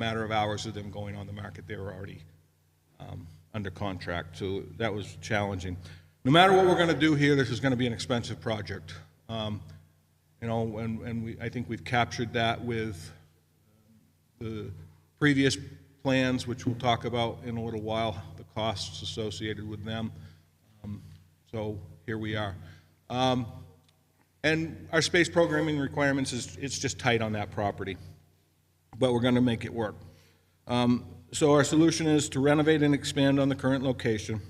matter of hours of them going on the market. They were already under contract, so that was challenging. No matter what we're going to do here, this is going to be an expensive project. You know, and I think we've captured that with the previous plans, which we'll talk about in a little while, the costs associated with them. So here we are. And our space programming requirements it's just tight on that property, but we're going to make it work. So our solution is to renovate and expand on the current location.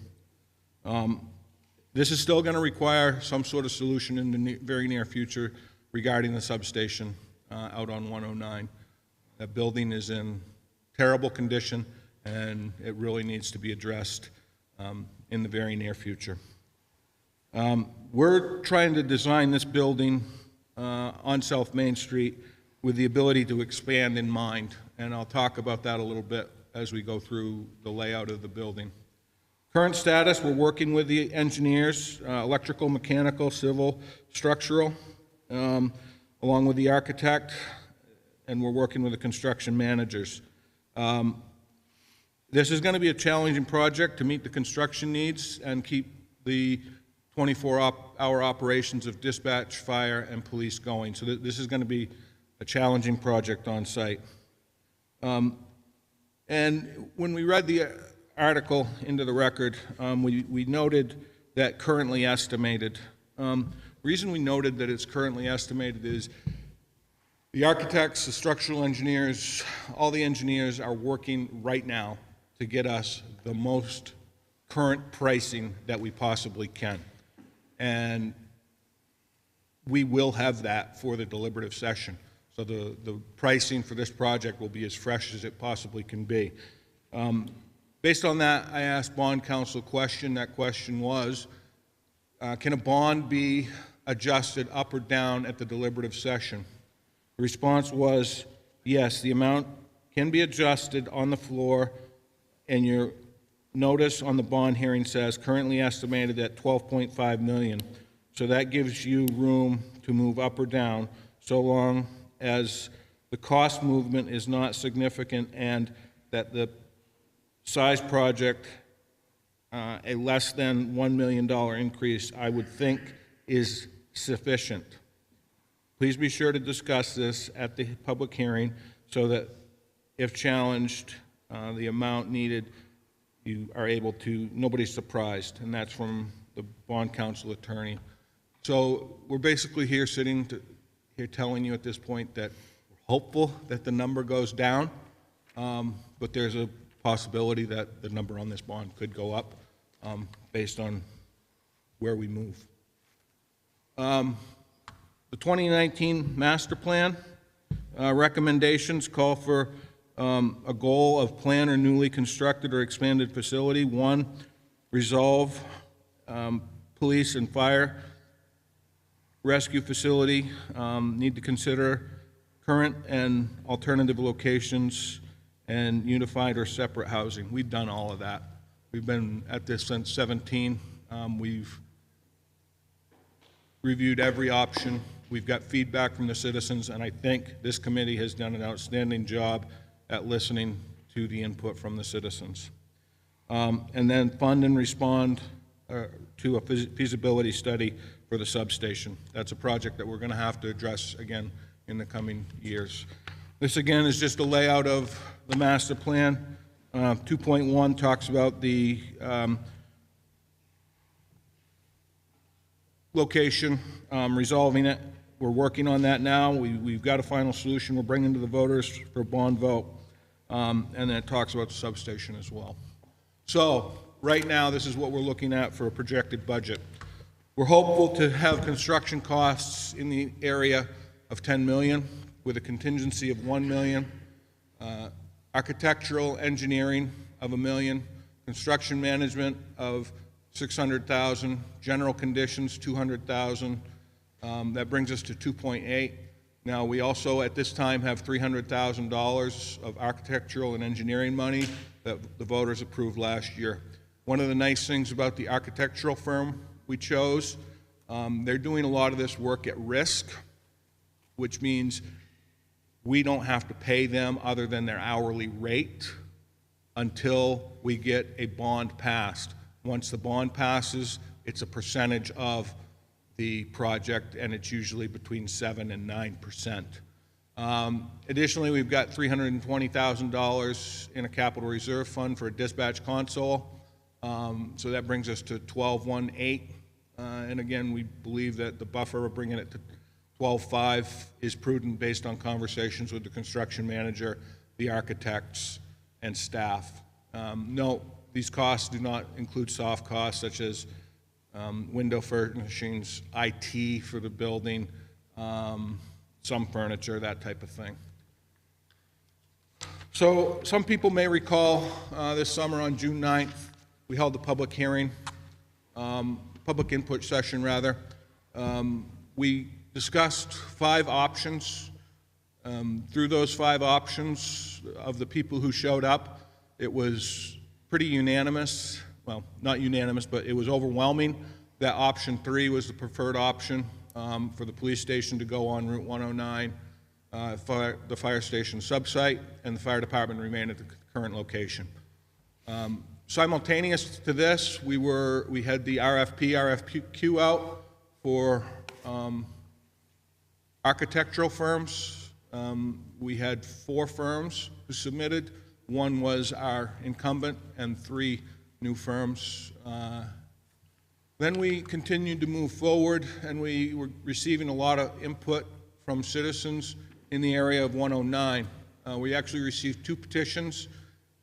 This is still going to require some sort of solution in the very near future regarding the substation out on 109. That building is in terrible condition, and it really needs to be addressed in the very near future. We're trying to design this building on South Main Street with the ability to expand in mind, and I'll talk about that a little bit as we go through the layout of the building. Current status, we're working with the engineers, electrical, mechanical, civil, structural, along with the architect, and we're working with the construction managers. This is going to be a challenging project to meet the construction needs and keep the 24-hour operations of dispatch, fire, and police going. So this is going to be a challenging project on site. And when we read the article into the record, we noted that currently estimated. Reason we noted that it's currently estimated is the architects, the structural engineers, all the engineers are working right now to get us the most current pricing that we possibly can. And we will have that for the deliberative session. So the pricing for this project will be as fresh as it possibly can be. Based on that, I asked bond counsel a question. That question was, can a bond be adjusted up or down at the deliberative session? The response was, yes, the amount can be adjusted on the floor, and your notice on the bond hearing says currently estimated at $12.5 million. So that gives you room to move up or down so long as the cost movement is not significant and that the size project, a less than $1 million increase, I would think is sufficient. Please be sure to discuss this at the public hearing so that if challenged, the amount needed, you are able to, nobody's surprised, and that's from the bond counsel attorney. So we're basically here here telling you at this point that we're hopeful that the number goes down, but there's a possibility that the number on this bond could go up based on where we move. The 2019 master plan recommendations call for a goal of plan or newly constructed or expanded facility. 1, resolve police and fire rescue facility. Need to consider current and alternative locations and unified or separate housing. We've done all of that. We've been at this since 17. We've reviewed every option. We've got feedback from the citizens, and I think this committee has done an outstanding job at listening to the input from the citizens. And then fund and respond to a feasibility study for the substation. That's a project that we're going to have to address again in the coming years. This again is just a layout of the master plan. 2.1 talks about the location, resolving it. We're working on that now. We've got a final solution we're bringing to the voters for a bond vote. And then it talks about the substation as well. So right now, this is what we're looking at for a projected budget. We're hopeful to have construction costs in the area of $10 million with a contingency of $1 million, architectural engineering of $1 million, construction management of $600,000, general conditions $200,000. That brings us to 2.8. Now, we also at this time have $300,000 of architectural and engineering money that the voters approved last year. One of the nice things about the architectural firm we chose, they're doing a lot of this work at risk, which means we don't have to pay them other than their hourly rate until we get a bond passed. Once the bond passes, it's a percentage of the project, and it's usually between 7 and 9%. Additionally, we've got $320,000 in a capital reserve fund for a dispatch console. So that brings us to 12,180. And again, we believe that the buffer of bringing it to 12.5 is prudent based on conversations with the construction manager, the architects, and staff. Note, these costs do not include soft costs such as window furnishings, IT for the building, some furniture, that type of thing. So some people may recall this summer on June 9th, we held a public hearing, public input session rather. We discussed 5 options. Through those 5 options of the people who showed up, it was pretty unanimous, well, not unanimous, but it was overwhelming that option 3 was the preferred option for the police station to go on Route 109, the fire station subsite, and the fire department remain at the current location. Simultaneous to this, we had the RFQ out for architectural firms. We had 4 firms who submitted. 1 was our incumbent and 3 new firms. Then we continued to move forward, and we were receiving a lot of input from citizens in the area of 109. We actually received 2 petitions.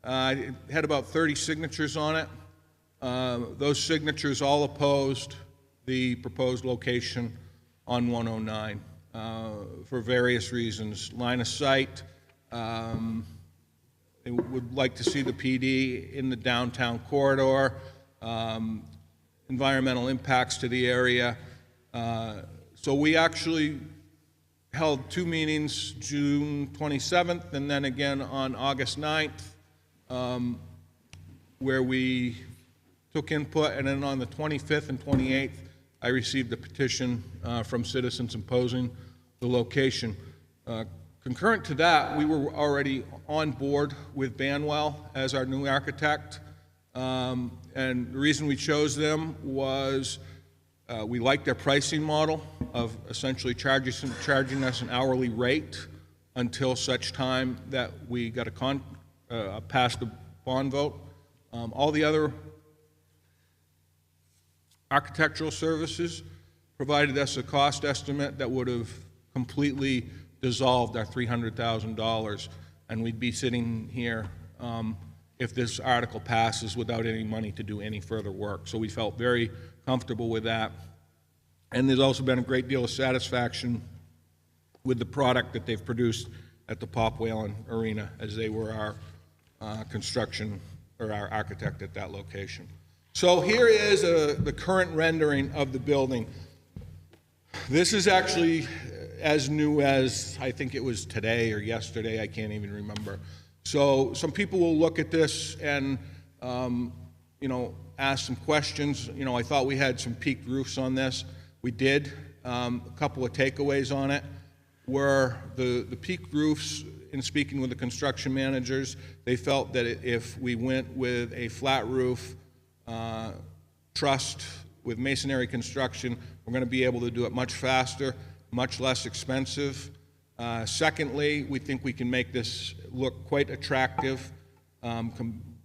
It had about 30 signatures on it. Those signatures all opposed the proposed location on 109 for various reasons. Line of sight, they would like to see the PD in the downtown corridor, environmental impacts to the area. So we actually held 2 meetings, June 27th and then again on August 9th, where we took input, and then on the 25th and 28th, I received a petition from citizens opposing the location. Concurrent to that, we were already on board with Banwell as our new architect, and the reason we chose them was we liked their pricing model of essentially charging us an hourly rate until such time that we got passed the bond vote. All the other architectural services provided us a cost estimate that would have completely dissolved our $300,000, and we'd be sitting here if this article passes without any money to do any further work. So we felt very comfortable with that. And there's also been a great deal of satisfaction with the product that they've produced at the Pop Whalen Arena, as they were our construction or our architect at that location. So here is the current rendering of the building. This is actually as new as, I think it was today or yesterday, I can't even remember. So some people will look at this and, ask some questions. I thought we had some peaked roofs on this. We did. A couple of takeaways on it were the peaked roofs. In speaking with the construction managers, they felt that if we went with a flat roof, trussed with masonry construction, we're going to be able to do it much faster, much less expensive. Secondly, we think we can make this look quite attractive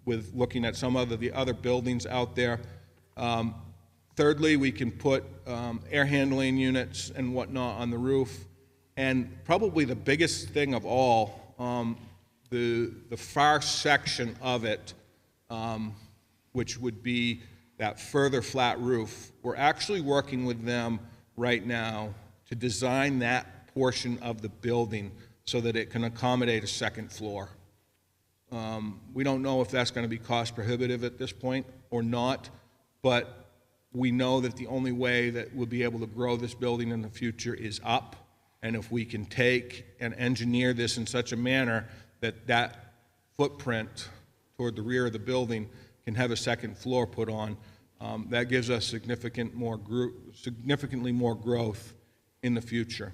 with looking at some of the other buildings out there. Thirdly, we can put air handling units and whatnot on the roof. And probably the biggest thing of all, the far section of it, which would be that further flat roof, we're actually working with them right now to design that portion of the building so that it can accommodate a second floor. We don't know if that's going to be cost prohibitive at this point or not, but we know that the only way that we'll be able to grow this building in the future is up. And if we can take and engineer this in such a manner that that footprint toward the rear of the building can have a second floor put on, that gives us significantly more growth in the future.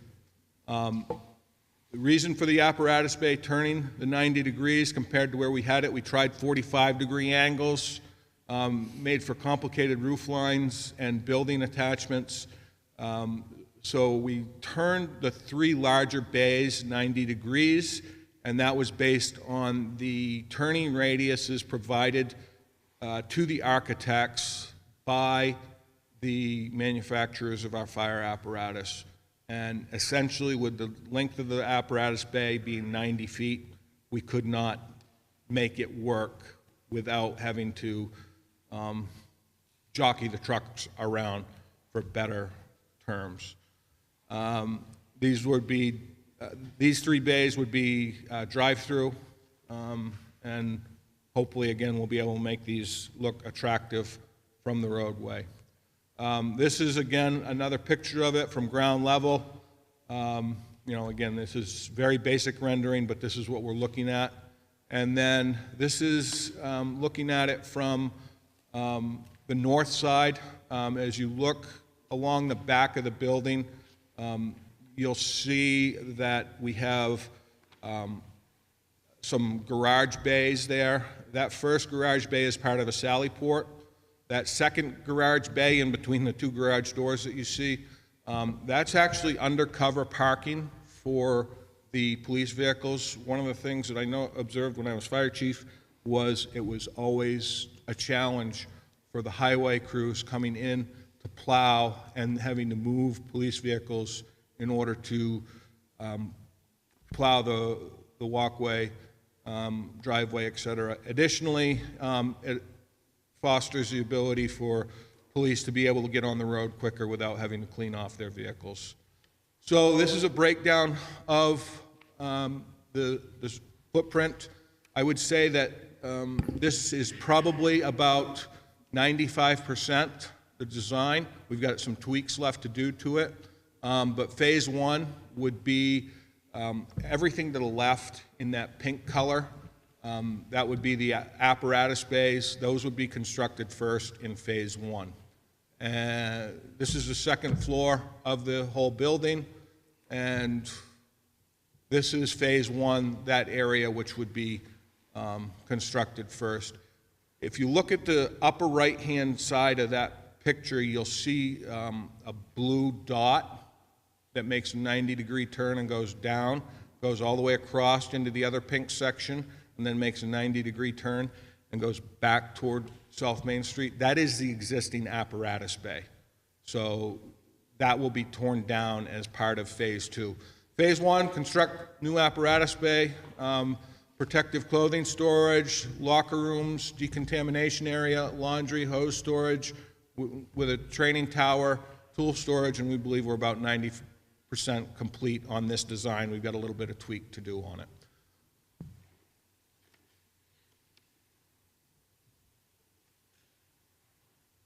The reason for the apparatus bay turning the 90 degrees compared to where we had it, we tried 45-degree angles, made for complicated roof lines and building attachments. So we turned the 3 larger bays 90 degrees, and that was based on the turning radiuses provided to the architects by the manufacturers of our fire apparatus. And essentially, with the length of the apparatus bay being 90 feet, we could not make it work without having to jockey the trucks around, for better terms. These 3 bays would be drive-through, and hopefully, again, we'll be able to make these look attractive from the roadway. This is, again, another picture of it from ground level. Again, this is very basic rendering, but this is what we're looking at. And then this is looking at it from the north side. As you look along the back of the building, you'll see that we have some garage bays there. That first garage bay is part of a sally port. That second garage bay in between the 2 garage doors that you see, that's actually undercover parking for the police vehicles. One of the things that I observed when I was fire chief was it was always a challenge for the highway crews coming in to plow and having to move police vehicles in order to plow the walkway, driveway, et cetera. Additionally, it fosters the ability for police to be able to get on the road quicker without having to clean off their vehicles. So this is a breakdown of the footprint. I would say that this is probably about 95% the design. We've got some tweaks left to do to it. But phase 1 would be everything to the left in that pink color. That would be the apparatus bays. Those would be constructed first in phase 1. And this is the second floor of the whole building. And this is phase 1, that area which would be constructed first. If you look at the upper right-hand side of that picture, you'll see a blue dot that makes a 90-degree turn and goes down, goes all the way across into the other pink section, and then makes a 90-degree turn and goes back toward South Main Street. That is the existing apparatus bay. So that will be torn down as part of phase 2. Phase 1, construct new apparatus bay, protective clothing storage, locker rooms, decontamination area, laundry, hose storage, with a training tower, tool storage, and we believe we're about 90% complete on this design. We've got a little bit of tweak to do on it.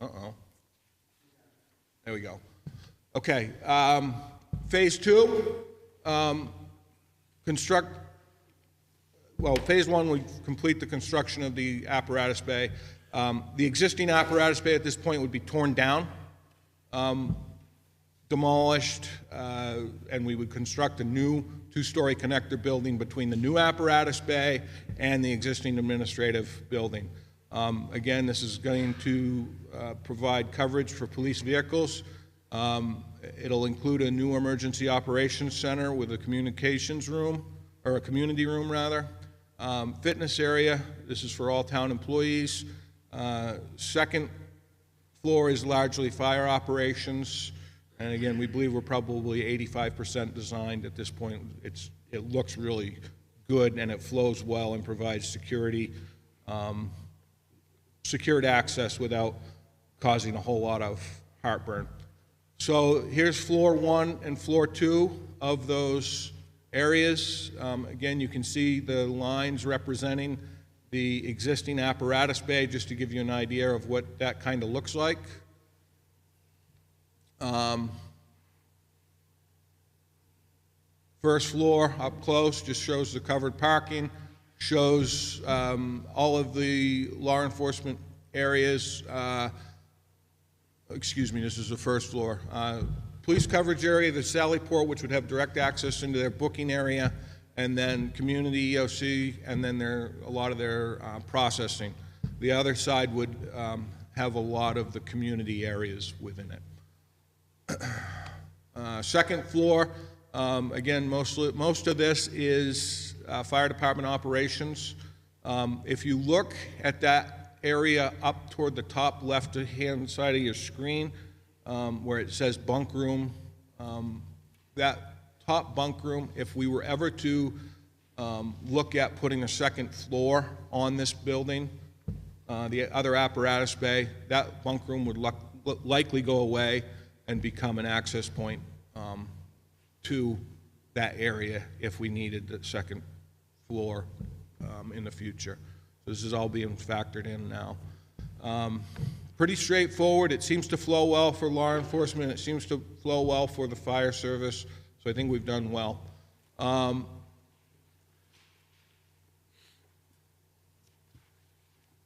Uh-oh. There we go. Okay. Phase 2, phase 1, we complete the construction of the apparatus bay. The existing apparatus bay at this point would be torn down, demolished, and we would construct a new 2-story connector building between the new apparatus bay and the existing administrative building. Again, this is going to provide coverage for police vehicles. It'll include a new emergency operations center with a communications room, or a community room rather. Fitness area, this is for all town employees. Second floor is largely fire operations. And again, we believe we're probably 85% designed at this point. It looks really good and it flows well and provides security, secured access without causing a whole lot of heartburn. So here's floor 1 and floor 2 of those areas. Again, you can see the lines representing the existing apparatus bay, just to give you an idea of what that kind of looks like. First floor up close just shows the covered parking, shows all of the law enforcement areas. Excuse me, this is the first floor. police coverage area, the Sally Port, which would have direct access into their booking area, and then community EOC, and then a lot of their processing. The other side would have a lot of the community areas within it. Second floor, again, most of this is fire department operations. If you look at that area up toward the top left-hand side of your screen, where it says bunk room, that top bunk room, if we were ever to look at putting a second floor on this building, the other apparatus bay, that bunk room would likely go away and become an access point to that area if we needed the second floor in the future. So this is all being factored in now. Pretty straightforward. It seems to flow well for law enforcement. It seems to flow well for the fire service. So I think we've done well.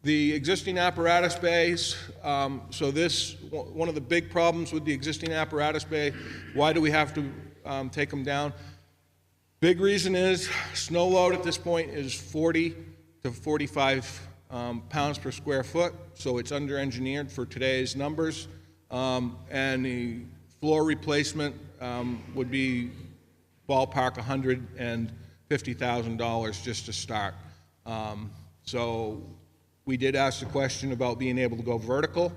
The existing apparatus bays, so one of the big problems with the existing apparatus bay, why do we have to take them down? Big reason is snow load at this point is 40 to 45 pounds per square foot, so it's under-engineered for today's numbers, and the floor replacement would be ballpark $150,000 just to start. So we did ask the question about being able to go vertical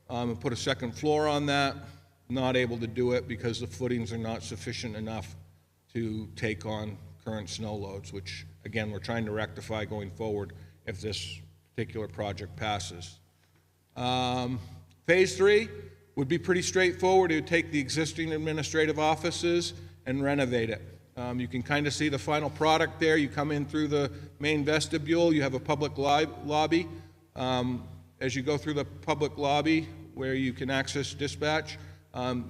and put a second floor on that. Not able to do it because the footings are not sufficient enough to take on current snow loads, which again we're trying to rectify going forward if this particular project passes. Phase 3 would be pretty straightforward. It would take the existing administrative offices and renovate it. You can kind of see the final product there. You come in through the main vestibule, you have a public lobby. As you go through the public lobby where you can access dispatch,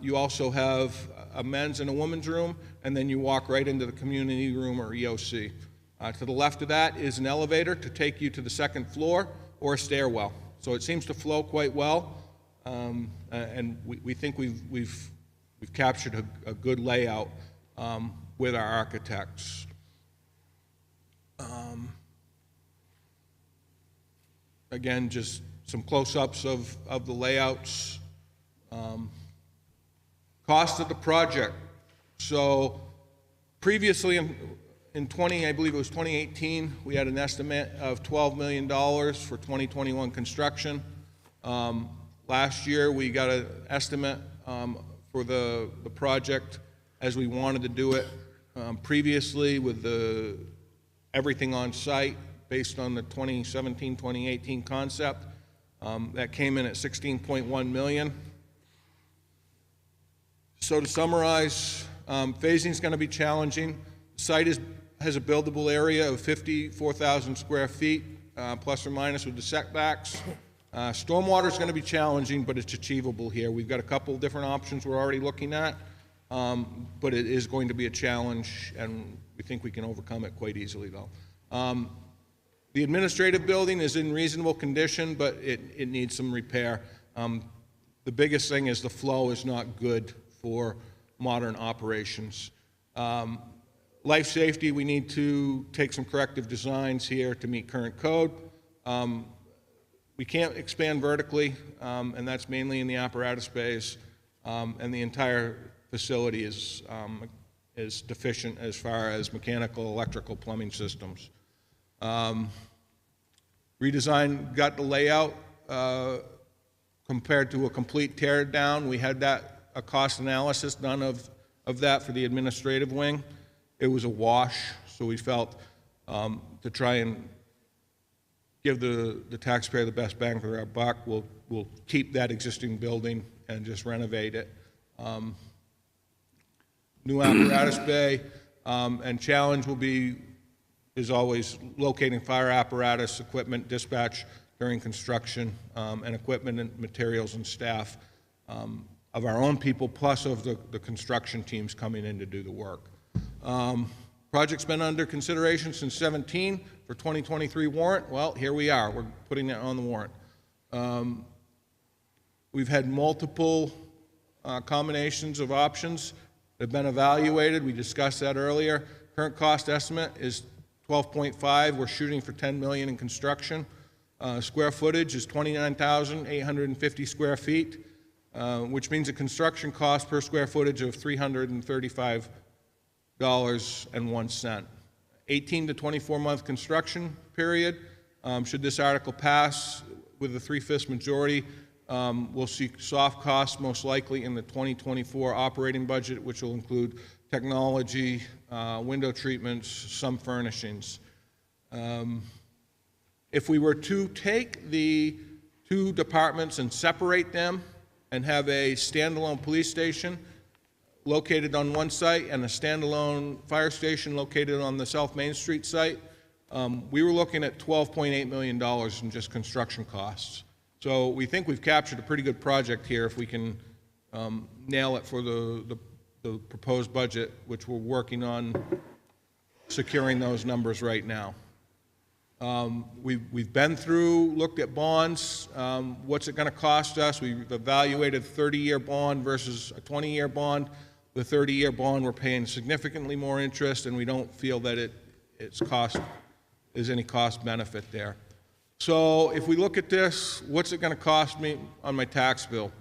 you also have a men's and a women's room, and then you walk right into the community room or EOC. To the left of that is an elevator to take you to the second floor or a stairwell. So it seems to flow quite well, and we think we've captured a good layout with our architects. Again, just some close-ups of the layouts. Cost of the project. So previously in I believe it was 2018, we had an estimate of $12 million for 2021 construction. Last year we got an estimate for the project as we wanted to do it previously with everything on site based on the 2017-2018 concept. That came in at $16.1 million. So to summarize, phasing is going to be challenging. The site has a buildable area of 54,000 square feet, plus or minus with the setbacks. Stormwater is going to be challenging, but it's achievable here. We've got a couple different options we're already looking at, but it is going to be a challenge, and we think we can overcome it quite easily, though. The administrative building is in reasonable condition, but it needs some repair. The biggest thing is the flow is not good for modern operations. Life safety, we need to take some corrective designs here to meet current code. We can't expand vertically, and that's mainly in the apparatus bays, and the entire facility is deficient as far as mechanical, electrical, plumbing systems. Redesign got the layout compared to a complete tear down. We had a cost analysis done of that for the administrative wing. It was a wash, so we felt to try and give the taxpayer the best bang for our buck, we'll keep that existing building and just renovate it. New apparatus bay, and challenge will be, is always locating fire apparatus, equipment, dispatch during construction, and equipment and materials and staff of our own people, plus of the construction teams coming in to do the work. Project's been under consideration since 17 for 2023 warrant. Well, here we are. We're putting it on the warrant. We've had multiple combinations of options that have been evaluated. We discussed that earlier. Current cost estimate is 12.5. We're shooting for 10 million in construction. Square footage is 29,850 square feet, which means a construction cost per square footage of $335.01. 18 to 24-month construction period. Should this article pass with a 3/5 majority, we'll see soft costs most likely in the 2024 operating budget, which will include technology, window treatments, some furnishings. If we were to take the two departments and separate them and have a standalone police station located on one site and a standalone fire station located on the South Main Street site, we were looking at $12.8 million in just construction costs. So we think we've captured a pretty good project here if we can nail it for the proposed budget, which we're working on securing those numbers right now. We've been through, looked at bonds. What's it going to cost us? We've evaluated a 30-year bond versus a 20-year bond. The 30-year bond, we're paying significantly more interest, and we don't feel that there's any cost benefit there. So if we look at this, what's it going to cost me on my tax bill?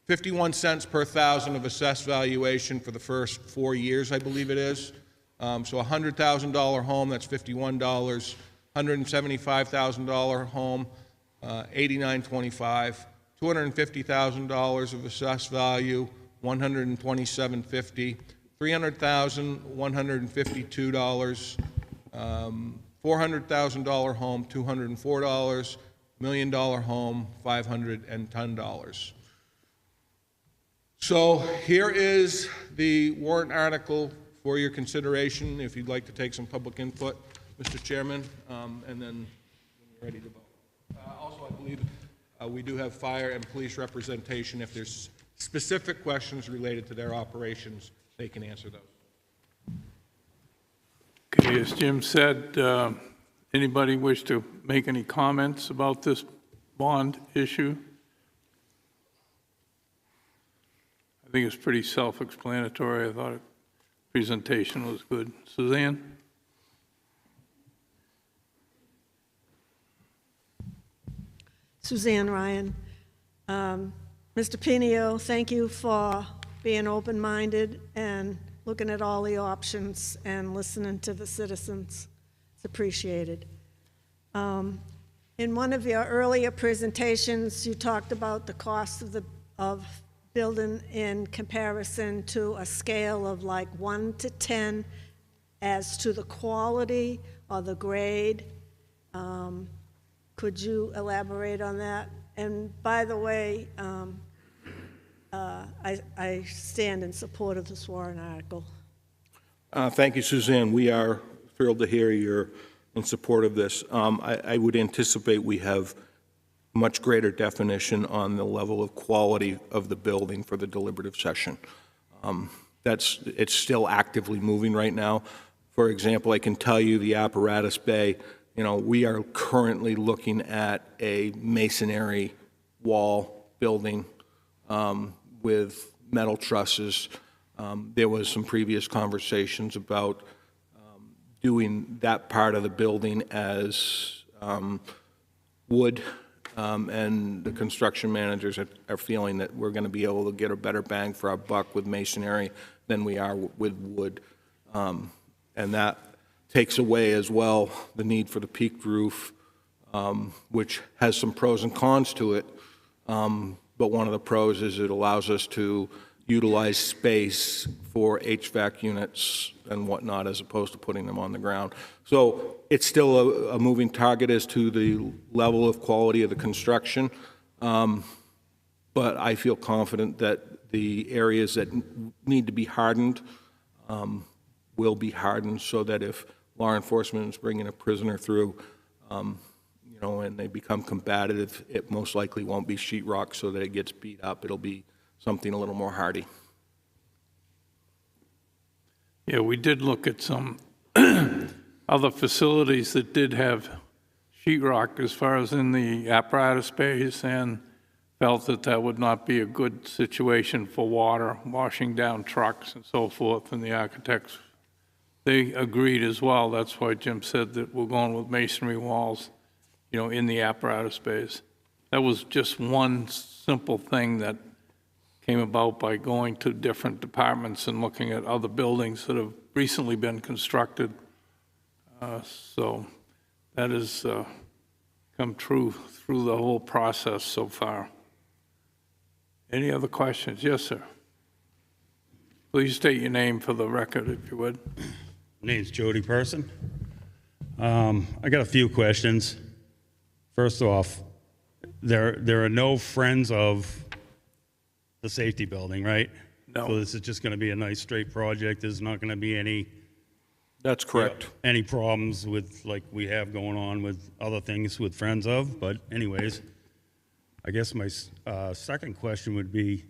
51 cents per thousand of assessed valuation for the first 4 years, I believe it is. So a $100,000 home, that's $51. $175,000 home, $89.25. $250,000 of assessed value, $127.50. $300,000, $152. $400,000 home, $204. $1 million home, $510. So here is the warrant article for your consideration, if you'd like to take some public input, Mr. Chairman, and then we're ready to vote. Also, I believe we do have fire and police representation. If there's specific questions related to their operations, they can answer those. Okay, as Jim said, anybody wish to make any comments about this bond issue? I think it's pretty self-explanatory. I thought the presentation was good. Suzanne? Suzanne Ryan. Mr. Pinio, thank you for being open-minded and looking at all the options and listening to the citizens. It's appreciated. In one of your earlier presentations, you talked about the cost of building in comparison to a scale of like 1 to 10 as to the quality or the grade. Could you elaborate on that? And by the way, I stand in support of this warrant article. Thank you, Suzanne. We are thrilled to hear you're in support of this. I would anticipate we have much greater definition on the level of quality of the building for the deliberative session. It's still actively moving right now. For example, I can tell you the apparatus bay, we are currently looking at a masonry wall building with metal trusses. There was some previous conversations about doing that part of the building as wood, and the construction managers are feeling that we're going to be able to get a better bang for our buck with masonry than we are with wood. And that takes away as well the need for the peaked roof, which has some pros and cons to it. But one of the pros is it allows us to utilize space for HVAC units and whatnot as opposed to putting them on the ground. So it's still a moving target as to the level of quality of the construction. But I feel confident that the areas that need to be hardened will be hardened so that if law enforcement is bringing a prisoner through, and they become combative, it most likely won't be sheetrock so that it gets beat up. It'll be something a little more hardy. Yeah, we did look at some other facilities that did have sheetrock as far as in the apparatus bays and felt that that would not be a good situation for water, washing down trucks and so forth, and the architects, they agreed as well. That's why Jim said that we're going with masonry walls, you know, in the apparatus bays. That was just one simple thing that came about by going to different departments and looking at other buildings that have recently been constructed. So that has come true through the whole process so far. Any other questions? Yes, sir. Please state your name for the record, if you would. Name's Jody Person. I got a few questions. First off, there are no friends of the safety building, right? No. So this is just going to be a nice straight project. There's not going to be That's correct. any problems with like we have going on with other things with friends of. But anyways, I guess my second question would be,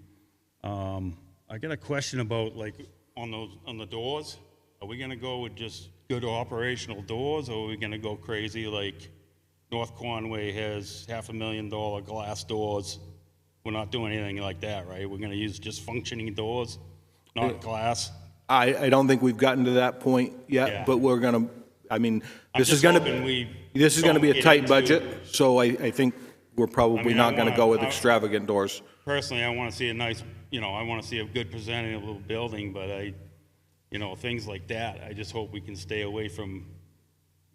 I got a question about like on the doors. Are we going to go with just good operational doors, or are we going to go crazy like North Conway has $500,000 glass doors? We're not doing anything like that, right? We're going to use just functioning doors, not glass. I don't think we've gotten to that point yet, Yeah. but we're going to, I mean, I'm this is just going hoping to, we this is going to be a don't tight get budget, into- so I think we're probably I not going to wanna- go with extravagant doors. Personally, I want to see a nice, I want to see a good presenting little building, but things like that, I just hope we can stay away from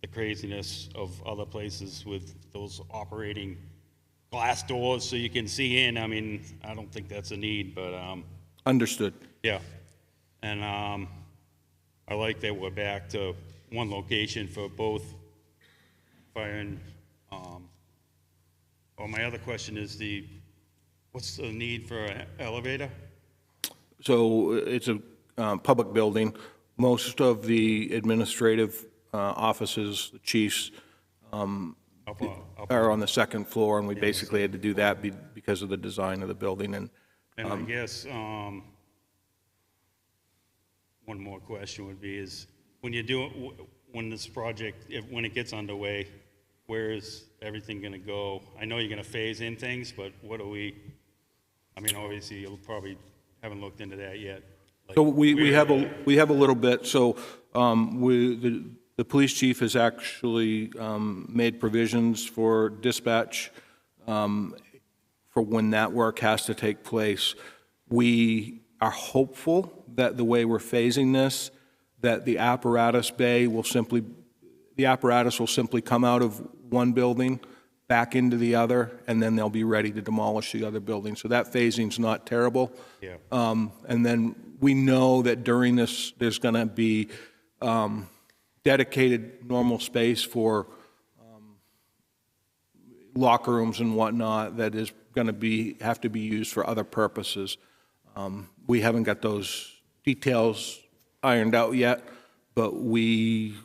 the craziness of other places with those operating glass doors so you can see in. I mean, I don't think that's a need, but, Understood. yeah. And, I like that we're back to one location for both fire and, my other question is what's the need for an elevator? So it's a public building. Most of the administrative offices, the chiefs, Up are on the second floor, and we basically had to do that because of the design of the building. And And I guess, one more question would be is, when this project, when it gets underway, where is everything gonna go? I know you're gonna phase in things, but obviously, you'll probably haven't looked into that yet. Like, so we where- have a little bit. So the police chief has actually made provisions for dispatch for when that work has to take place. We are hopeful that the way we're phasing this, that the apparatus will simply come out of one building, back into the other, and then they'll be ready to demolish the other building. So that phasing's not terrible. Yeah. And then we know that during this, there's going to be dedicated normal space for locker rooms and whatnot that is going to have to be used for other purposes. We haven't got those details ironed out yet, but we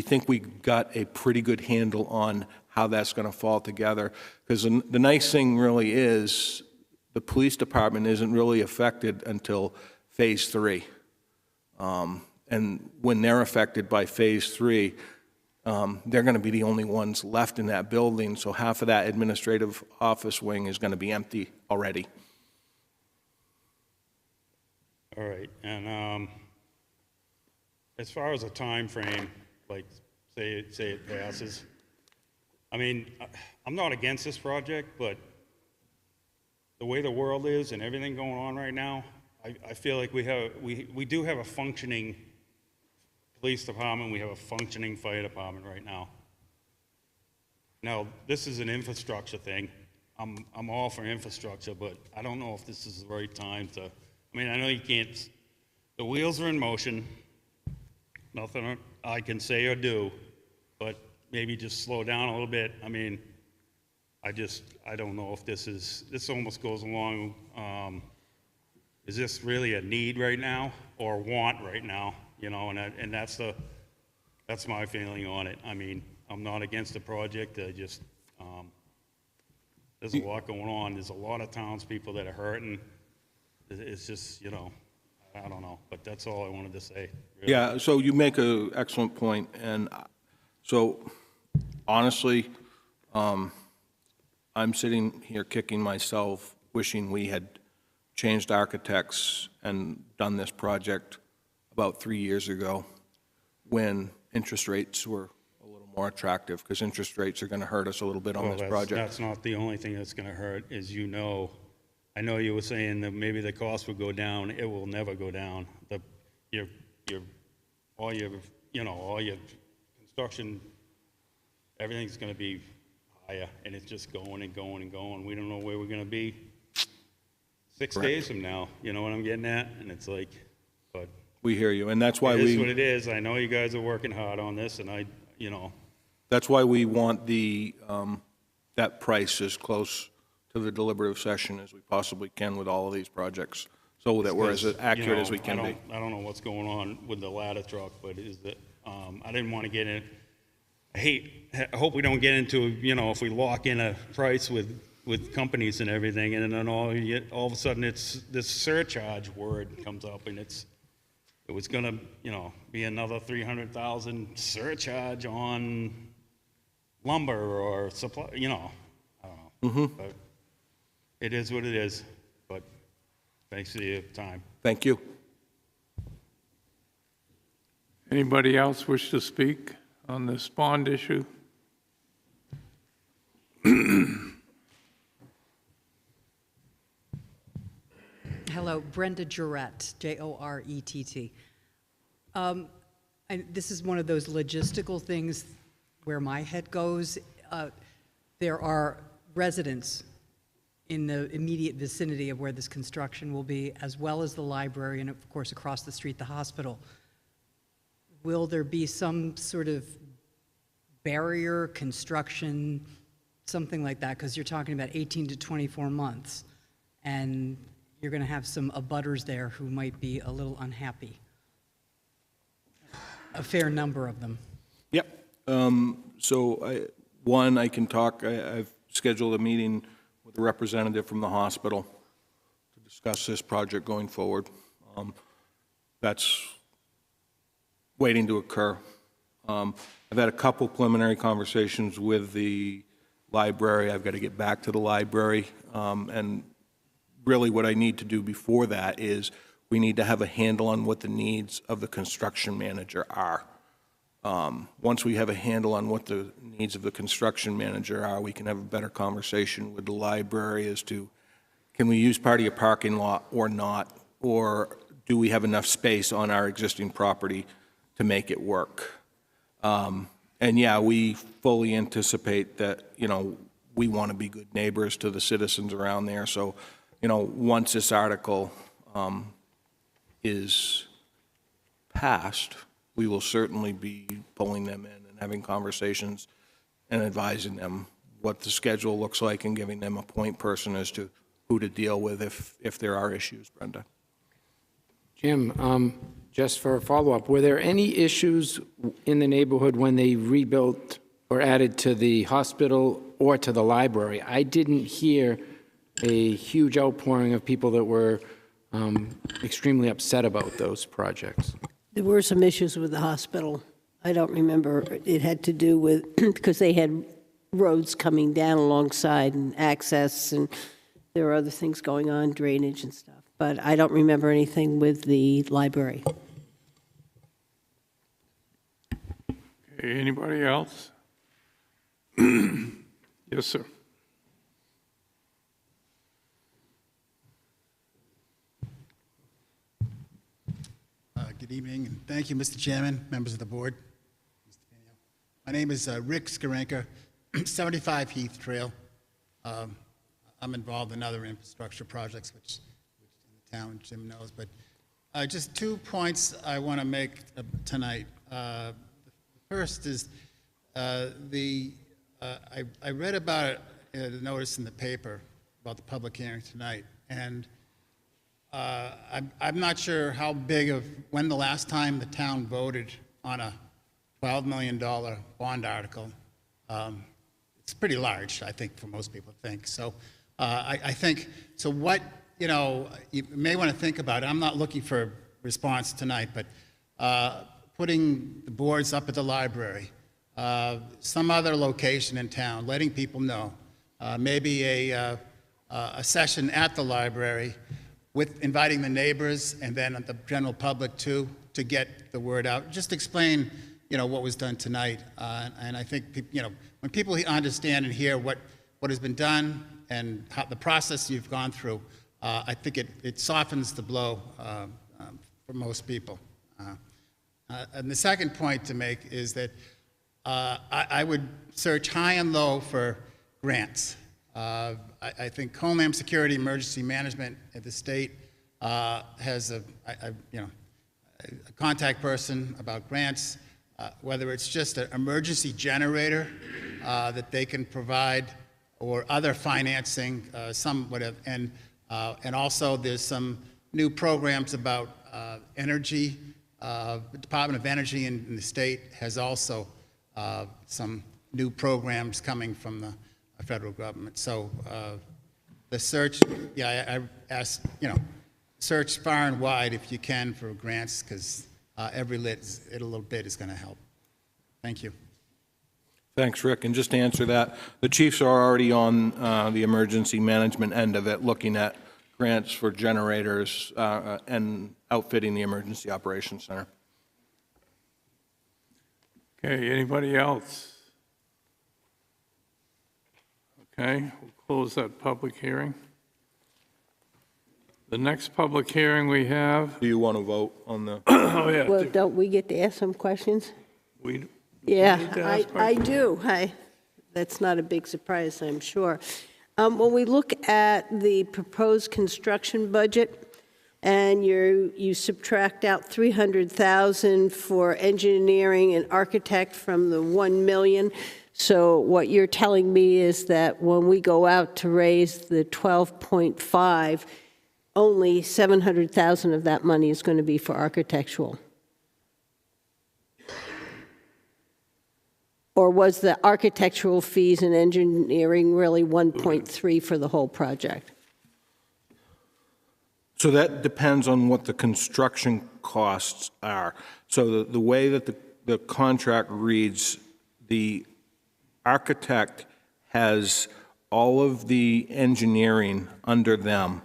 think we got a pretty good handle on how that's going to fall together. Because the nice thing really is the police department isn't really affected until Phase 3. And when they're affected by Phase 3, they're going to be the only ones left in that building, so half of that administrative office wing is going to be empty already. All right, and, as far as a time frame, like, say it passes, I mean, I'm not against this project, but the way the world is and everything going on right now, I feel like we do have a functioning police department, we have a functioning fire department right now. Now, this is an infrastructure thing. I'm all for infrastructure, but I don't know if this is the right time to, I know you can't, the wheels are in motion, nothing I can say or do, but maybe just slow down a little bit. I don't know if this almost goes along, is this really a need right now or want right now? And that's my feeling on it. I'm not against the project, there's a lot going on. There's a lot of townspeople that are hurting. It's just, I don't know, but that's all I wanted to say. Really. Yeah, so you make an excellent point, and so honestly, I'm sitting here kicking myself, wishing we had changed architects and done this project about 3 years ago when interest rates were a little more attractive, because interest rates are going to hurt us a little bit on Well, this project. that's not the only thing that's gonna hurt, as you know. I know you were saying that maybe the cost would go down. It will never go down. All your construction, everything's gonna be higher, and it's just going and going and going. We don't know where we're gonna be 6 days from now, you know what I'm getting at? And it's like, but We hear you, and that's why it is what we, it is. I know you guys are working hard on this, and that's why we want that price as close to the deliberative session as we possibly can with all of these projects, so that we're as because, accurate as we can be. I don't know what's going on with the ladder truck, but is that, I didn't want to get in, I hope we don't get into, if we lock in a price with companies and everything, and then all of a sudden it's, this surcharge word comes up, and it was gonna, be another 300,000 surcharge on lumber or supply, I don't know. But it is what it is, but thanks for your time. Thank you. Anybody else wish to speak on this bond issue? Hello, Brenda Jarrett, Jorett. This is one of those logistical things where my head goes. There are residents in the immediate vicinity of where this construction will be, as well as the library, and of course, across the street, the hospital. Will there be some sort of barrier, construction, something like that? Because you're talking about 18 to 24 months, and you're going to have some abutters there who might be a little unhappy. A fair number of them. Yep. I can talk, I've scheduled a meeting with a representative from the hospital to discuss this project going forward. That's waiting to occur. I've had a couple preliminary conversations with the library. I've got to get back to the library. And really what I need to do before that is we need to have a handle on what the needs of the construction manager are. Once we have a handle on what the needs of the construction manager are, we can have a better conversation with the library as to, can we use part of your parking lot or not? Or do we have enough space on our existing property to make it work? And yeah, we fully anticipate that, we want to be good neighbors to the citizens around there. So, once this article is passed, we will certainly be pulling them in and having conversations and advising them what the schedule looks like and giving them a point person as to who to deal with if there are issues, Brenda. Jim, just for a follow-up, were there any issues in the neighborhood when they rebuilt or added to the hospital or to the library? I didn't hear a huge outpouring of people that were extremely upset about those projects. There were some issues with the hospital. I don't remember. It had to do with, because they had roads coming down alongside and access, and there were other things going on, drainage and stuff. But I don't remember anything with the library. Okay, anybody else? Yes, sir. Good evening, and thank you, Mr. Chairman, members of the board. My name is Rick Skarenka, 75 Heath Trail. I'm involved in other infrastructure projects, which in the town, Jim knows, but just 2 points I want to make tonight. The first is I read about the notice in the paper about the public hearing tonight, and I'm not sure how big of, when the last time the town voted on a $12 million bond article. It's pretty large, I think, for most people to think. So I think, so what, you may want to think about it. I'm not looking for a response tonight, but putting the boards up at the library, some other location in town, letting people know. maybe a session at the library with inviting the neighbors and then the general public too, to get the word out. Just explain, what was done tonight. And I think, when people understand and hear what has been done and how the process you've gone through, I think it softens the blow for most people. And the second point to make is that I would search high and low for grants. I think Homeland Security Emergency Management at the state has a contact person about grants, whether it's just an emergency generator that they can provide or other financing, and also there's some new programs about energy. The Department of Energy in the state has also some new programs coming from the federal government. So the search, I ask, search far and wide if you can for grants, because every little bit is going to help. Thank you. Thanks, Rick. And just to answer that, the chiefs are already on the emergency management end of it, looking at grants for generators and outfitting the Emergency Operations Center. Okay, anybody else? Okay, we'll close that public hearing. The next public hearing we have, Do you want to vote on the? oh yeah, Well, don't we get to ask some questions? we, Yeah, need to ask I do. That's not a big surprise, I'm sure. When we look at the proposed construction budget, and you subtract out 300,000 for engineering and architect from the 1 million, so what you're telling me is that when we go out to raise the 12.5, only 700,000 of that money is going to be for architectural. Or was the architectural fees and engineering really 1.3 for the whole project? So that depends on what the construction costs are. So the way that the contract reads, the architect has all of the engineering under them,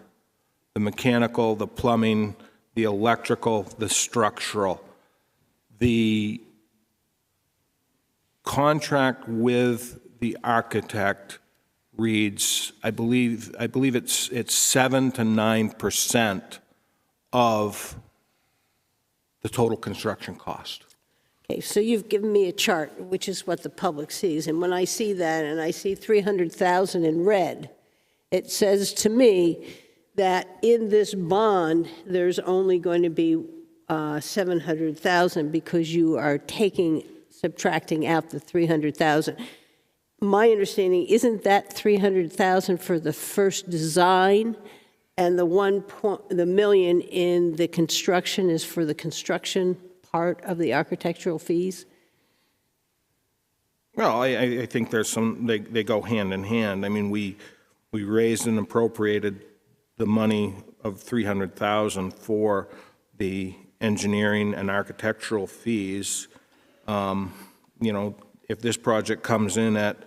the mechanical, the plumbing, the electrical, the structural. The contract with the architect reads, I believe it's 7 to 9% of the total construction cost. Okay, so you've given me a chart, which is what the public sees, and when I see that and I see 300,000 in red, it says to me that in this bond, there's only going to be 700,000 because you are subtracting out the 300,000. My understanding, isn't that 300,000 for the first design, and the million in the construction is for the construction part of the architectural fees? Well, I think there's they go hand in hand. I mean, we raised and appropriated the money of 300,000 for the engineering and architectural fees. If this project comes in at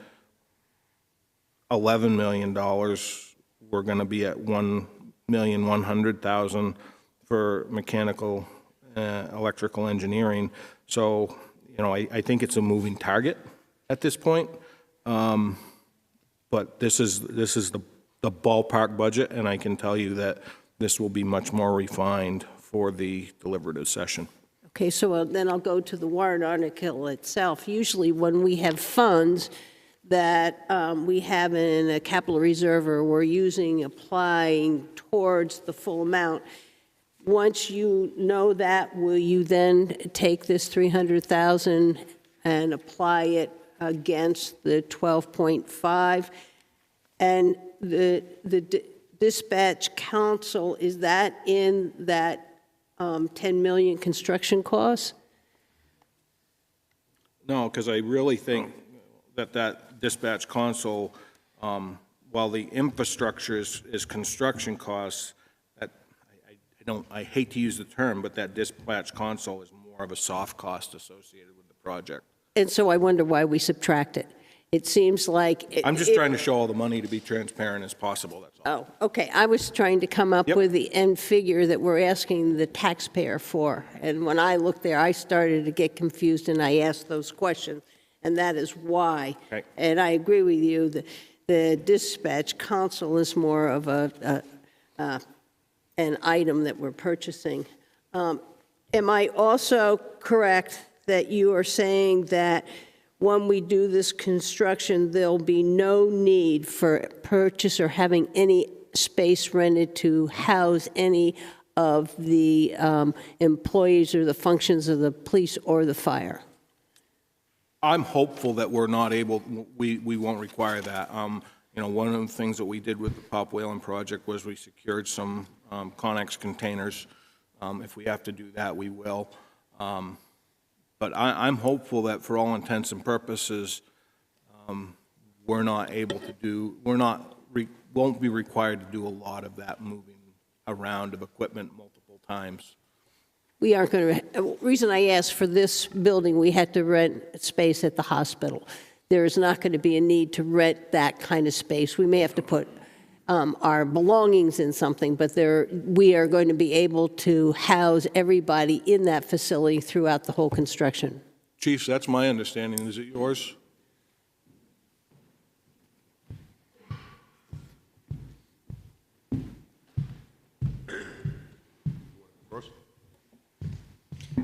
$11 million, we're going to be at $1,100,000 for mechanical, electrical engineering. So, I think it's a moving target at this point. But this is the ballpark budget, and I can tell you that this will be much more refined for the deliberative session. Okay, so then I'll go to the warrant article itself. Usually when we have funds that we have in a capital reserve or we're applying towards the full amount, once you know that, will you then take this 300,000 and apply it against the 12.5? And the dispatch council, is that in that 10 million construction costs? No, because I really think that dispatch console, while the infrastructure is construction costs, I hate to use the term, but that dispatch console is more of a soft cost associated with the project. And so I wonder why we subtract it. It seems like. I'm just trying to show all the money to be transparent as possible, that's all. Oh, okay. I was trying to come up Yep. with the end figure that we're asking the taxpayer for. And when I looked there, I started to get confused and I asked those questions. And that is why. Okay. And I agree with you, the dispatch console is more of an item that we're purchasing. Am I also correct that you are saying that when we do this construction, there'll be no need for purchase or having any space rented to house any of the employees or the functions of the police or the fire? I'm hopeful that we're not able, we won't require that. You know, one of the things that we did with the Pop Whalen project was we secured some Connex containers. If we have to do that, we will. But I'm hopeful that for all intents and purposes, we're not able to do, won't be required to do a lot of that moving around of equipment multiple times. We aren't going to, reason I asked for this building, we had to rent space at the hospital. There is not going to be a need to rent that kind of space. We may have to put our belongings in something, but we are going to be able to house everybody in that facility throughout the whole construction. Chiefs, that's my understanding. Is it yours?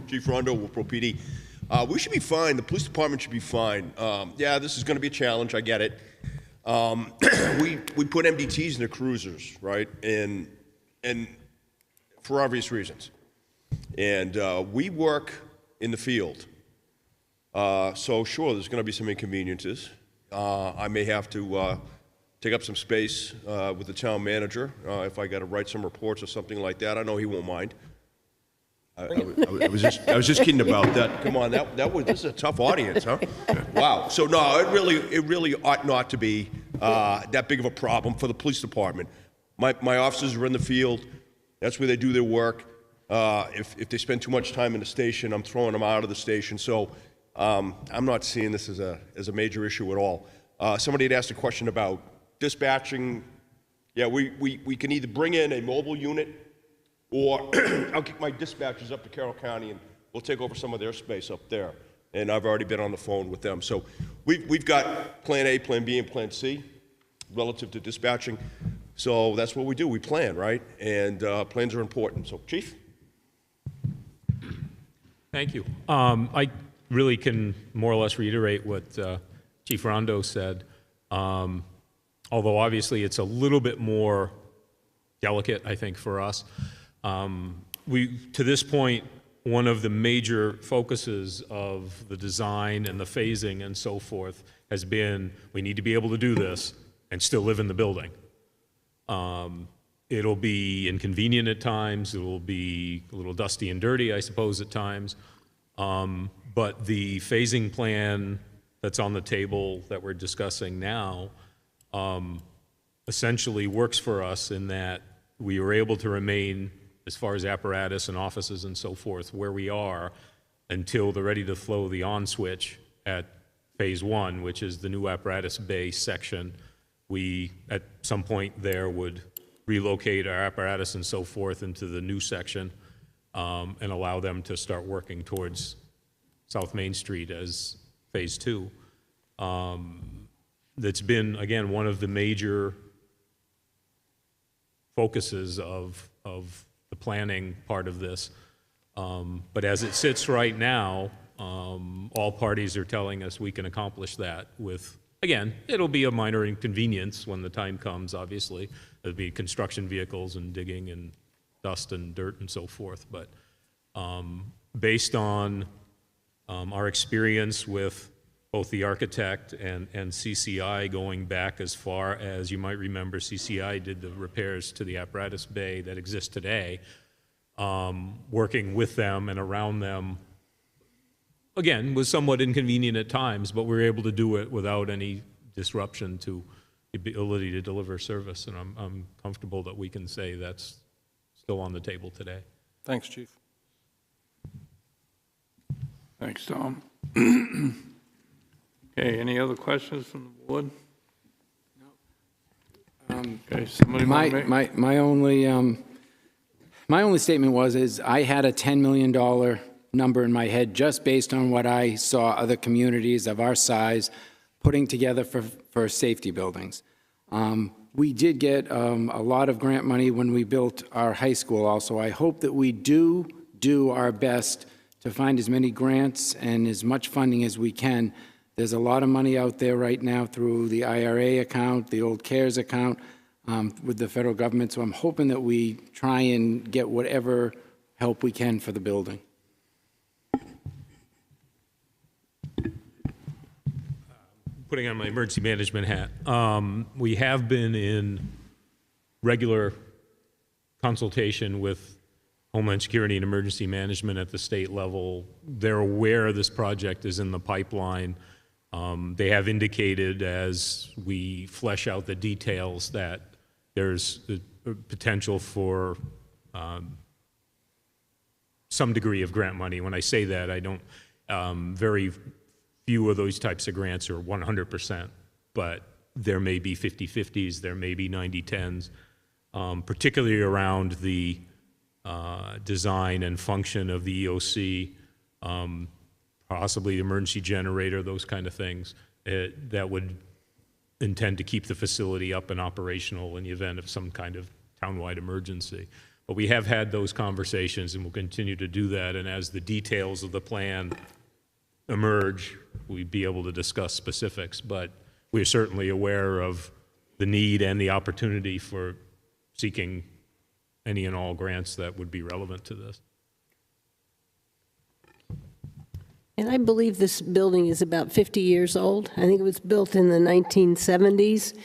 Chief Rondo, Wolfeboro PD. We should be fine. The police department should be fine. Yeah, this is going to be a challenge. I get it. We put MDTs in the cruisers, right? And for obvious reasons. And we work in the field. So sure, there's going to be some inconveniences. I may have to take up some space with the town manager if I got to write some reports or something like that. I know he won't mind. I was just kidding about that. Come on, this is a tough audience, huh? Wow. So no, it really ought not to be that big of a problem for the police department. My officers are in the field. That's where they do their work. If they spend too much time in the station, I'm throwing them out of the station. So I'm not seeing this as a major issue at all. Somebody had asked a question about dispatching. Yeah, we can either bring in a mobile unit, or I'll get my dispatchers up to Carroll County and we'll take over some of their space up there. And I've already been on the phone with them. So we've got plan A, plan B, and plan C relative to dispatching. So that's what we do. We plan, right? And plans are important. So, Chief? Thank you. I really can more or less reiterate what Chief Rondo said, although obviously it's a little bit more delicate, I think, for us. To this point, one of the major focuses of the design and the phasing and so forth has been, we need to be able to do this and still live in the building. It'll be inconvenient at times, it will be a little dusty and dirty, I suppose, at times. But the phasing plan that's on the table that we're discussing now essentially works for us in that we were able to remain, as far as apparatus and offices and so forth, where we are until the ready to flow the on switch at phase one, which is the new apparatus bay section. We, at some point there, would relocate our apparatus and so forth into the new section and allow them to start working towards South Main Street as phase two. That's been, again, one of the major focuses of the planning part of this. But as it sits right now, all parties are telling us we can accomplish that with, again, it'll be a minor inconvenience when the time comes, obviously. There'll be construction vehicles and digging and dust and dirt and so forth. But based on our experience with both the architect and CCI going back as far as, you might remember, CCI did the repairs to the apparatus bay that exists today, working with them and around them, again, was somewhat inconvenient at times, but we were able to do it without any disruption to the ability to deliver service, and I'm comfortable that we can say that's still on the table today. Thanks, Chief. Thanks, Tom. Okay, any other questions from the board? Okay, somebody want to make? My only statement is I had a $10 million number in my head just based on what I saw other communities of our size putting together for safety buildings. We did get a lot of grant money when we built our high school also. I hope that we do our best to find as many grants and as much funding as we can. There's a lot of money out there right now through the IRA account, the old CARES account, with the federal government, so I'm hoping that we try and get whatever help we can for the building. Putting on my emergency management hat, we have been in regular consultation with Homeland Security and Emergency Management at the state level. They're aware this project is in the pipeline. They have indicated as we flesh out the details that there's a potential for some degree of grant money. When I say that, I don't, very few of those types of grants are 100%, but there may be 50-50s, there may be 90-10s, particularly around the design and function of the EOC, possibly the emergency generator, those kind of things, that would intend to keep the facility up and operational in the event of some kind of townwide emergency. But we have had those conversations and we'll continue to do that, and as the details of the plan emerge, we'd be able to discuss specifics, but we're certainly aware of the need and the opportunity for seeking any and all grants that would be relevant to this. And I believe this building is about 50 years old. I think it was built in the 1970s.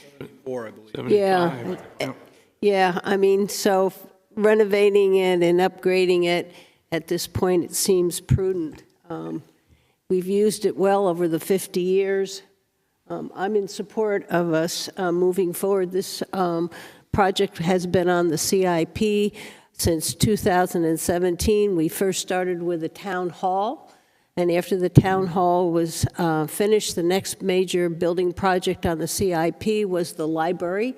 4, I believe. 75. Yeah. Yeah, I mean, so renovating it and upgrading it at this point, it seems prudent. We've used it well over the 50 years. I'm in support of us moving forward. This project has been on the CIP since 2017. We first started with a town hall, and after the town hall was finished, the next major building project on the CIP was the library.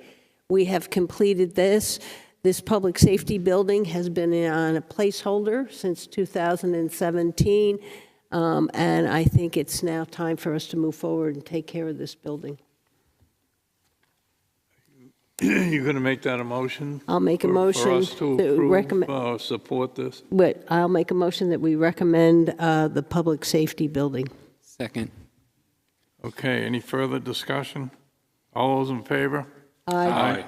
We have completed this. This public safety building has been on a placeholder since 2017, and I think it's now time for us to move forward and take care of this building. You're going to make that a motion? I'll make a For motion us to to recommend. approve, support this? But I'll make a motion that we recommend the public safety building. Second. Okay, any further discussion? All those in favor? Aye.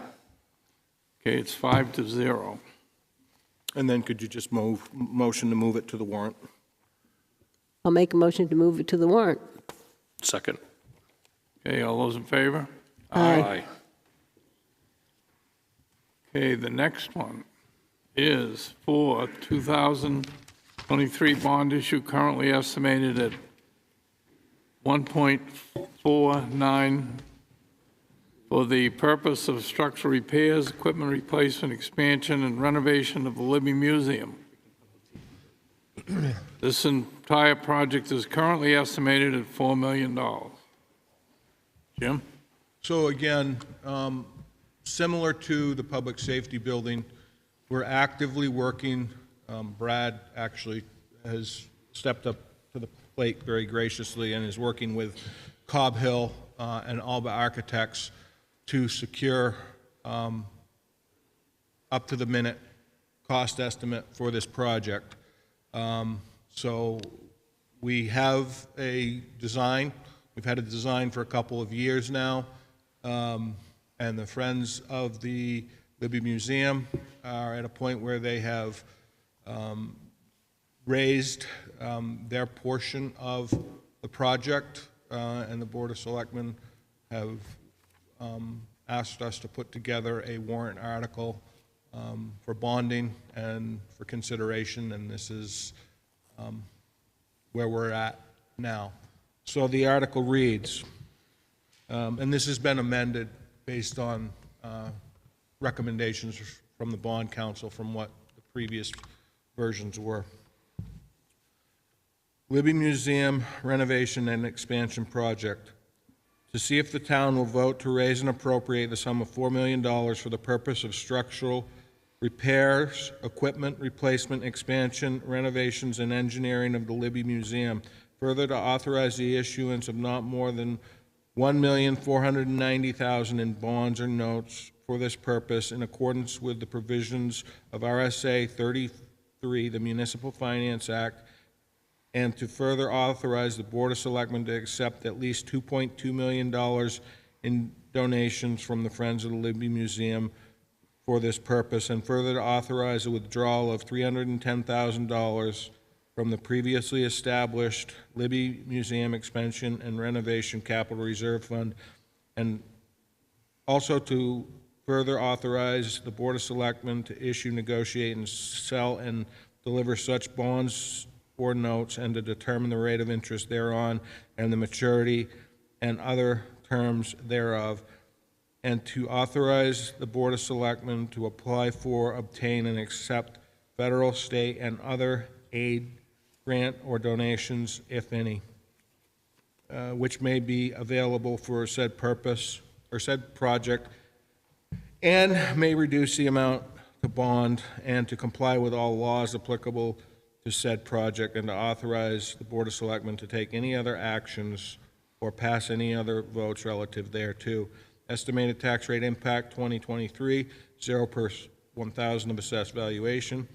Okay, it's 5-0. And then could you just motion to move it to the warrant? I'll make a motion to move it to the warrant. Second. Okay, all those in favor? Aye. Okay, the next one is for 2023 bond issue currently estimated at 1.49 for the purpose of structural repairs, equipment replacement, expansion, and renovation of the Libby Museum. This entire project is currently estimated at $4 million. Jim? So again, similar to the public safety building, we're actively working. Brad actually has stepped up to the plate very graciously and is working with Cobb Hill and Alba Architects to secure up-to-the-minute cost estimate for this project. So we have a design. We've had a design for a couple of years now. And the Friends of the Libby Museum are at a point where they have raised their portion of the project, and the Board of Selectmen have asked us to put together a warrant article for bonding and for consideration, and this is where we're at now. So the article reads, and this has been amended based on recommendations from the bond council from what the previous versions were. Libby Museum renovation and expansion project. to see if the town will vote to raise and appropriate the sum of $4 million for the purpose of structural repairs, equipment replacement, expansion, renovations, and engineering of the Libby Museum. Further, to authorize the issuance of not more than $1,490,000 in bonds or notes for this purpose in accordance with the provisions of RSA 33, the Municipal Finance Act, and to further authorize the Board of Selectmen to accept at least $2.2 million in donations from the Friends of the Libby Museum for this purpose, and further to authorize a withdrawal of $310,000 from the previously established Libby Museum Expansion and Renovation Capital Reserve Fund, and also to further authorize the Board of Selectmen to issue, negotiate, and sell and deliver such bonds or notes, and to determine the rate of interest thereon and the maturity and other terms thereof, and to authorize the Board of Selectmen to apply for, obtain, and accept federal, state, and other aid, grant, or donations, if any, which may be available for said purpose or said project, and may reduce the amount to bond, and to comply with all laws applicable to said project, and to authorize the Board of Selectmen to take any other actions or pass any other votes relative thereto. Estimated tax rate impact 2023, 0 per 1,000 of assessed valuation.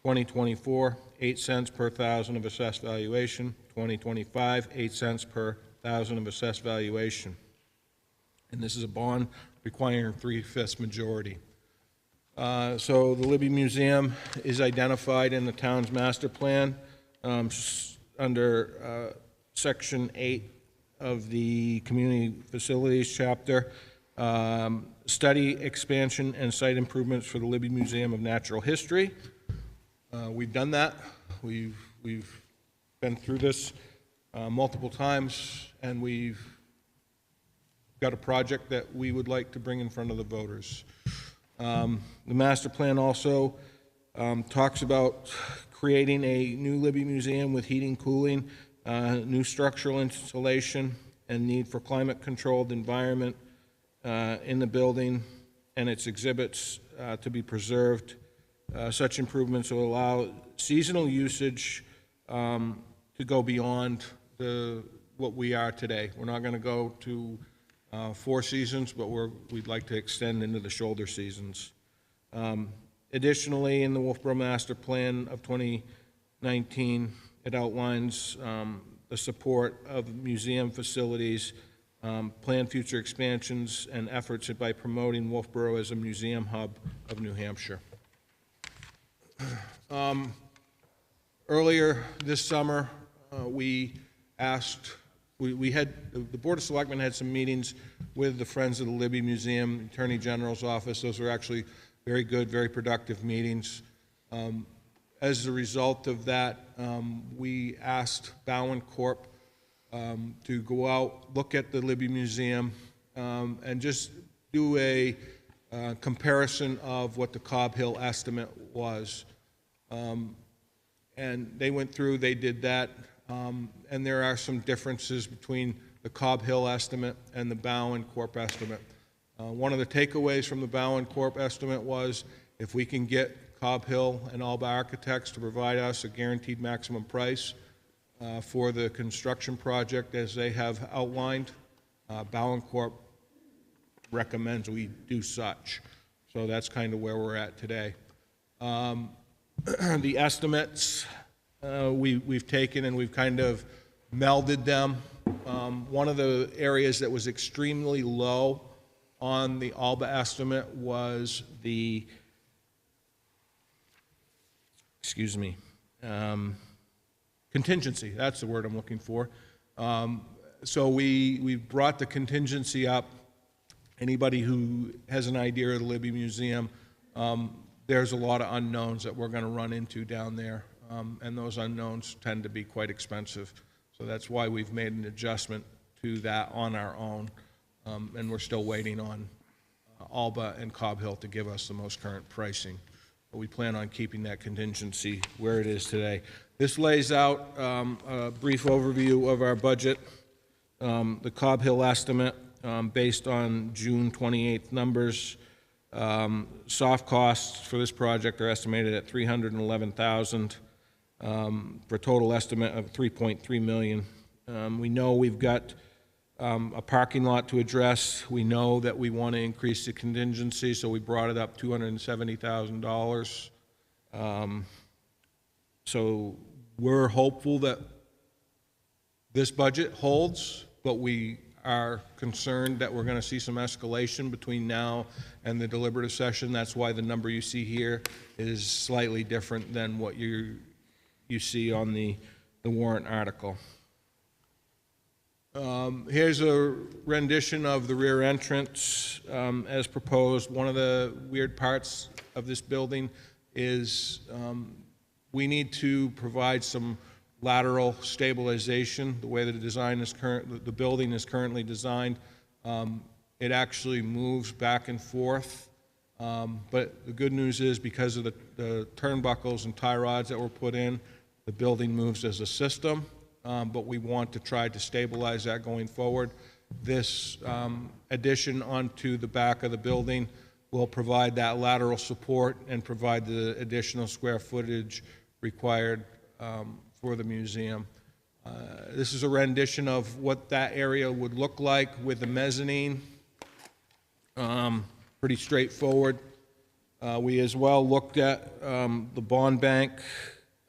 2024, 8 cents per thousand of assessed valuation. 2025, 8 cents per thousand of assessed valuation. And this is a bond requiring 3/5 majority. So the Libby Museum is identified in the town's master plan under Section 8 of the Community Facilities chapter. Study, expansion, and site improvements for the Libby Museum of Natural History. We've done that. We've been through this multiple times, and we've got a project that we would like to bring in front of the voters. The master plan also talks about creating a new Libby Museum with heating, cooling, new structural installation, and need for climate-controlled environment in the building and its exhibits to be preserved. Such improvements will allow seasonal usage to go beyond what we are today. We're not going to go to 4 seasons, but we'd like to extend into the shoulder seasons. Additionally, in the Wolfeboro Master Plan of 2019, it outlines the support of museum facilities, planned future expansions, and efforts by promoting Wolfeboro as a museum hub of New Hampshire. Earlier this summer, we had, the Board of Selectmen had some meetings with the Friends of the Libby Museum, Attorney General's office. Those were actually very good, very productive meetings. As a result of that, we asked Bowen Corp. To go out, look at the Libby Museum, and just do a comparison of what the Cobb Hill estimate was. And they went through, they did that, and there are some differences between the Cobb Hill estimate and the Bowen Corp. Estimate. One of the takeaways from the Bowen Corp. Estimate was if we can get Cobb Hill and Alba Architects to provide us a guaranteed maximum price for the construction project as they have outlined, Bowen Corp. Recommends we do such. So that's kind of where we're at today. The estimates we've taken and we've kind of melded them. One of the areas that was extremely low on the Alba estimate was the, contingency. That's the word I'm looking for. So we brought the contingency up. Anybody who has an idea of the Libby Museum, there's a lot of unknowns that we're going to run into down there, and those unknowns tend to be quite expensive. So that's why we've made an adjustment to that on our own, and we're still waiting on Alba and Cobb Hill to give us the most current pricing. But we plan on keeping that contingency where it is today. This lays out a brief overview of our budget. The Cobb Hill estimate based on June 28th numbers. Soft costs for this project are estimated at $311,000 for a total estimate of $3.3 million. We know we've got a parking lot to address. We know that we want to increase the contingency, so we brought it up $270,000. So we're hopeful that this budget holds, but we are concerned that we're going to see some escalation between now and the deliberative session. That's why the number you see here is slightly different than what you see on the warrant article. Here's a rendition of the rear entrance as proposed. One of the weird parts of this building is we need to provide some lateral stabilization. The way that the building is currently designed, it actually moves back and forth. But the good news is because of the turnbuckles and tie rods that were put in, the building moves as a system. But we want to try to stabilize that going forward. This addition onto the back of the building will provide that lateral support and provide the additional square footage required for the museum. This is a rendition of what that area would look like with the mezzanine. Pretty straightforward. We as well looked at the bond bank,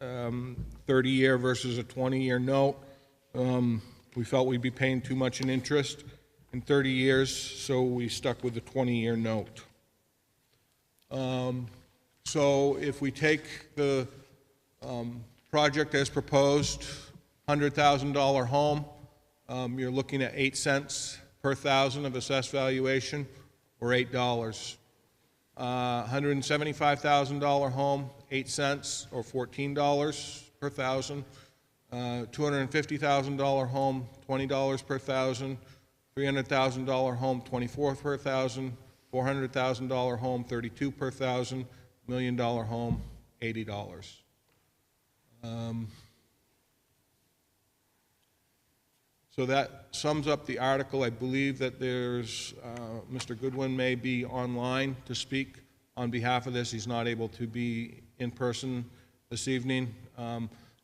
30-year versus a 20-year note. We felt we'd be paying too much in interest in 30 years, so we stuck with the 20-year note. So if we take the project as proposed, $100,000 home, you're looking at 8 cents per thousand of assessed valuation, or $8. $175,000 home, 8 cents, or $14 per thousand. $250,000 home, $20 per thousand. $300,000 home, $24 per thousand. $400,000 home, $32 per thousand. $1 million home, $80. So that sums up the article. I believe that there's, Mr. Goodwin may be online to speak on behalf of this. He's not able to be in person this evening,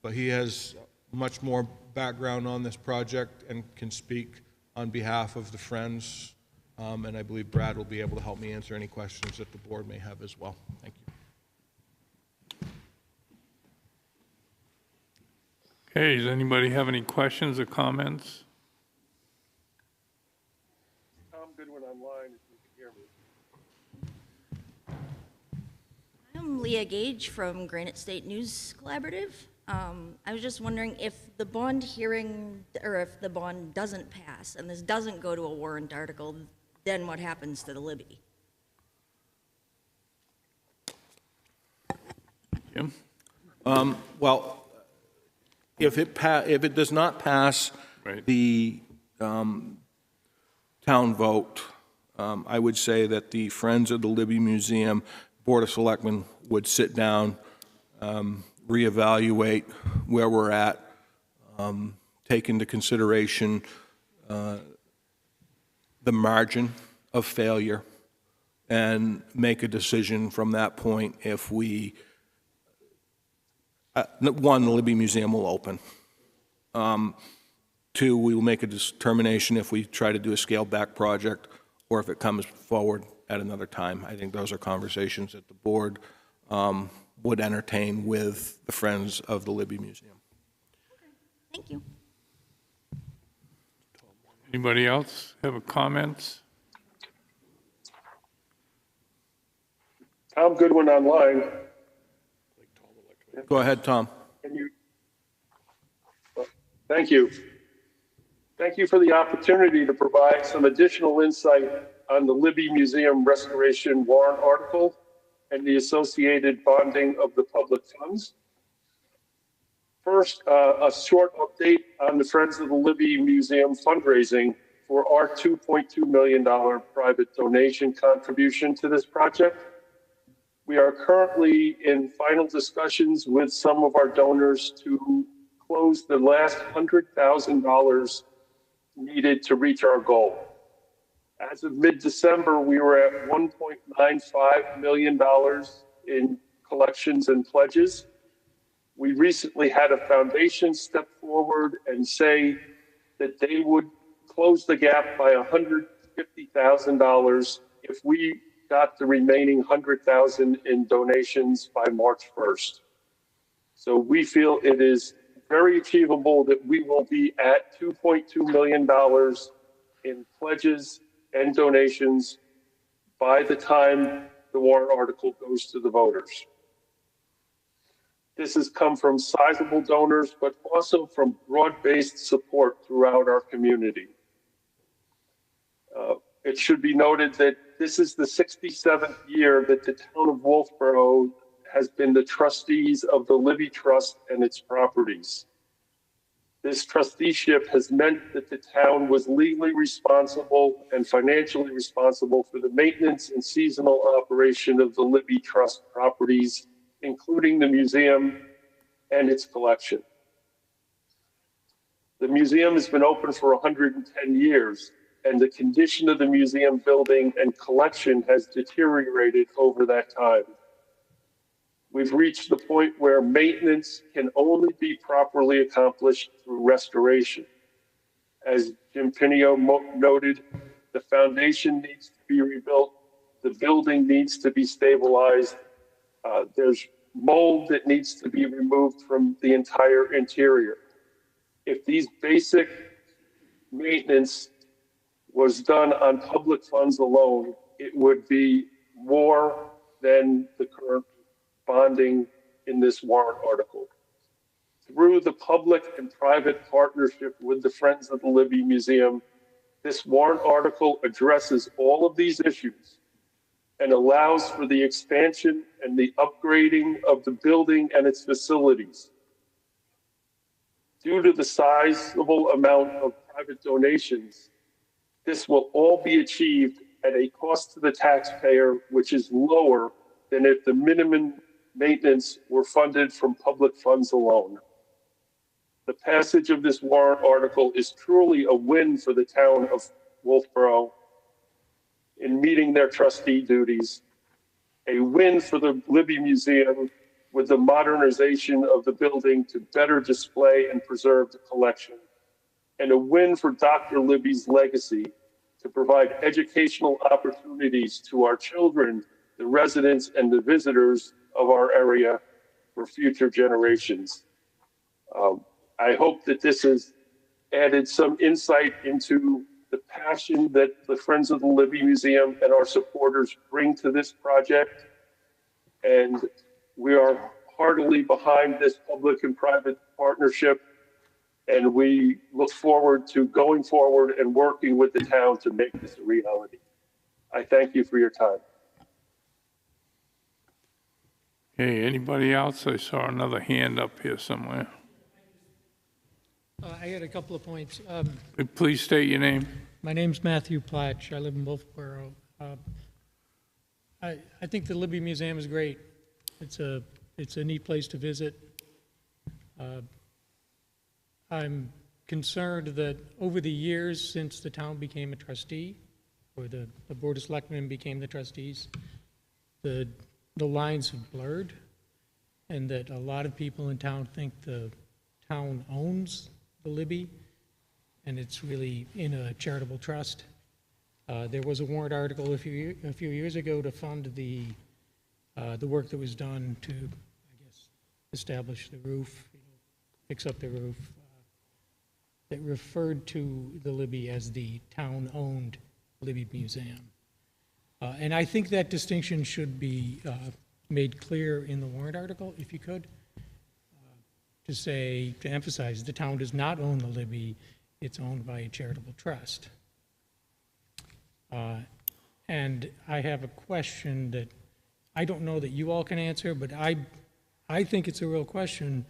but he has much more background on this project and can speak on behalf of the Friends. And I believe Brad will be able to help me answer any questions that the board may have as well. Thank you. Okay, does anybody have any questions or comments? Tom Goodwin online, if you can hear me. I'm Leah Gage from Granite State News Collaborative. I was just wondering if the bond hearing, or if the bond doesn't pass and this doesn't go to a warrant article, then what happens to the Libby? Jim? Well, if it does not pass Right. the town vote, I would say that the Friends of the Libby Museum Board of Selectmen would sit down, reevaluate where we're at, take into consideration the margin of failure, and make a decision from that point if we, one, the Libby Museum will open. Two, we will make a determination if we try to do a scaled-back project or if it comes forward at another time. I think those are conversations that the board would entertain with the Friends of the Libby Museum. Okay, thank you. Anybody else have a comment? Tom Goodwin online. Go ahead, Tom. Can you? Thank you. Thank you for the opportunity to provide some additional insight on the Libby Museum Restoration warrant article and the associated bonding of the public funds. First, a short update on the Friends of the Libby Museum fundraising for our $2.2 million private donation contribution to this project. We are currently in final discussions with some of our donors to close the last $100,000 needed to reach our goal. As of mid-December, we were at $1.95 million in collections and pledges. We recently had a foundation step forward and say that they would close the gap by $150,000 if we got the remaining $100,000 in donations by March 1st. So we feel it is very achievable that we will be at $2.2 million in pledges and donations by the time the warrant article goes to the voters. This has come from sizable donors, but also from broad-based support throughout our community. It should be noted that this is the 67th year that the town of Wolfeboro has been the trustees of the Libby Trust and its properties. This trusteeship has meant that the town was legally responsible and financially responsible for the maintenance and seasonal operation of the Libby Trust properties, including the museum and its collection. The museum has been open for 110 years, and the condition of the museum building and collection has deteriorated over that time. We've reached the point where maintenance can only be properly accomplished through restoration. As Jim Pinio noted, the foundation needs to be rebuilt, the building needs to be stabilized, there's mold that needs to be removed from the entire interior. If these basic maintenance was done on public funds alone, it would be more than the current bonding in this warrant article. Through the public and private partnership with the Friends of the Libby Museum, this warrant article addresses all of these issues and allows for the expansion and the upgrading of the building and its facilities. Due to the sizable amount of private donations, this will all be achieved at a cost to the taxpayer which is lower than if the minimum maintenance were funded from public funds alone. The passage of this warrant article is truly a win for the town of Wolfeboro in meeting their trustee duties, a win for the Libby Museum with the modernization of the building to better display and preserve the collection, and a win for Dr. Libby's legacy to provide educational opportunities to our children, the residents, and the visitors of our area for future generations. I hope that this has added some insight into the passion that the Friends of the Libby Museum and our supporters bring to this project. And we are heartily behind this public and private partnership. And we look forward to going forward and working with the town to make this a reality. I thank you for your time. Hey, anybody else? I saw another hand up here somewhere. I had a couple of points. Please state your name. My name's Matthew Platch. I live in Wolfeboro. I think the Libby Museum is great. It's a neat place to visit. I'm concerned that over the years since the town became a trustee, or the Board of Selectmen became the trustees, the lines have blurred, and that a lot of people in town think the town owns the Libby, and it's really in a charitable trust. There was a warrant article a few years ago to fund the work that was done to, I guess, establish the roof, fix up the roof, that referred to the Libby as the town-owned Libby Museum. And I think that distinction should be made clear in the warrant article, if you could, to emphasize the town does not own the Libby, it's owned by a charitable trust. And I have a question that I don't know that you all can answer, but I think it's a real question.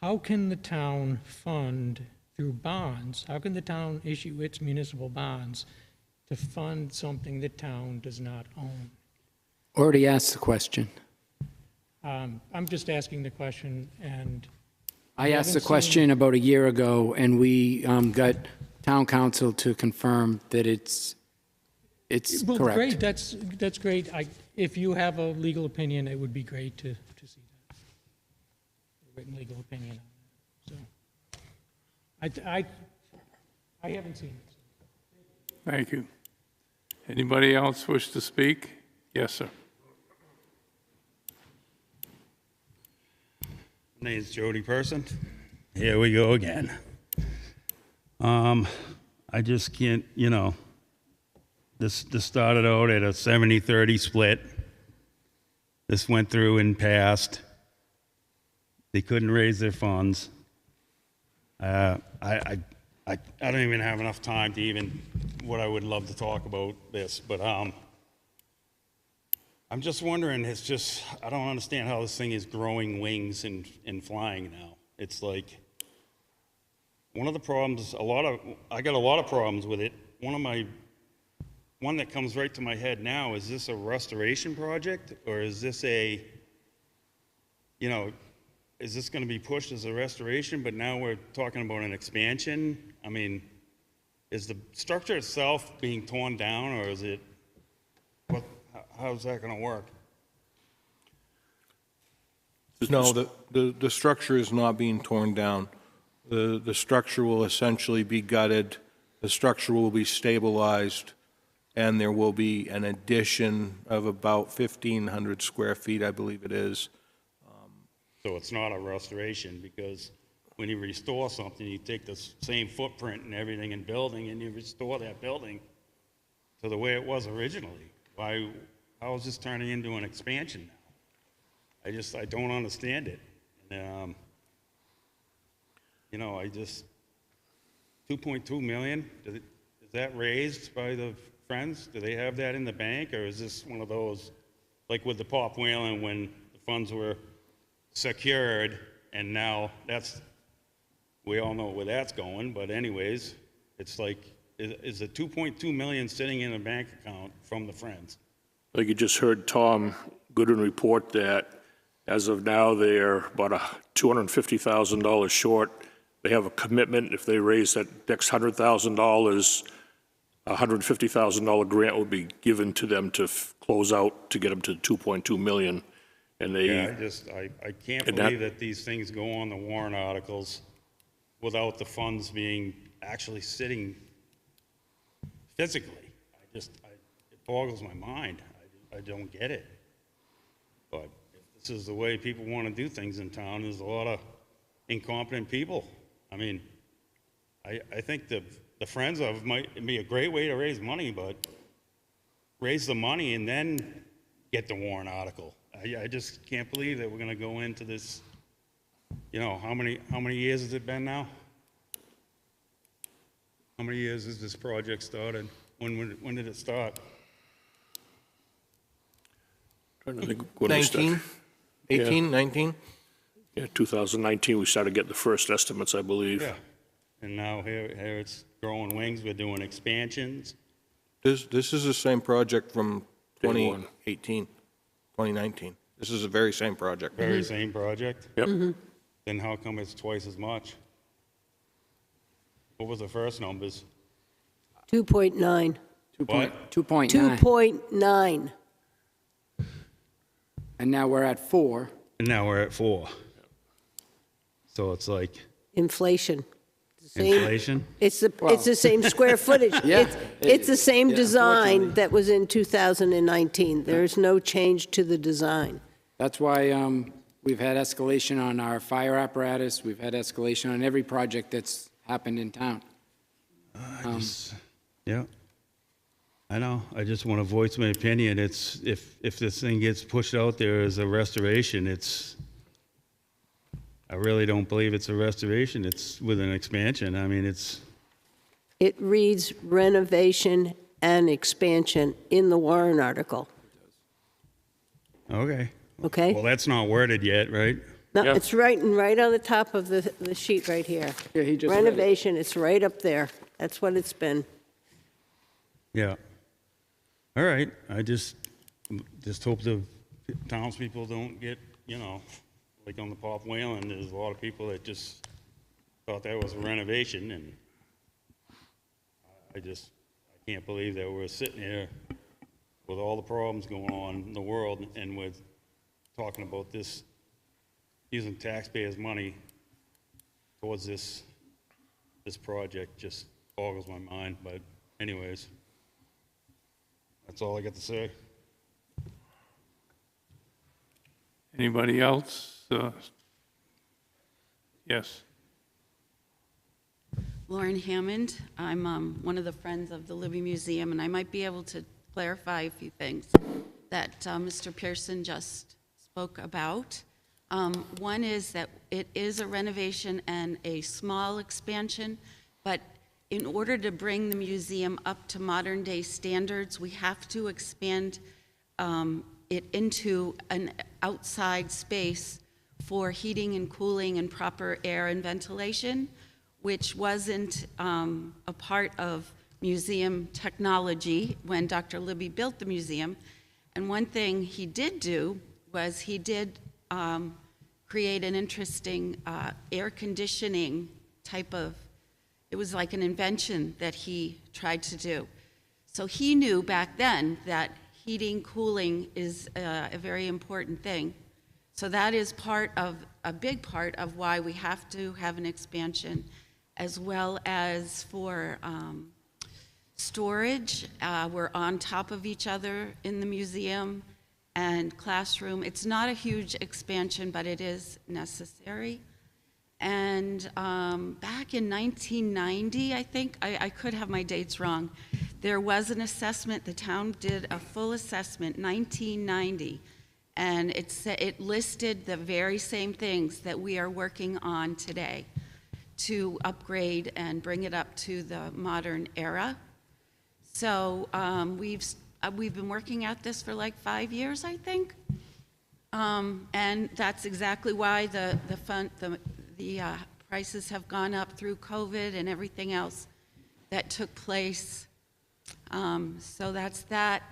How can the town fund through bonds, how can the town issue its municipal bonds to fund something the town does not own? Already asked the question. I'm just asking the question, and I asked the question about a year ago, and we got town council to confirm that It's Well, correct. great, that's great. If you have a legal opinion, it would be great to see that. A written legal opinion on that. So, I haven't seen it. Thank you. Anybody else wish to speak? Yes, sir. My name's Jody Person. Here we go again. I just can't, this started out at a 70-30 split. This went through and passed. They couldn't raise their funds. I don't even have enough time to even, what I would love to talk about this, but I'm just wondering, I don't understand how this thing is growing wings and flying now. It's like, one of the problems, I got a lot of problems with it. One that comes right to my head now, is this a restoration project, or is this is this going to be pushed as a restoration, but now we're talking about an expansion? I mean, is the structure itself being torn down, or is it, how's that going to work? No, the structure is not being torn down. The structure will essentially be gutted, the structure will be stabilized, and there will be an addition of about 1,500 square feet, I believe it is. So it's not a restoration, because when you restore something, you take the same footprint and everything in building, and you restore that building to the way it was originally. How is this turning into an expansion now? I don't understand it. And, 2.2 million, is that raised by the Friends? Do they have that in the bank, or is this one of those, like with the Pop Whalen, when the funds were secured, and now we all know where that's going, but anyways, it's like, is the 2.2 million sitting in a bank account from the Friends? Like you just heard Tom Gooden report that as of now, they're about $250,000 short. They have a commitment, if they raise that next $100,000, a $150,000 grant will be given to them to close out to get them to 2.2 million. And they, yeah, I can't believe that these things go on the warrant articles without the funds being actually sitting physically. It boggles my mind. I don't get it. But if this is the way people want to do things in town, there's a lot of incompetent people. I mean, I think the Friends of might be a great way to raise money, but raise the money and then get the warrant article. I just can't believe that we're going to go into this. How many years has it been now? How many years has this project started? When did it start? trying to think when we started. 19? 18, 19? Yeah, 2019, we started getting the first estimates, I believe. Yeah. And now here it's growing wings. We're doing expansions. This is the same project from Day one. 2018, 2019. This is the very same project. Very same project? Yep. Then how come it's twice as much? What was the first numbers? 2.9. What? 2.9. 2.9. And now we're at 4. And now we're at 4. So it's like Inflation. Same- inflation? It's the same square footage. Yeah. It's the same Yeah, design unfortunately. that was in 2019. There's no change to the design. That's why we've had escalation on our fire apparatus. We've had escalation on every project that's happened in town. Yeah. I know. I just want to voice my opinion. It's if this thing gets pushed out there as a restoration, I really don't believe it's a restoration. It's with an expansion. I mean, It reads renovation and expansion in the warrant article, okay. okay? Well, that's not worded yet, right? No, Yeah. it's right on the top of the sheet right here. Yeah, he just read it. Renovation, it's right up there. That's what it's been. Yeah. All right. I just hope the townspeople don't get, like on the Pop Whalen, there's a lot of people that just thought that was a renovation, and I can't believe that we're sitting here with all the problems going on in the world, and we're talking about this, using taxpayers' money towards this project. Just boggles my mind, but anyways, that's all I got to say. Anybody else? Yes. Lauren Hammond. I'm one of the Friends of the Libby Museum, and I might be able to clarify a few things that Mr. Pearson just spoke about. One is that it is a renovation and a small expansion, but in order to bring the museum up to modern-day standards, we have to expand it into an outside space for heating and cooling and proper air and ventilation, which wasn't a part of museum technology when Dr. Libby built the museum. And one thing he did do was he did create an interesting air conditioning type of, it was like an invention that he tried to do. So he knew back then that heating, cooling is a very important thing. So that is a big part of why we have to have an expansion, as well as for storage. We're on top of each other in the museum and classroom. It's not a huge expansion, but it is necessary. And back in 1990, I think, I could have my dates wrong, there was an assessment, the town did a full assessment, 1990, and it listed the very same things that we are working on today to upgrade and bring it up to the modern era. So we've been working at this for like 5 years, I think, and that's exactly why the prices have gone up through COVID and everything else that took place. So that's that.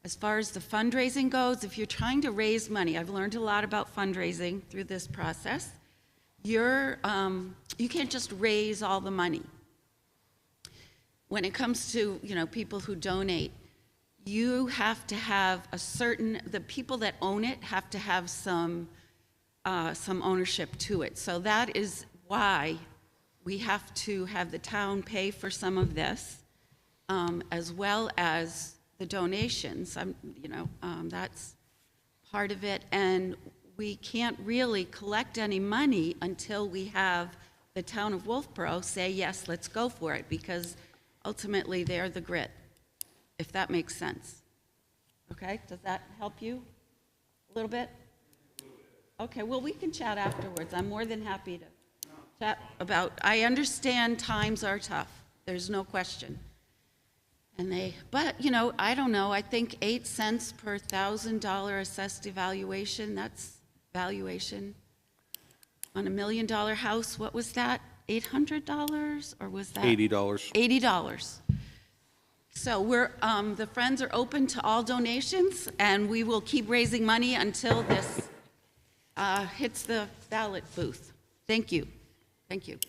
As far as the fundraising goes, if you're trying to raise money, I've learned a lot about fundraising through this process. You can't just raise all the money. When it comes to people who donate, you have to have the people that own it have to have some ownership to it. So that is why we have to have the town pay for some of this, as well as the donations. That's part of it. And we can't really collect any money until we have the town of Wolfeboro say, yes, let's go for it, because ultimately they're the grit, if that makes sense. Okay, does that help you a little bit? Okay, well, we can chat afterwards. I'm more than happy to chat about, I understand times are tough, there's no question. But I don't know, I think 8 cents per $1,000 assessed evaluation, that's valuation. On $1 million house, what was that? $800, or was that? $80. $80. So the Friends are open to all donations, and we will keep raising money until this hits the ballot booth. Thank you. Thank you.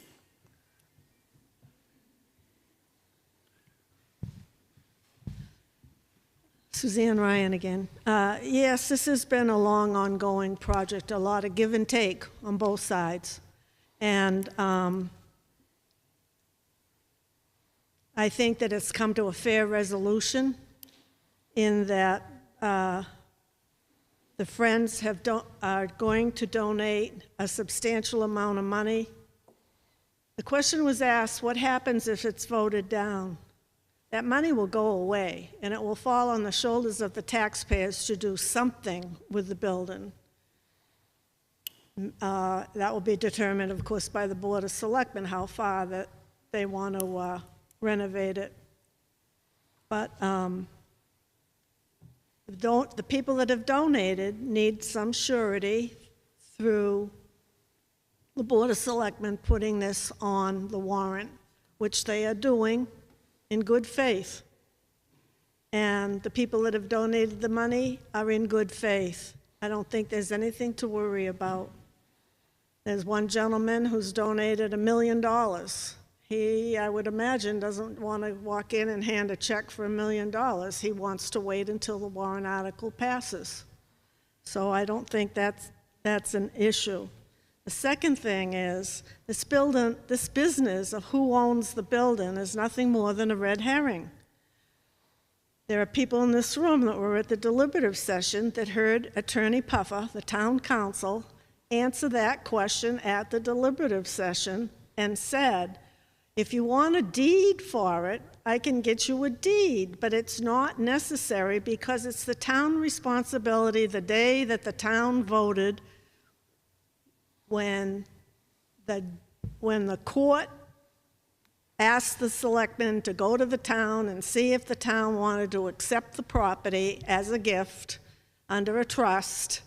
Suzanne Ryan again. Yes, this has been a long, ongoing project, a lot of give and take on both sides. And I think that it's come to a fair resolution in that the Friends are going to donate a substantial amount of money. The question was asked, what happens if it's voted down? That money will go away, and it will fall on the shoulders of the taxpayers to do something with the building. That will be determined, of course, by the Board of Selectmen, how far that they want to renovate it. But the people that have donated need some surety through the Board of Selectmen putting this on the warrant, which they are doing in good faith. And the people that have donated the money are in good faith. I don't think there's anything to worry about. There's one gentleman who's donated $1 million. He, I would imagine, doesn't want to walk in and hand a check for $1 million. He wants to wait until the warrant article passes. So I don't think that's an issue. The second thing is, this business of who owns the building is nothing more than a red herring. There are people in this room that were at the deliberative session that heard Attorney Puffer, the town council, answer that question at the deliberative session and said, if you want a deed for it, I can get you a deed, but it's not necessary because it's the town responsibility the day that the town voted when the court asked the selectmen to go to the town and see if the town wanted to accept the property as a gift under a trust.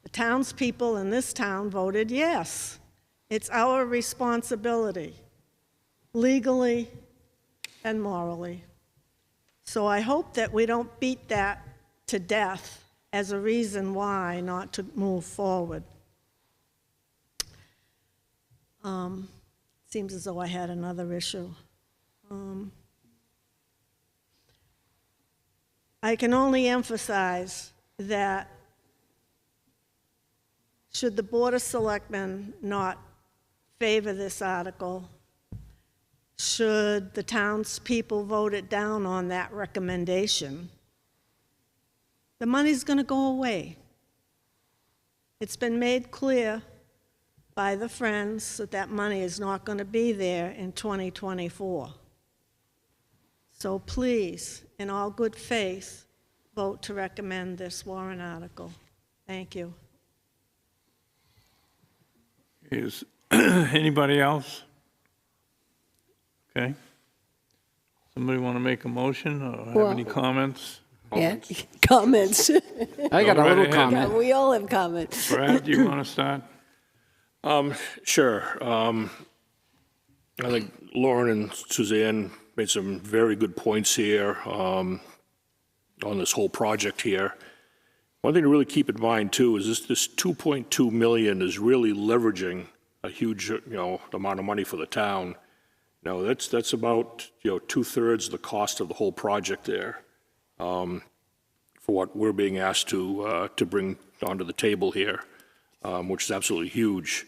The townspeople in this town voted yes. It's our responsibility, legally and morally. So I hope that we don't beat that to death as a reason why not to move forward. Seems as though I had another issue. I can only emphasize that should the Board of Selectmen not favor this article, should the townspeople vote it down on that recommendation, the money's going to go away. It's been made clear by the Friends that that money is not going to be there in 2024. So please, in all good faith, vote to recommend this warrant article. Thank you. Is anybody else? Okay. Somebody want to make a motion or have any comments? Yeah, comments. I got a Go right little ahead. comment. We all have comments. Brad, do you want to start? Sure. I think Lauren and Suzanne made some very good points here on this whole project here. One thing to really keep in mind too is this 2.2 million is really leveraging a huge amount of money for the town. Now that's about 2/3 the cost of the whole project there for what we're being asked to bring onto the table here, which is absolutely huge.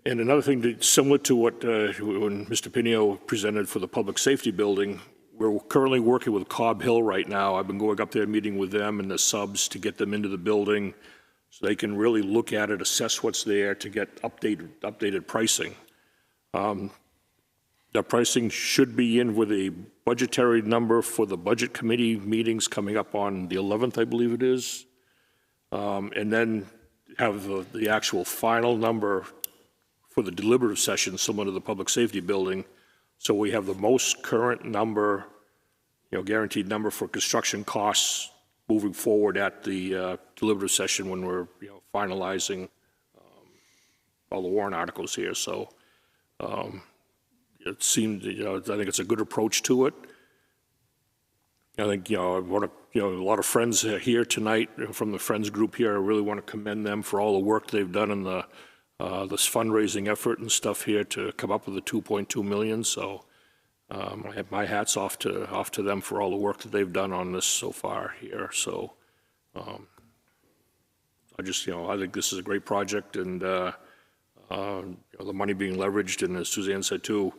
And another thing similar to what when Mr. Pinio presented for the public safety building, we're currently working with Cobb Hill right now. I've been going up there, meeting with them and the subs to get them into the building so they can really look at it, assess what's there to get updated pricing. The pricing should be in with a budgetary number for the budget committee meetings coming up on the 11th, I believe it is. And then have the actual final number for the deliberative session, similar to the public safety building. So we have the most current number, guaranteed number for construction costs moving forward at the deliberative session when we're, finalizing all the warrant articles here. So it seemed, I think it's a good approach to it. I think, I want to, a lot of friends here tonight from the Friends group here. I really want to commend them for all the work they've done in this fundraising effort and stuff here to come up with the 2.2 million. So I have my hats off to them for all the work that they've done on this so far here. So I just, I think this is a great project, and the money being leveraged, and as Suzanne said too,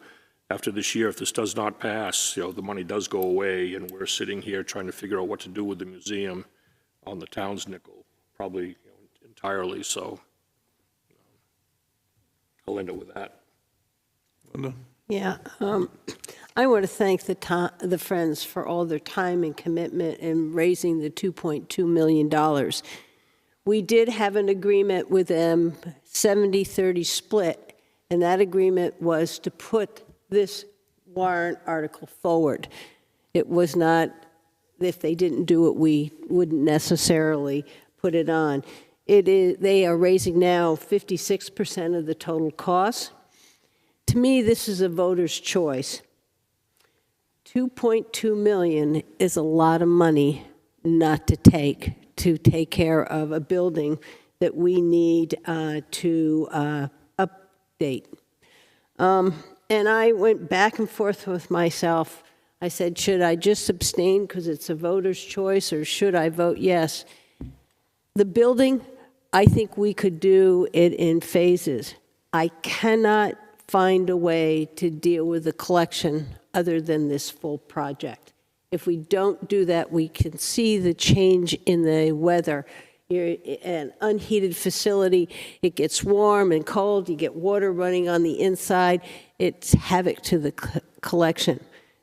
after this year, if this does not pass, the money does go away, and we're sitting here trying to figure out what to do with the museum on the town's nickel, probably entirely. So I'll end it with that. Linda? Yeah, I want to thank the Friends for all their time and commitment in raising the $2.2 million. We did have an agreement with them, 70-30 split, and that agreement was to put this warrant article forward. It was not, if they didn't do it, we wouldn't necessarily put it on. They are raising now 56% of the total cost. To me, this is a voter's choice. 2.2 million is a lot of money not to take care of a building that we need to update. And I went back and forth with myself. I said, should I just abstain because it's a voter's choice, or should I vote yes? The building, I think we could do it in phases. I cannot find a way to deal with the collection other than this full project. If we don't do that, we can see the change in the weather. You're an unheated facility, it gets warm and cold, you get water running on the inside, it's havoc to the collection.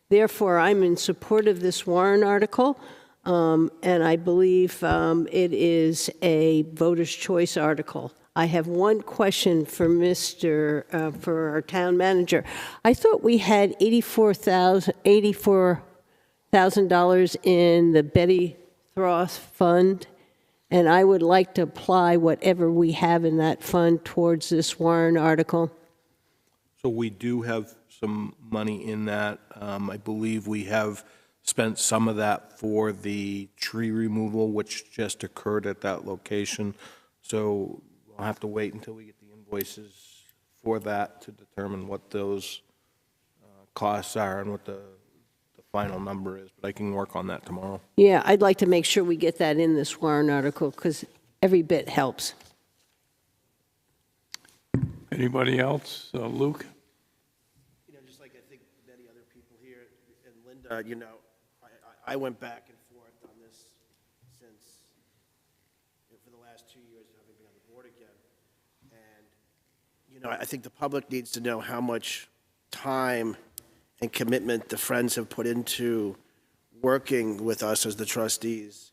Therefore, I'm in support of this Warren article, and I believe it is a voter's choice article. I have one question for for our town manager. I thought we had $84,000 in the Betty Thross Fund, and I would like to apply whatever we have in that fund towards this Warren article. So we do have some money in that. I believe we have spent some of that for the tree removal, which just occurred at that location. So we'll have to wait until we get the invoices for that to determine what those costs are and what the final number is. But I can work on that tomorrow. Yeah, I'd like to make sure we get that in this Warren article, because every bit helps. Anybody else? Luke? Just like I think many other people here, and Linda, I went back and forth on this since, for the last 2 years, having been on the board again. And, I think the public needs to know how much time and commitment the Friends have put into working with us as the trustees.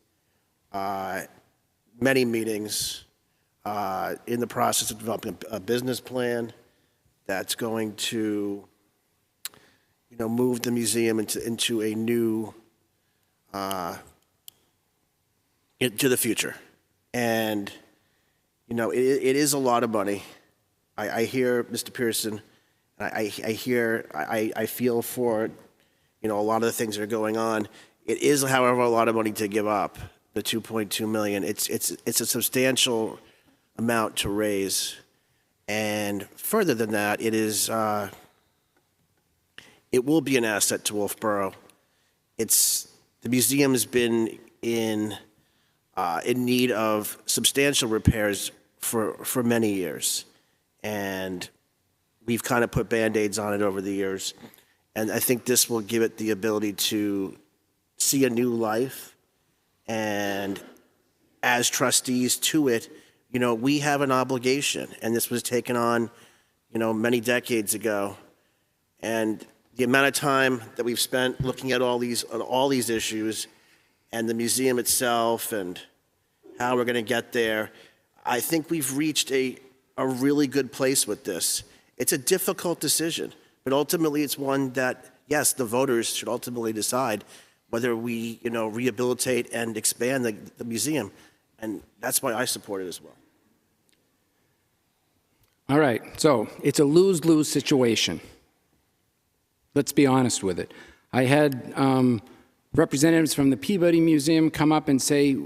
Many meetings, in the process of developing a business plan that's going to, move the museum into a new, into the future. And, it is a lot of money. I hear Mr. Pearson, I feel for, a lot of the things that are going on. It is, however, a lot of money to give up, the $2.2 million. It's a substantial amount to raise. And further than that, it will be an asset to Wolfeboro. The museum has been in need of substantial repairs for many years. And we've kind of put Band-Aids on it over the years. And I think this will give it the ability to see a new life. And as trustees to it, we have an obligation. And this was taken on, many decades ago. And the amount of time that we've spent looking at all these issues and the museum itself and how we're going to get there, I think we've reached a really good place with this. It's a difficult decision, but ultimately it's one that, yes, the voters should ultimately decide whether we, rehabilitate and expand the museum. And that's why I support it as well. All right, so it's a lose-lose situation. Let's be honest with it. I had representatives from the Peabody Museum come up and say,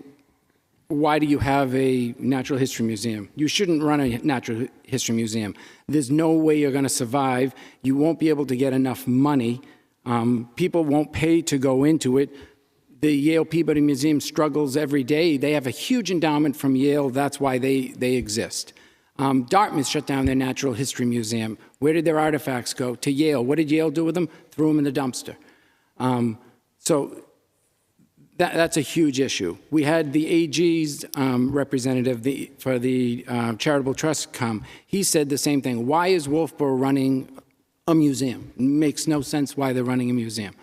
why do you have a natural history museum? You shouldn't run a natural history museum. There's no way you're going to survive. You won't be able to get enough money. People won't pay to go into it. The Yale Peabody Museum struggles every day. They have a huge endowment from Yale. That's why they exist. Dartmouth shut down their natural history museum. Where did their artifacts go? To Yale. What did Yale do with them? Threw them in the dumpster. So that's a huge issue. We had the AG's representative for the charitable trust come. He said the same thing. Why is Wolfeboro running a museum? It makes no sense why they're running a museum.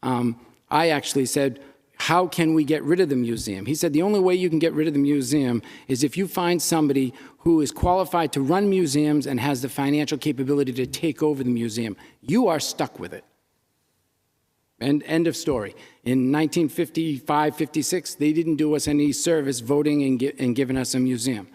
I actually said, how can we get rid of the museum? He said the only way you can get rid of the museum is if you find somebody who is qualified to run museums and has the financial capability to take over the museum. You are stuck with it. And end of story. In 1955, 56, they didn't do us any service voting and giving us a museum.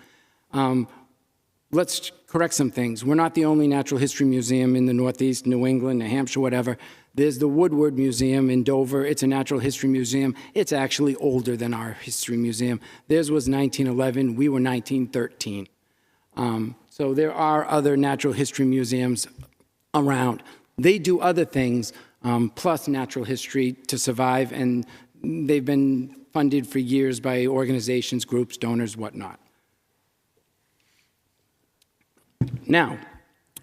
Let's correct some things. We're not the only natural history museum in the Northeast, New England, New Hampshire, whatever. There's the Woodward Museum in Dover. It's a natural history museum. It's actually older than our history museum. Theirs was 1911. We were 1913. So there are other natural history museums around. They do other things, plus natural history to survive, and they've been funded for years by organizations, groups, donors, whatnot. Now,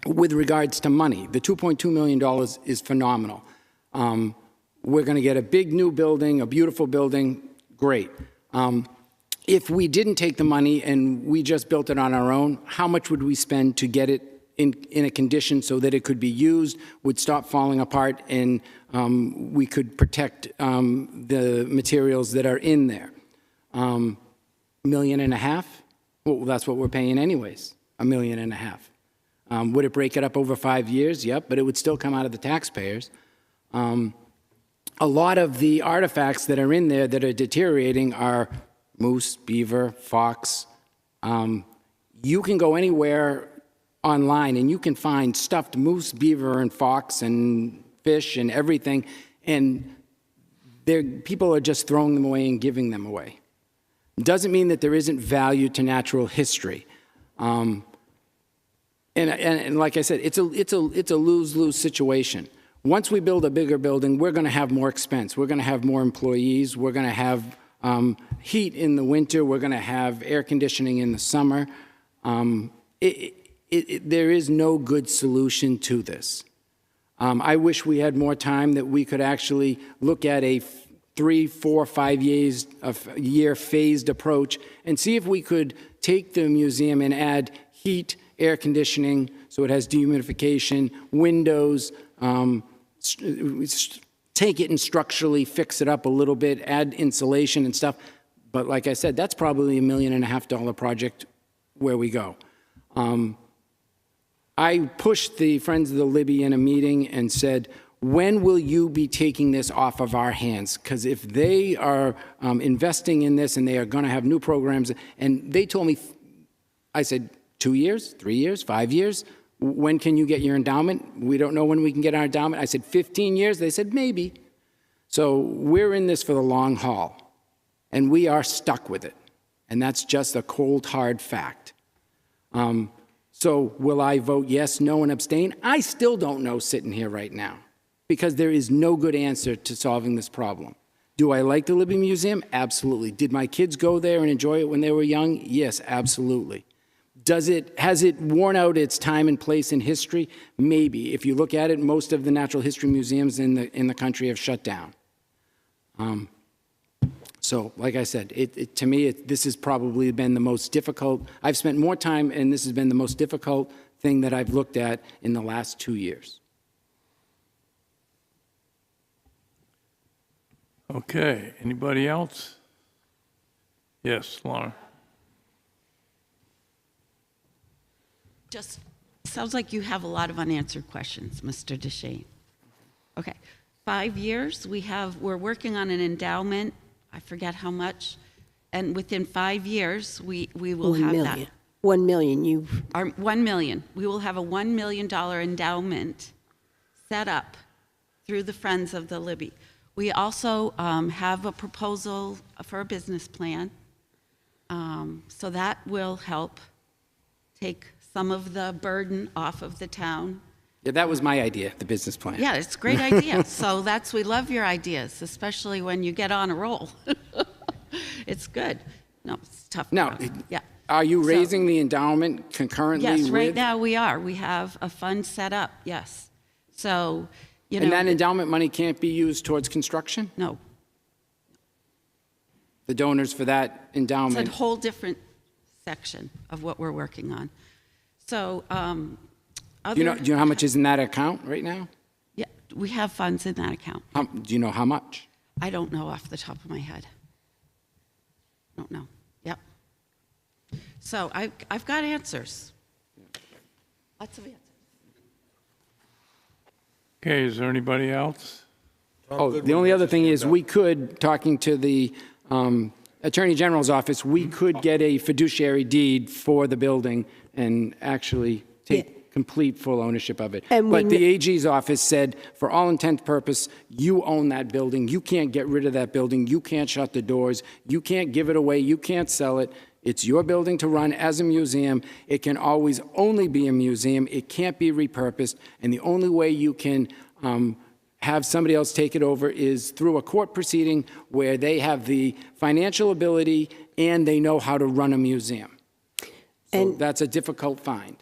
with regards to money, the $2.2 million is phenomenal. We're going to get a big new building, a beautiful building, great. If we didn't take the money and we just built it on our own, how much would we spend to get it in a condition so that it could be used, would stop falling apart, and we could protect the materials that are in there? $1.5 million? Well, that's what we're paying anyways, $1.5 million. Would it break it up over 5 years? Yep, but it would still come out of the taxpayers. A lot of the artifacts that are in there that are deteriorating are moose, beaver, fox. You can go anywhere online and you can find stuffed moose, beaver, and fox and fish and everything, and people are just throwing them away and giving them away. It doesn't mean that there isn't value to natural history. And like I said, it's a lose-lose situation. Once we build a bigger building, we're going to have more expense. We're going to have more employees. We're going to have heat in the winter. We're going to have air conditioning in the summer. There is no good solution to this. I wish we had more time that we could actually look at a 3, 4, 5 year phased approach and see if we could take the museum and add heat, air conditioning, so it has dehumidification, windows, take it and structurally fix it up a little bit, add insulation and stuff. But like I said, that's probably $1.5 million project where we go. I pushed the Friends of the Libby in a meeting and said, when will you be taking this off of our hands? Because if they are investing in this and they are going to have new programs, and they told me, I said, 2 years, 3 years, 5 years? When can you get your endowment? We don't know when we can get our endowment. I said, 15 years? They said, maybe. So we're in this for the long haul, and we are stuck with it. And that's just a cold, hard fact. So will I vote yes, no, and abstain? I still don't know sitting here right now, because there is no good answer to solving this problem. Do I like the Libby Museum? Absolutely. Did my kids go there and enjoy it when they were young? Yes, absolutely. Has it worn out its time and place in history? Maybe. If you look at it, most of the natural history museums in the country have shut down. So, like I said, to me, this has probably been the most difficult. I've spent more time, and this has been the most difficult thing that I've looked at in the last 2 years. Okay, anybody else? Yes, Laura. Just sounds like you have a lot of unanswered questions, Mr. DeShane. Okay, 5 years, we're working on an endowment, I forget how much, and within 5 years, we will have that. 1 million, 1 million. We will have a $1 million endowment set up through the Friends of the Libby. We also have a proposal for a business plan, so that will help take some of the burden off of the town. Yeah, that was my idea, the business plan. Yeah, it's a great idea. So we love your ideas, especially when you get on a roll. It's good. No, it's tough. Now, yeah. Are you raising the endowment concurrently with? Yes, right now we are. We have a fund set up, yes. So, And that endowment money can't be used towards construction? No. The donors for that endowment? It's a whole different section of what we're working on. So, do you know how much is in that account right now? Yeah, we have funds in that account. Do you know how much? I don't know off the top of my head. Don't know. Yep. So I've got answers. Lots of answers. Okay, is there anybody else? Oh, the only other thing is we could, talking to the Attorney General's office, we could get a fiduciary deed for the building and actually take complete full ownership of it. But the AG's office said, for all intent and purpose, you own that building. You can't get rid of that building. You can't shut the doors. You can't give it away. You can't sell it. It's your building to run as a museum. It can always only be a museum. It can't be repurposed, and the only way you can have somebody else take it over is through a court proceeding where they have the financial ability and they know how to run a museum. So And that's a difficult find.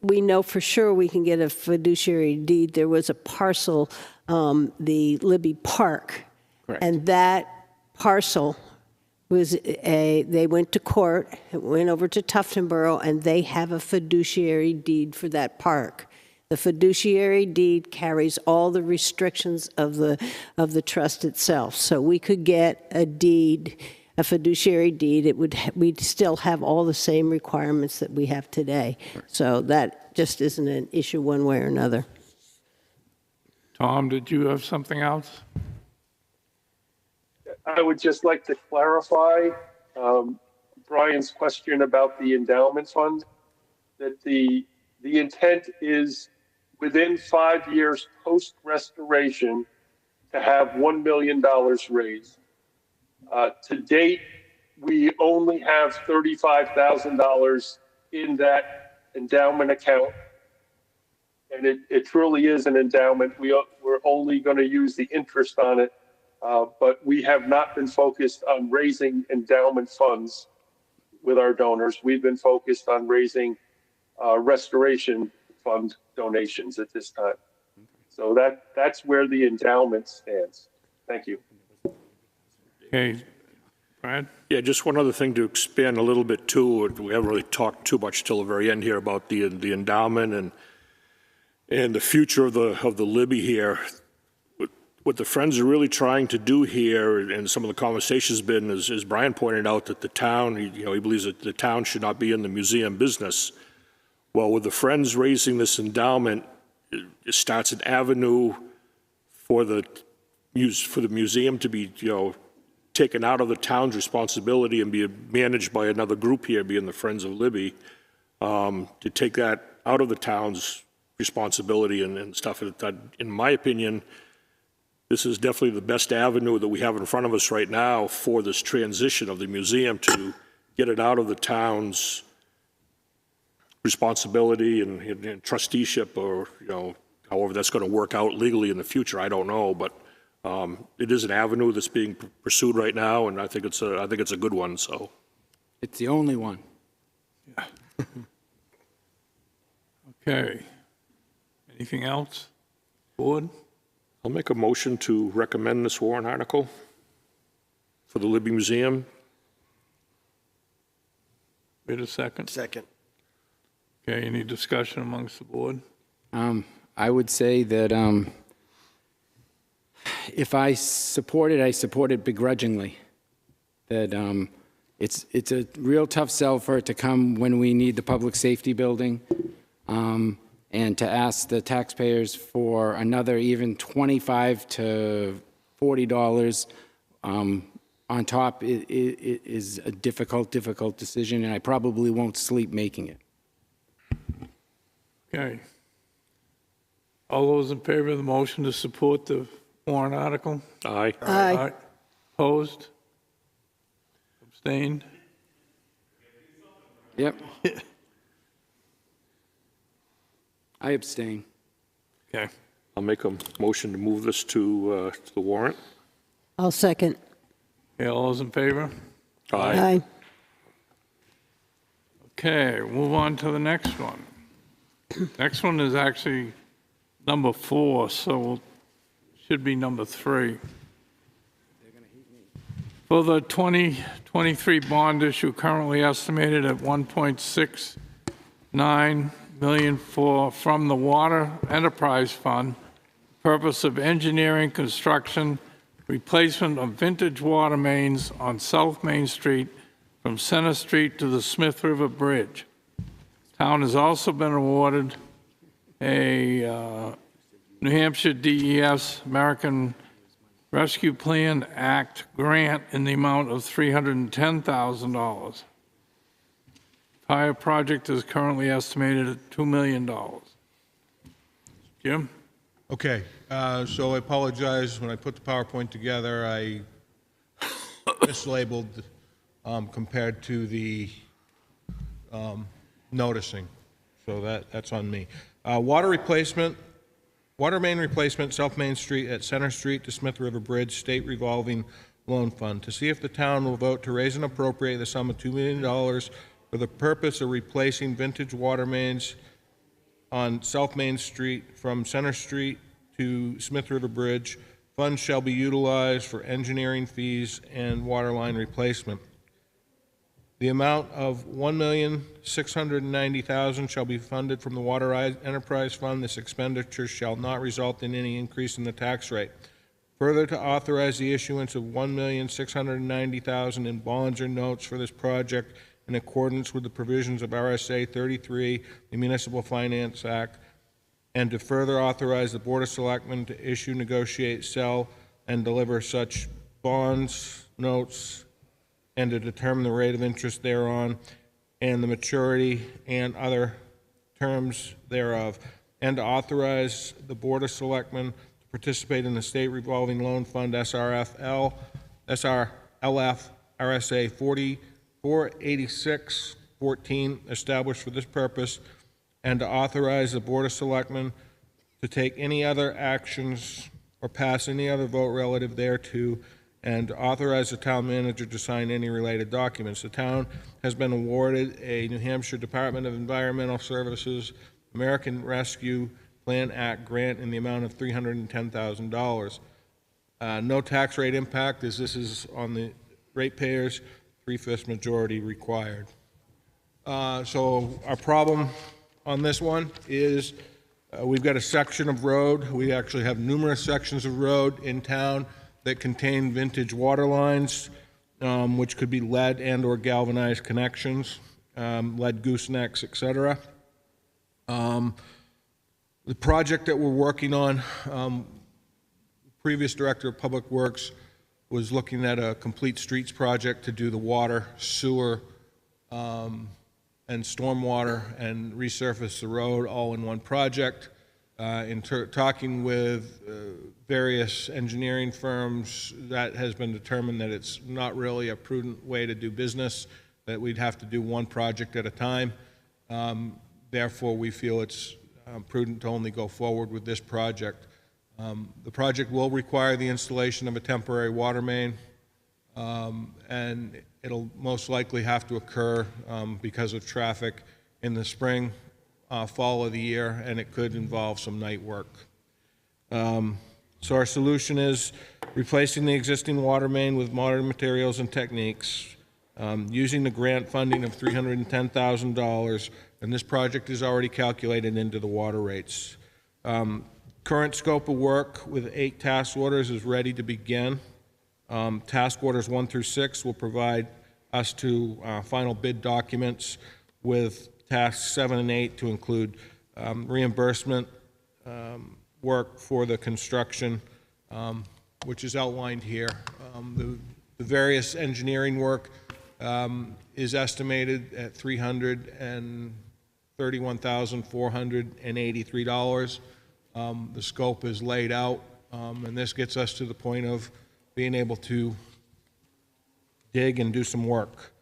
we know for sure we can get a fiduciary deed. There was a parcel, the Libby Park. Correct. And that parcel was they went to court, it went over to Tuftonboro, and they have a fiduciary deed for that park. The fiduciary deed carries all the restrictions of the trust itself. So we could get a deed, a fiduciary deed. We'd still have all the same requirements that we have today. So that just isn't an issue one way or another. Tom, did you have something else? I would just like to clarify Brian's question about the endowment fund, that the intent is within 5 years post-restoration to have $1 million raised. To date, we only have $35,000 in that endowment account. And it truly is an endowment. We're only going to use the interest on it. But we have not been focused on raising endowment funds with our donors. We've been focused on raising restoration fund donations at this time. So that's where the endowment stands. Thank you. Okay, Brad? Yeah, just one other thing to expand a little bit too. We haven't really talked too much till the very end here about the endowment and the future of the Libby here. What the Friends are really trying to do here, and some of the conversation's been, as Brian pointed out, that the town, he believes that the town should not be in the museum business. Well, with the Friends raising this endowment, it starts an avenue for the museum to be, taken out of the town's responsibility and be managed by another group here, being the Friends of Libby, to take that out of the town's responsibility and stuff. In my opinion, this is definitely the best avenue that we have in front of us right now for this transition of the museum to get it out of the town's responsibility and trusteeship, or however that's going to work out legally in the future. I don't know, but it is an avenue that's being pursued right now, and I think it's a good one. So It's the only one. Yeah. Okay. Anything else? Board? I'll make a motion to recommend this warrant article for the Libby Museum. Wait a second. Second. Okay, any discussion amongst the board? I would say that if I support it begrudgingly. That it's a real tough sell for it to come when we need the public safety building, and to ask the taxpayers for another even $25 to $40 on top is a difficult decision, and I probably won't sleep making it. Okay. All those in favor of the motion to support the warrant article? Aye. Aye. Opposed? Abstained? Yep. I abstain. Okay. I'll make a motion to move this to the warrant. I'll second. Okay, all those in favor? Aye. Okay, move on to the next one. Next one is actually number 4, so should be number 3. For the 2023 bond issue currently estimated at $1.69 million from the Water Enterprise Fund, purpose of engineering, construction, replacement of vintage water mains on South Main Street from Center Street to the Smith River Bridge. Town has also been awarded a New Hampshire DES American Rescue Plan Act grant in the amount of $310,000. Entire project is currently estimated at $2 million. Jim? Okay, so I apologize. When I put the PowerPoint together, I mislabeled compared to the noticing. So that's on me. Water main replacement, South Main Street at Center Street to Smith River Bridge, State Revolving Loan Fund, to see if the town will vote to raise and appropriate the sum of $2 million for the purpose of replacing vintage water mains on South Main Street from Center Street to Smith River Bridge. Funds shall be utilized for engineering fees and water line replacement. The amount of $1,690,000 shall be funded from the Water Enterprise Fund. This expenditure shall not result in any increase in the tax rate. Further, to authorize the issuance of $1,690,000 in bonds or notes for this project in accordance with the provisions of RSA 33, the Municipal Finance Act, and to further authorize the Board of Selectmen to issue, negotiate, sell, and deliver such bonds, notes, and to determine the rate of interest thereon, and the maturity and other terms thereof, and to authorize the Board of Selectmen to participate in the State Revolving Loan Fund, SRLF, RSA 48614, established for this purpose, and to authorize the Board of Selectmen to take any other actions or pass any other vote relative thereto, and to authorize the town manager to sign any related documents. The town has been awarded a New Hampshire Department of Environmental Services American Rescue Plan Act grant in the amount of $310,000. No tax rate impact, as this is on the ratepayers, 3/5 majority required. So our problem on this one is we've got a section of road. We actually have numerous sections of road in town that contain vintage water lines, which could be lead and or galvanized connections, lead goosenecks, etc. The project that we're working on, previous Director of Public Works was looking at a complete streets project to do the water, sewer, and stormwater and resurface the road all in one project. Talking with various engineering firms, that has been determined that it's not really a prudent way to do business, that we'd have to do one project at a time. Therefore, we feel it's prudent to only go forward with this project. The project will require the installation of a temporary water main, and it'll most likely have to occur because of traffic in the spring, fall of the year, and it could involve some night work. So our solution is replacing the existing water main with modern materials and techniques, using the grant funding of $310,000, and this project is already calculated into the water rates. Current scope of work with 8 task orders is ready to begin. Task orders 1 through 6 will provide us to final bid documents, with tasks 7 and 8 to include reimbursement work for the construction, which is outlined here. The various engineering work is estimated at $331,483. The scope is laid out, and this gets us to the point of being able to dig and do some work.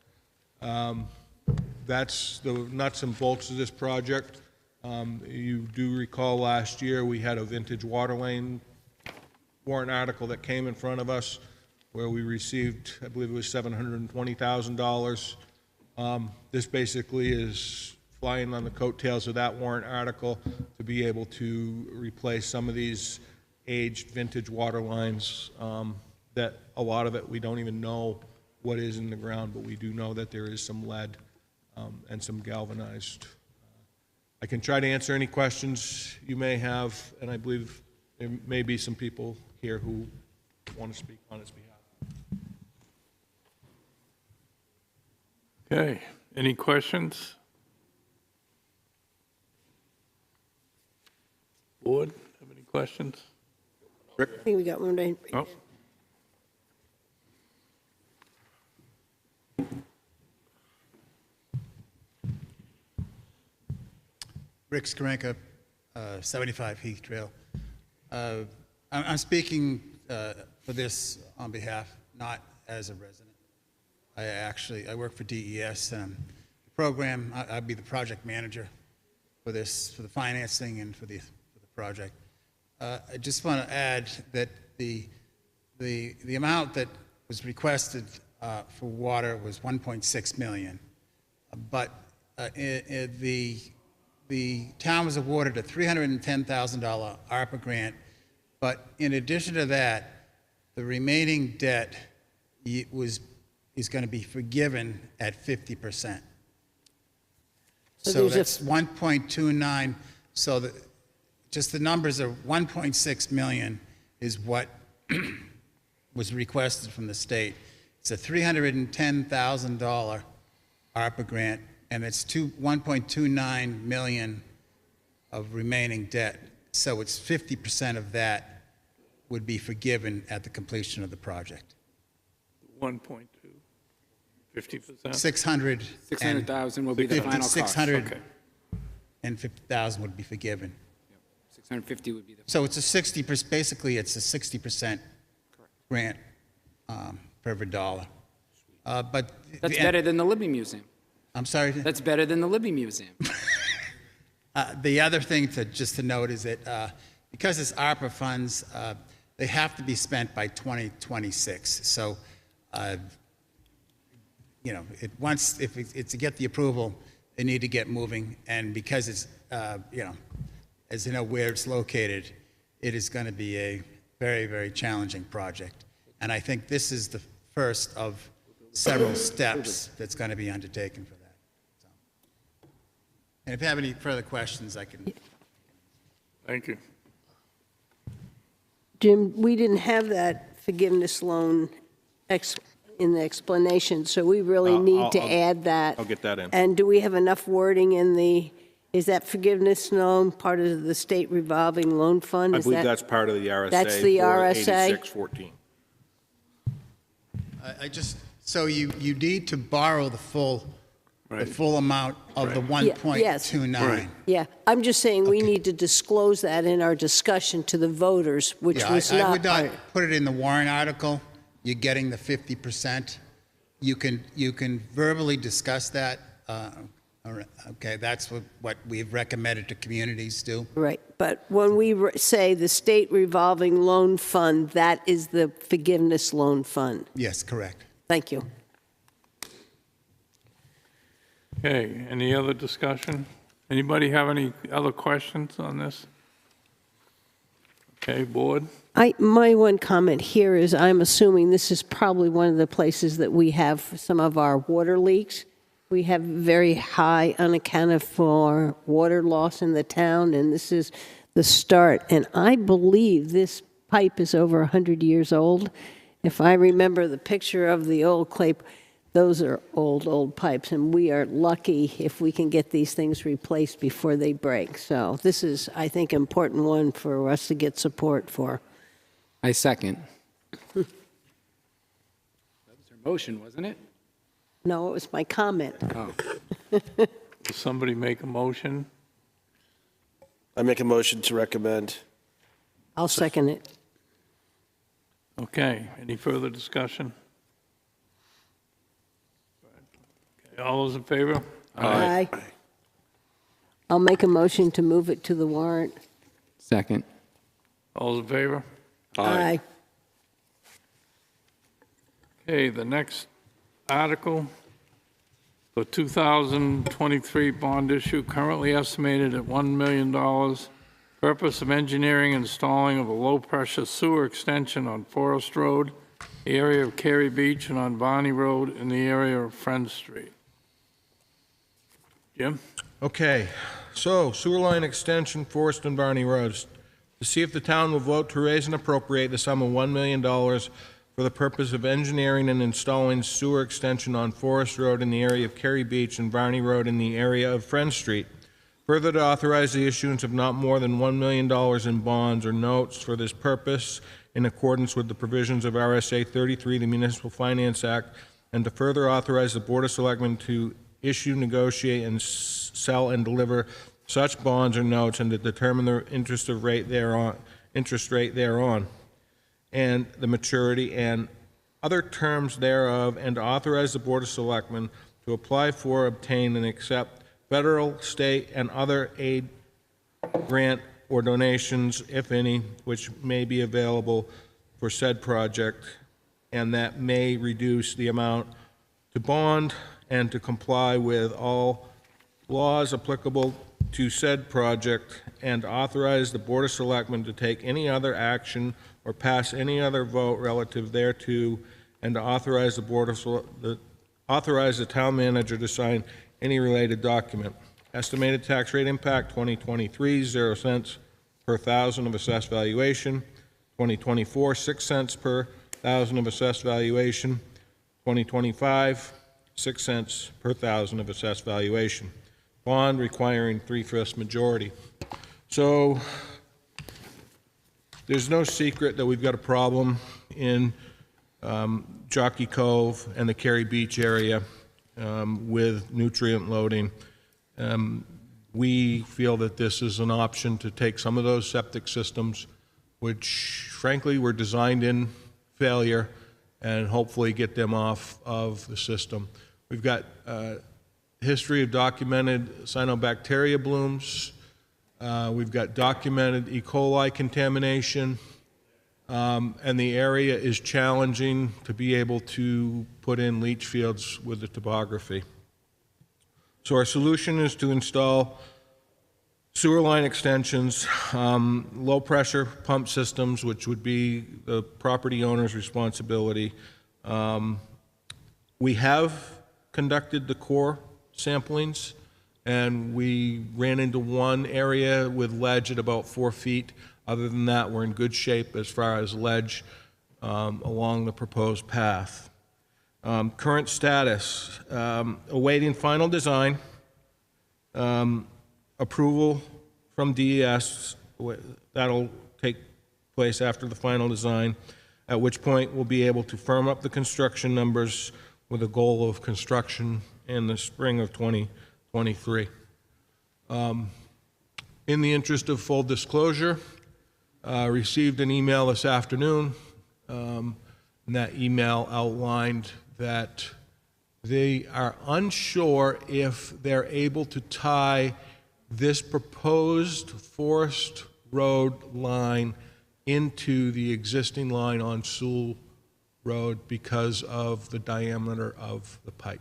That's the nuts and bolts of this project. You do recall last year we had a vintage water lane warrant article that came in front of us where we received, I believe it was $720,000. This basically is flying on the coattails of that warrant article to be able to replace some of these aged vintage water lines that a lot of it we don't even know what is in the ground, but we do know that there is some lead and some galvanized. I can try to answer any questions you may have, and I believe there may be some people here who want to speak on its behalf. Okay, any questions? Board, have any questions? I think we got one right. Oh. Rick Skarenka, 75 Heath Trail. I'm speaking for this on behalf, not as a resident. I work for DES. The program, I'd be the project manager for this, for the financing and for the project. I just want to add that the amount that was requested for water was 1.6 million, but the town was awarded a $310,000 ARPA grant, but in addition to that, the remaining debt is going to be forgiven at 50%. So that's 1.29. So just the numbers are 1.6 million is what was requested from the state. It's a $310,000 ARPA grant, and it's 1.29 million of remaining debt. So it's 50% of that would be forgiven at the completion of the project. 1.2, 50%? 600,000 will be the final cost. 650,000 would be forgiven. 650 would be the. So it's a 60%, basically it's a 60% grant for every dollar. But That's better than the Libby Museum. I'm sorry? That's better than the Libby Museum. The other thing just to note is that because it's ARPA funds, they have to be spent by 2026. So, if it's to get the approval, they need to get moving. And because it's, as you know, where it's located, it is going to be a very, very challenging project. And I think this is the first of several steps that's going to be undertaken for that. So. And if you have any further questions, I can. Thank you. Jim, we didn't have that forgiveness loan in the explanation, so we really need to add that. I'll get that in. And do we have enough wording in is that forgiveness loan part of the state revolving loan fund? I believe that's part of the RSA. That's the RSA? 8614. So you need to borrow the full amount of the 1.29. Yes. Yeah, I'm just saying we need to disclose that in our discussion to the voters, which was I not. would not put it in the warrant article. You're getting the 50%. You can verbally discuss that. Okay, that's what we've recommended to communities do. Right, but when we say the state revolving loan fund, that is the forgiveness loan fund. Yes, correct. Thank you. Okay, any other discussion? Anybody have any other questions on this? Okay, board? My one comment here is I'm assuming this is probably one of the places that we have some of our water leaks. We have very high unaccounted for water loss in the town, and this is the start. And I believe this pipe is over 100 years old. If I remember the picture of the old clay, those are old pipes, and we are lucky if we can get these things replaced before they break. So this is, I think, an important one for us to get support for. I second. That was her motion, wasn't it? No, it was my comment. Oh. Does somebody make a motion? I make a motion to recommend. I'll second it. Okay, any further discussion? Okay, all those in favor? Aye. I'll make a motion to move it to the warrant. Second. All those in favor? Aye. Okay, the next article, the 2023 bond issue currently estimated at $1 million. Purpose of engineering installing of a low-pressure sewer extension on Forest Road, the area of Cary Beach, and on Varney Road in the area of Friend Street. Jim? Okay, so sewer line extension, Forest and Varney Roads. To see if the town will vote to raise and appropriate the sum of $1 million for the purpose of engineering and installing sewer extension on Forest Road in the area of Cary Beach and Varney Road in the area of Friend Street. Further, to authorize the issuance of not more than $1 million in bonds or notes for this purpose in accordance with the provisions of RSA 33, the Municipal Finance Act, and to further authorize the Board of Selectmen to issue, negotiate, and sell and deliver such bonds or notes and to determine the interest rate thereon, and the maturity and other terms thereof, and to authorize the Board of Selectmen to apply for, obtain, and accept federal, state, and other aid, grant, or donations, if any, which may be available for said project, and that may reduce the amount to bond, and to comply with all laws applicable to said project, and authorize the Board of Selectmen to take any other action or pass any other vote relative thereto, and to authorize authorize the town manager to sign any related document. Estimated tax rate impact 2023, 0 cents per thousand of assessed valuation. 2024, 6 cents per thousand of assessed valuation. 2025, 6 cents per thousand of assessed valuation. Bond requiring 3/5 majority. So there's no secret that we've got a problem in Jockey Cove and the Cary Beach area with nutrient loading. We feel that this is an option to take some of those septic systems, which frankly were designed in failure, and hopefully get them off of the system. We've got history of documented cyanobacteria blooms. We've got documented E. coli contamination. And the area is challenging to be able to put in leach fields with the topography. So our solution is to install sewer line extensions, low-pressure pump systems, which would be the property owner's responsibility. We have conducted the core samplings, and we ran into one area with ledge at about 4 feet. Other than that, we're in good shape as far as ledge along the proposed path. Current status, awaiting final design, approval from DES. That'll take place after the final design, at which point we'll be able to firm up the construction numbers with a goal of construction in the spring of 2023. In the interest of full disclosure, received an email this afternoon, and that email outlined that they are unsure if they're able to tie this proposed Forest Road line into the existing line on Sewell Road because of the diameter of the pipe.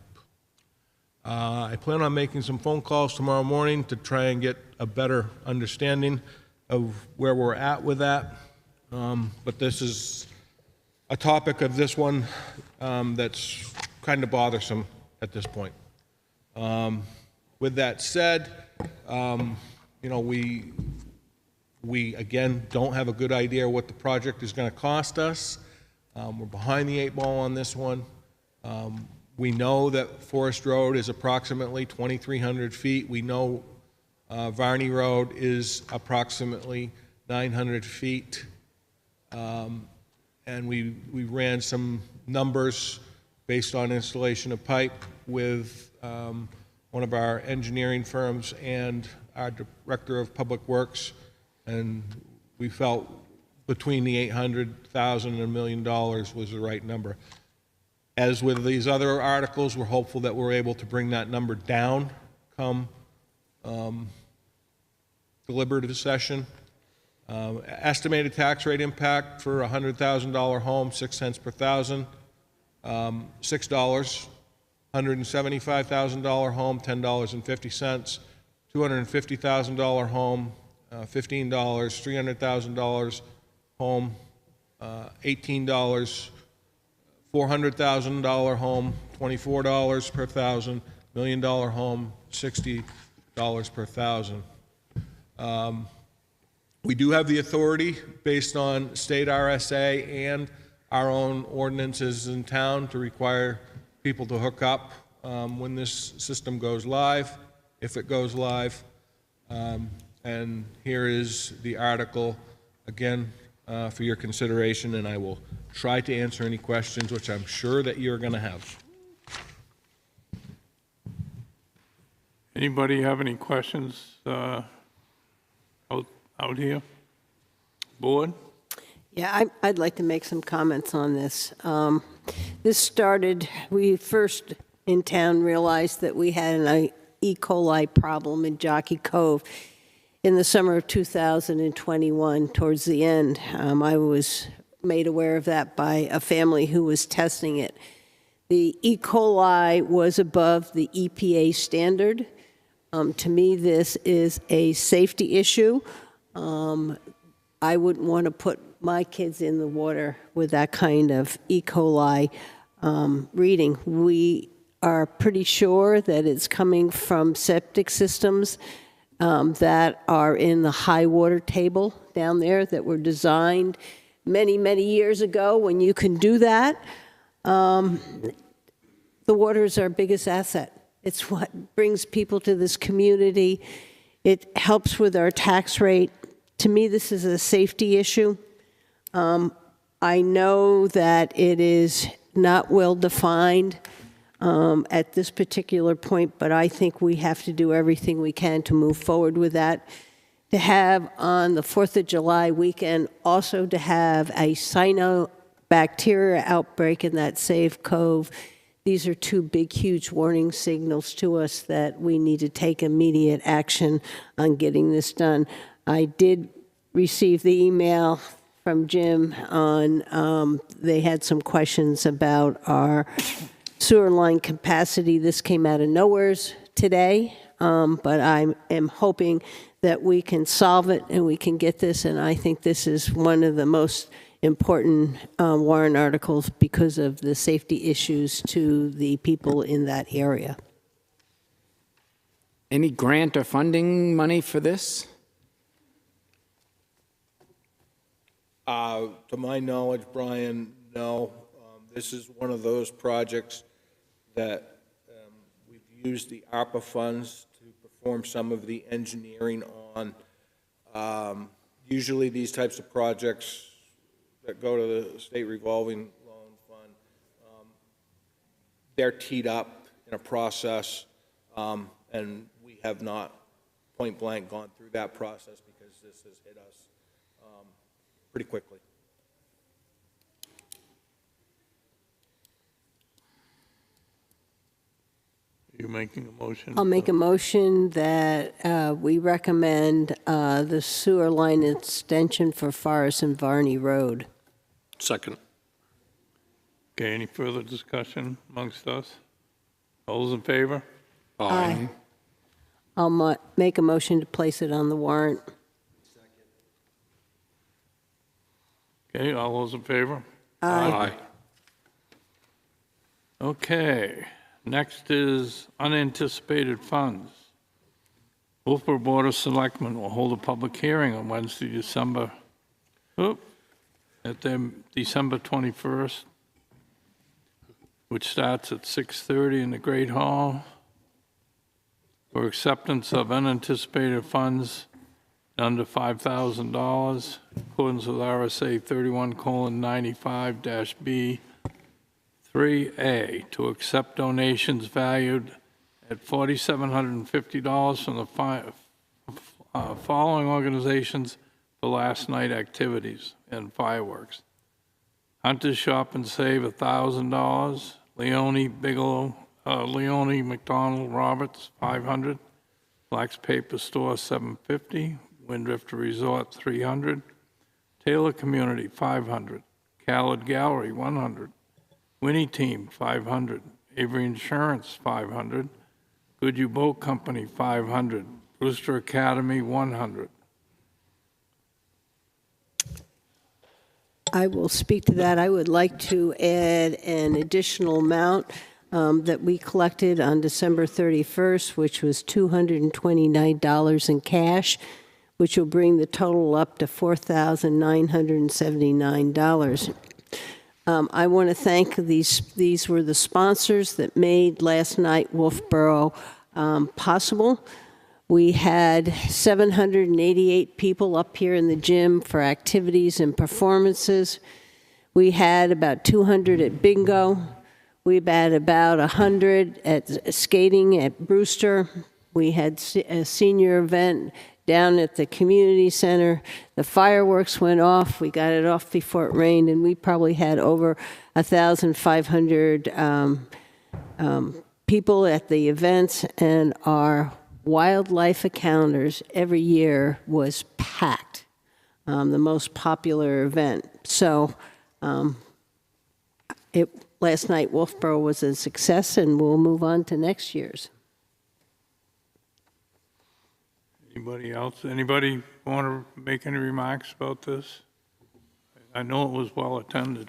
I plan on making some phone calls tomorrow morning to try and get a better understanding of where we're at with that. But this is a topic of this one that's kind of bothersome at this point. With that said, you know, we again don't have a good idea what the project is going to cost us. We're behind the 8 ball on this one. We know that Forest Road is approximately 2,300 feet. We know Varney Road is approximately 900 feet. And we ran some numbers based on installation of pipe with one of our engineering firms and our Director of Public Works, and we felt between the $800,000 and $1 million was the right number. As with these other articles, we're hopeful that we're able to bring that number down come deliberative session. Estimated tax rate impact for a $100,000 home, 6 cents per thousand, $6. $175,000 home, $10.50. $250,000 home, $15. $300,000 home, $18. $400,000 home, $24 per thousand. $1 million home, $60 per thousand. We do have the authority, based on state RSA and our own ordinances in town, to require people to hook up when this system goes live, if it goes live. And here is the article, again, for your consideration, and I will try to answer any questions, which I'm sure that you're going to have. Anybody have any questions out here? Board? Yeah, I'd like to make some comments on this. This started, we first in town realized that we had an E. coli problem in Jockey Cove in the summer of 2021, towards the end. I was made aware of that by a family who was testing it. The E. coli was above the EPA standard. To me, this is a safety issue. I wouldn't want to put my kids in the water with that kind of E. coli reading. We are pretty sure that it's coming from septic systems that are in the high water table down there that were designed many, many years ago when you can do that. The water is our biggest asset. It's what brings people to this community. It helps with our tax rate. To me, this is a safety issue. I know that it is not well defined at this particular point, but I think we have to do everything we can to move forward with that. To have on the 4th of July weekend, also to have a cyanobacteria outbreak in that safe cove. These are two big, huge warning signals to us that we need to take immediate action on getting this done. I did receive the email from Jim on, they had some questions about our sewer line capacity. This came out of nowheres today, but I am hoping that we can solve it and we can get this, and I think this is one of the most important warrant articles because of the safety issues to the people in that area. Any grant or funding money for this? To my knowledge, Brian, no. This is one of those projects that we've used the ARPA funds to perform some of the engineering on. Usually these types of projects that go to the state revolving loan fund, they're teed up in a process, and we have not point blank gone through that process because this has hit us pretty quickly. You're making a motion? I'll make a motion that we recommend the sewer line extension for Forest and Varney Road. Second. Okay, any further discussion amongst us? All those in favor? Aye. I'll make a motion to place it on the warrant. Okay, all those in favor? Aye. Okay, next is unanticipated funds. Wolfeboro Board of Selectmen will hold a public hearing on Wednesday, December 21st, which starts at 6:30 in the Great Hall, for acceptance of unanticipated funds under $5,000, in accordance with RSA 31:95-B3A, to accept donations valued at $4,750 from the following organizations for last night activities and fireworks: Hunter's Shop and Save $1,000, Leone McDonald Roberts $500, Flax Paper Store $750, Windrifter Resort $300, Taylor Community $500, Khaled Gallery $100, Winnie Team $500, Avery Insurance $500, Goodyear Boat Company $500, Brewster Academy $100. I will speak to that. I would like to add an additional amount that we collected on December 31st, which was $229 in cash, which will bring the total up to $4,979. I want to thank these were the sponsors that made last night Wolfeboro possible. We had 788 people up here in the gym for activities and performances. We had about 200 at bingo. We had about 100 at skating at Brewster. We had a senior event down at the community center. The fireworks went off. We got it off before it rained, and we probably had over 1,500 people at the events, and our wildlife encounters every year was packed, the most popular event. So last night, Wolfeboro was a success, and we'll move on to next year's. Anybody else? Anybody want to make any remarks about this? I know it was well attended.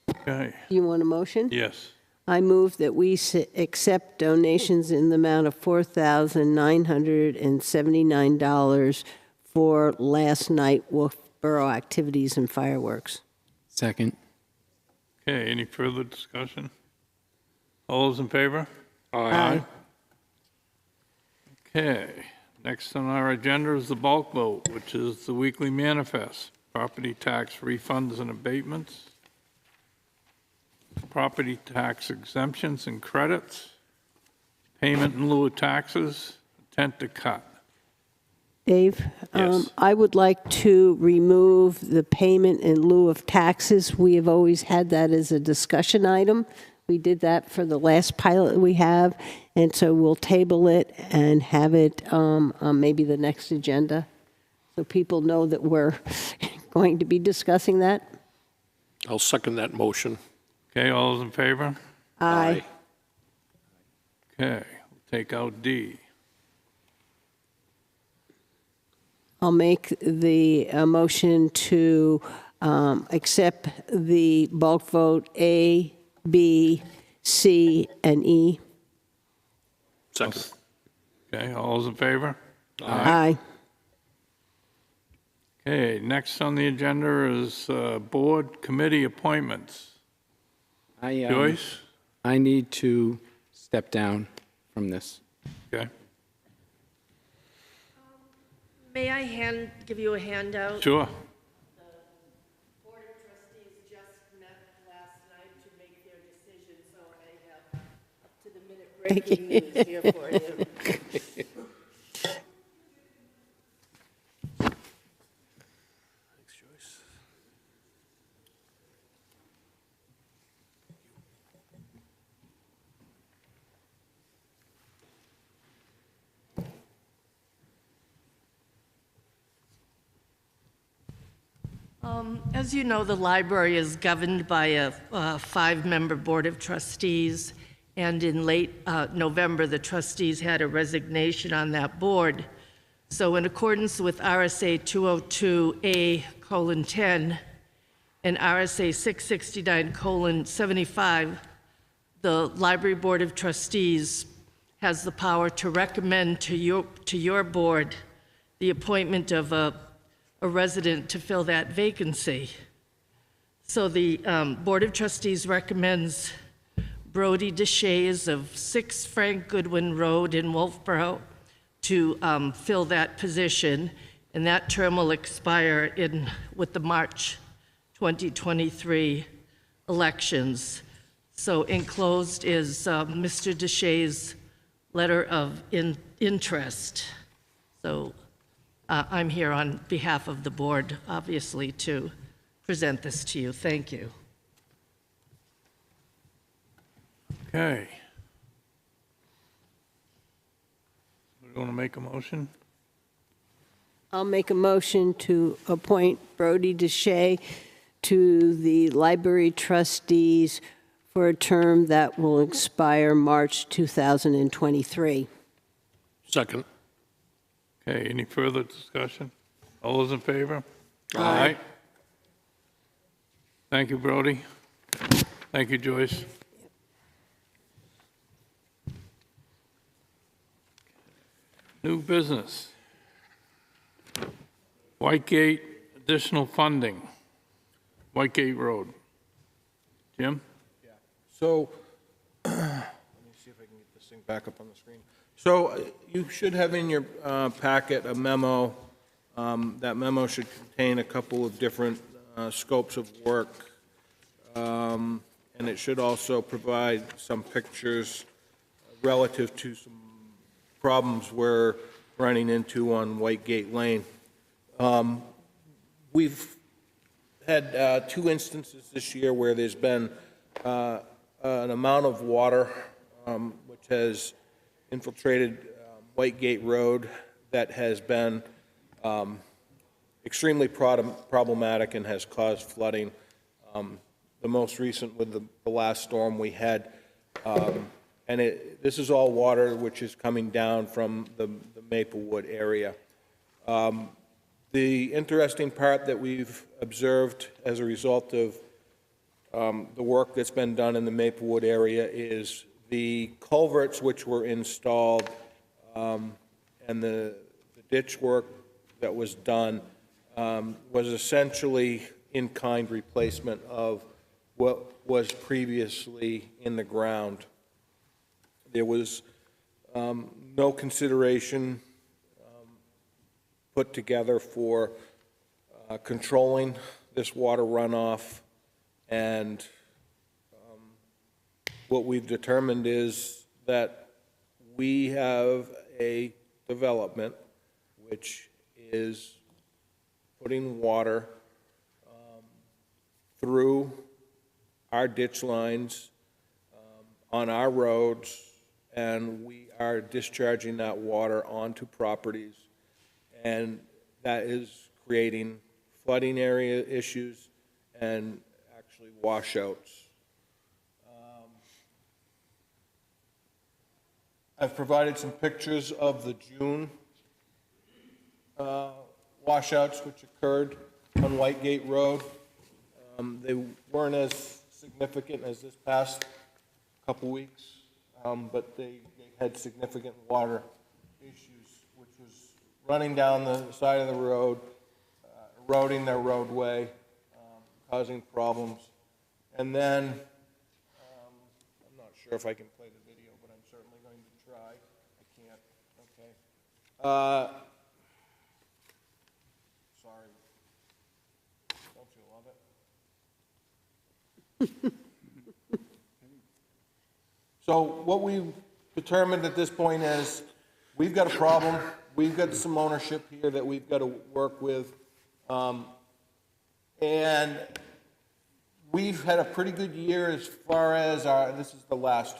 Okay, Do you want a motion? yes. I move that we accept donations in the amount of $4,979 for last night Wolfeboro activities and fireworks. Second. Okay, any further discussion? All those in favor? Aye. Okay, next on our agenda is the bulk vote, which is the weekly manifest, property tax refunds and abatements, property tax exemptions and credits, payment in lieu of taxes, intent to cut. Dave? Yes. I would like to remove the payment in lieu of taxes. We have always had that as a discussion item. We did that for the last pilot we have, and so we'll table it and have it on maybe the next agenda, so people know that we're going to be discussing that. I'll second that motion. Okay, all those in favor? Aye. Okay, we'll take out D. I'll make the motion to accept the bulk vote A, B, C, and E. Second. Okay, all those in favor? Aye. Okay, next on the agenda is board committee appointments. Joyce? I need to step down from this. Okay, May I give you a handout? sure. Board of Trustees just met last night to make their decision, so I have up-to-the-minute breaking news here for you. As you know, the library is governed by a 5-member board of trustees, and in late November, the trustees had a resignation on that board. So in accordance with RSA 202A:10 and RSA 669:75, the library board of trustees has the power to recommend to your board the appointment of a resident to fill that vacancy. So the Board of Trustees recommends Brody DeShays of 6 Frank Goodwin Road in Wolfeboro to fill that position, and that term will expire with the March 2023 elections. So enclosed is Mr. DeShays' letter of interest. So I'm here on behalf of the board, obviously, to present this to you. Thank you. Okay. We want to make a motion? I'll make a motion to appoint Brody DeShay to the library trustees for a term that will expire March 2023. Second. Okay, any further discussion? All those in favor? Aye. Thank you, Brody. Thank you, Joyce. New business. Whitegate additional funding. Whitegate Road. Jim? So, let me see if I can get this thing back up on the screen. So you should have in your packet a memo. That memo should contain a couple of different scopes of work. And it should also provide some pictures relative to some problems where running into on White Gate Lane. We've had 2 instances this year where there's been an amount of water which has infiltrated White Gate Road that has been extremely problematic and has caused flooding. The most recent with the last storm we had, and this is all water which is coming down from the Maplewood area. The interesting part that we've observed as a result of the work that's been done in the Maplewood area is the culverts which were installed and the ditch work that was done was essentially in-kind replacement of what was previously in the ground. There was no consideration put together for controlling this water runoff, and what we've determined is that we have a development which is putting water through our ditch lines on our roads, and we are discharging that water onto properties, and that is creating flooding area issues and actually washouts. I've provided some pictures of the June washouts which occurred on White Gate Road. They weren't as significant as this past couple weeks, but they had significant water issues, which was running down the side of the road, eroding their roadway, causing problems. And then, I'm not sure if I can play the video, but I'm certainly going to try. I can't, okay. Sorry. Don't you love it? So what we've determined at this point is we've got a problem. We've got some ownership here that we've got to work with. And we've had a pretty good year as far as this is the last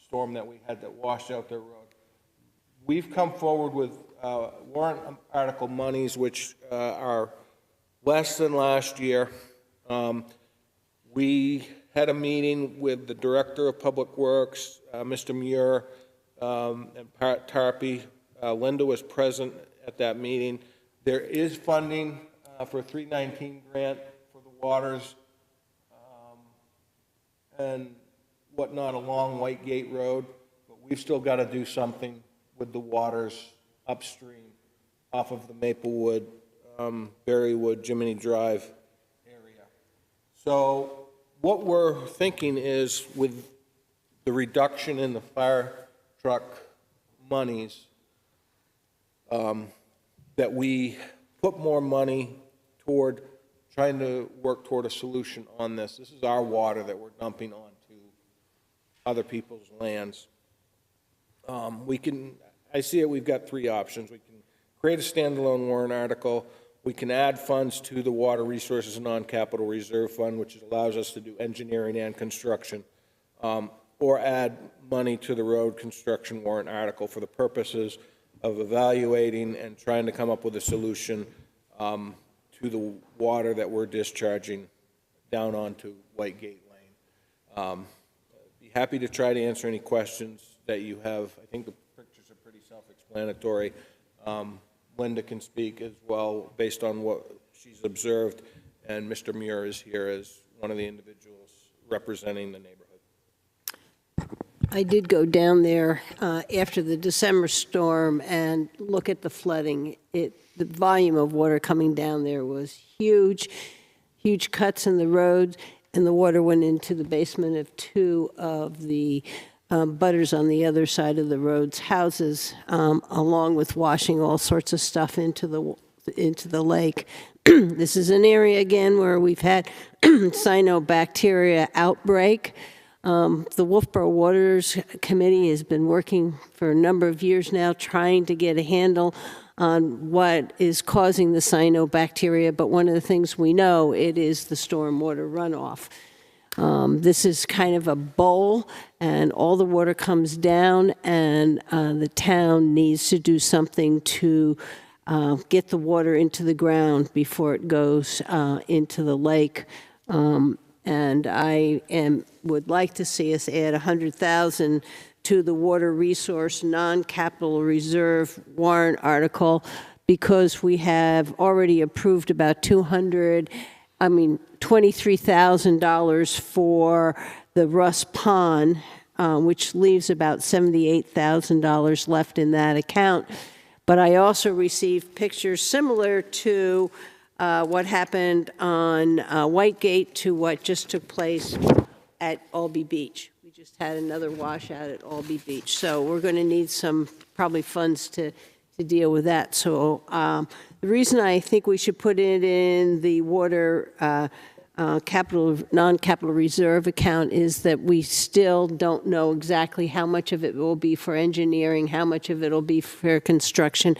storm that we had that washed out their road. We've come forward with warrant article monies which are less than last year. We had a meeting with the Director of Public Works, Mr. Muir, and Pat Tarpey. Linda was present at that meeting. There is funding for a 319 grant for the waters and whatnot along White Gate Road, but we've still got to do something with the waters upstream off of the Maplewood, Berrywood, Jiminy Drive area. So what we're thinking is with the reduction in the fire truck monies, that we put more money toward trying to work toward a solution on this. This is our water that we're dumping onto other people's lands. I see it, we've got 3 options. We can create a standalone warrant article. We can add funds to the Water Resources Non-Capital Reserve Fund, which allows us to do engineering and construction, or add money to the road construction warrant article for the purposes of evaluating and trying to come up with a solution to the water that we're discharging down onto White Gate Lane. Be happy to try to answer any questions that you have. I think the pictures are pretty self-explanatory. Linda can speak as well based on what she's observed, and Mr. Muir is here as one of the individuals representing the neighborhood. I did go down there after the December storm and look at the flooding. The volume of water coming down there was huge, huge cuts in the road, and the water went into the basement of 2 of the butters on the other side of the road's houses, along with washing all sorts of stuff into the lake. This is an area, again, where we've had cyanobacteria outbreak. The Wolfeboro Waters Committee has been working for a number of years now trying to get a handle on what is causing the cyanobacteria, but one of the things we know, it is the stormwater runoff. This is kind of a bowl, and all the water comes down, and the town needs to do something to get the water into the ground before it goes into the lake. And would like to see us add $100,000 to the water resource non-capital reserve warrant article, because we have already approved about $23,000 for the Russ Pond, which leaves about $78,000 left in that account. But I also received pictures similar to what happened on Whitegate to what just took place at Albee Beach. We just had another washout at Albee Beach. So we're going to need some probably funds to deal with that. So the reason I think we should put it in the water non-capital reserve account is that we still don't know exactly how much of it will be for engineering, how much of it will be for construction,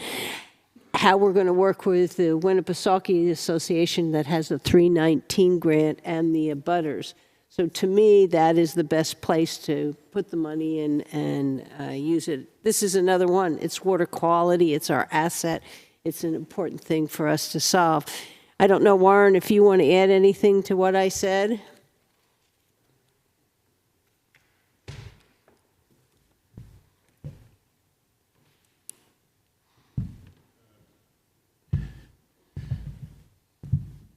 how we're going to work with the Winnipesaukee Association that has a 319 grant and the abutters. So to me, that is the best place to put the money in and use it. This is another one. It's water quality. It's our asset. It's an important thing for us to solve. I don't know, Warren, if you want to add anything to what I said?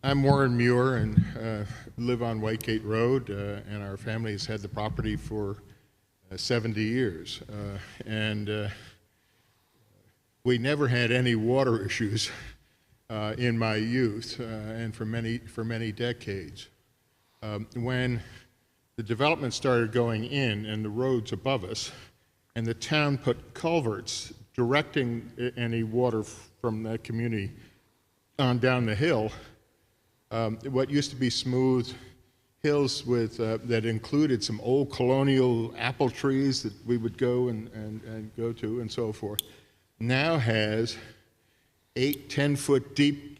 I'm Warren Muir and live on Whitegate Road, and our family has had the property for 70 years. We never had any water issues in my youth and for many decades. When the development started going in and the roads above us, and the town put culverts directing any water from that community on down the hill, what used to be smooth hills with that included some old colonial apple trees that we would go and go to and so forth, now has 8-10-foot deep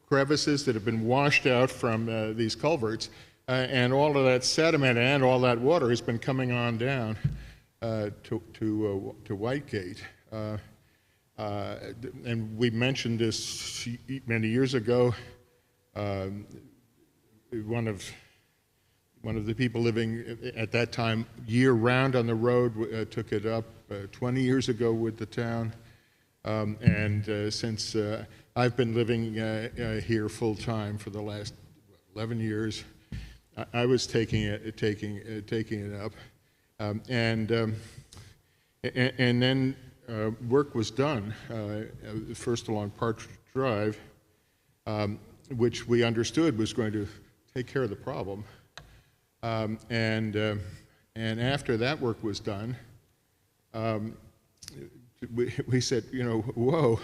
crevices that have been washed out from these culverts, and all of that sediment and all that water has been coming on down to Whitegate. And we mentioned this many years ago. One of the people living at that time year-round on the road took it up 20 years ago with the town. Since I've been living here full-time for the last 11 years, I was taking it up. And then work was done, first along Partridge Drive, which we understood was going to take care of the problem. And after that work was done, we said, whoa,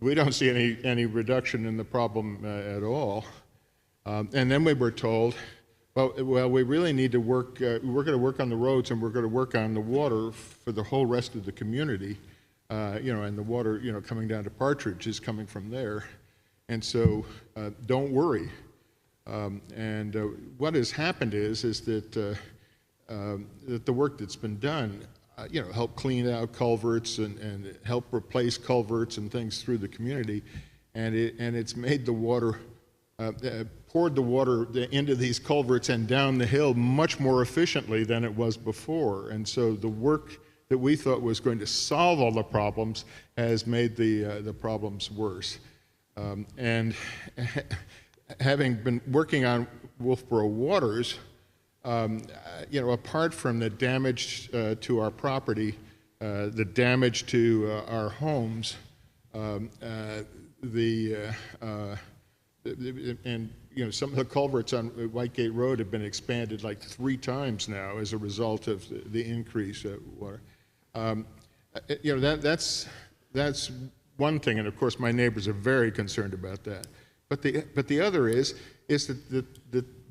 we don't see any reduction in the problem at all. And then we were told, well, we really need to work, we're going to work on the roads and we're going to work on the water for the whole rest of the community, and the water, coming down to Partridge is coming from there. And so don't worry. What has happened is that the work that's been done, help clean out culverts and help replace culverts and things through the community, and it's made the water, poured the water into these culverts and down the hill much more efficiently than it was before. And so the work that we thought was going to solve all the problems has made the problems worse. And having been working on Wolfeboro Waters, apart from the damage to our property, the damage to our homes, some of the culverts on Whitegate Road have been expanded like 3 times now as a result of the increase of water. That's one thing, and of course my neighbors are very concerned about that. But the other is is that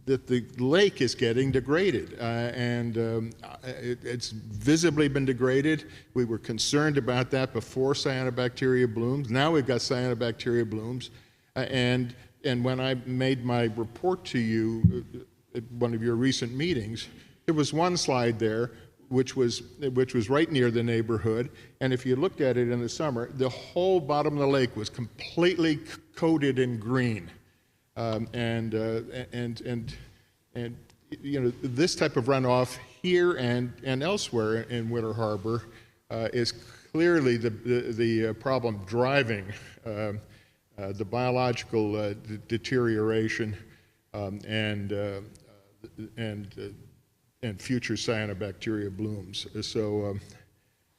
the lake is getting degraded, it's visibly been degraded. We were concerned about that before cyanobacteria blooms. Now we've got cyanobacteria blooms, and when I made my report to you at one of your recent meetings, there was one slide there which was right near the neighborhood, and if you looked at it in the summer, the whole bottom of the lake was completely coated in green. And you know, this type of runoff here and elsewhere in Winter Harbor is clearly the problem driving the biological deterioration and future cyanobacteria blooms. So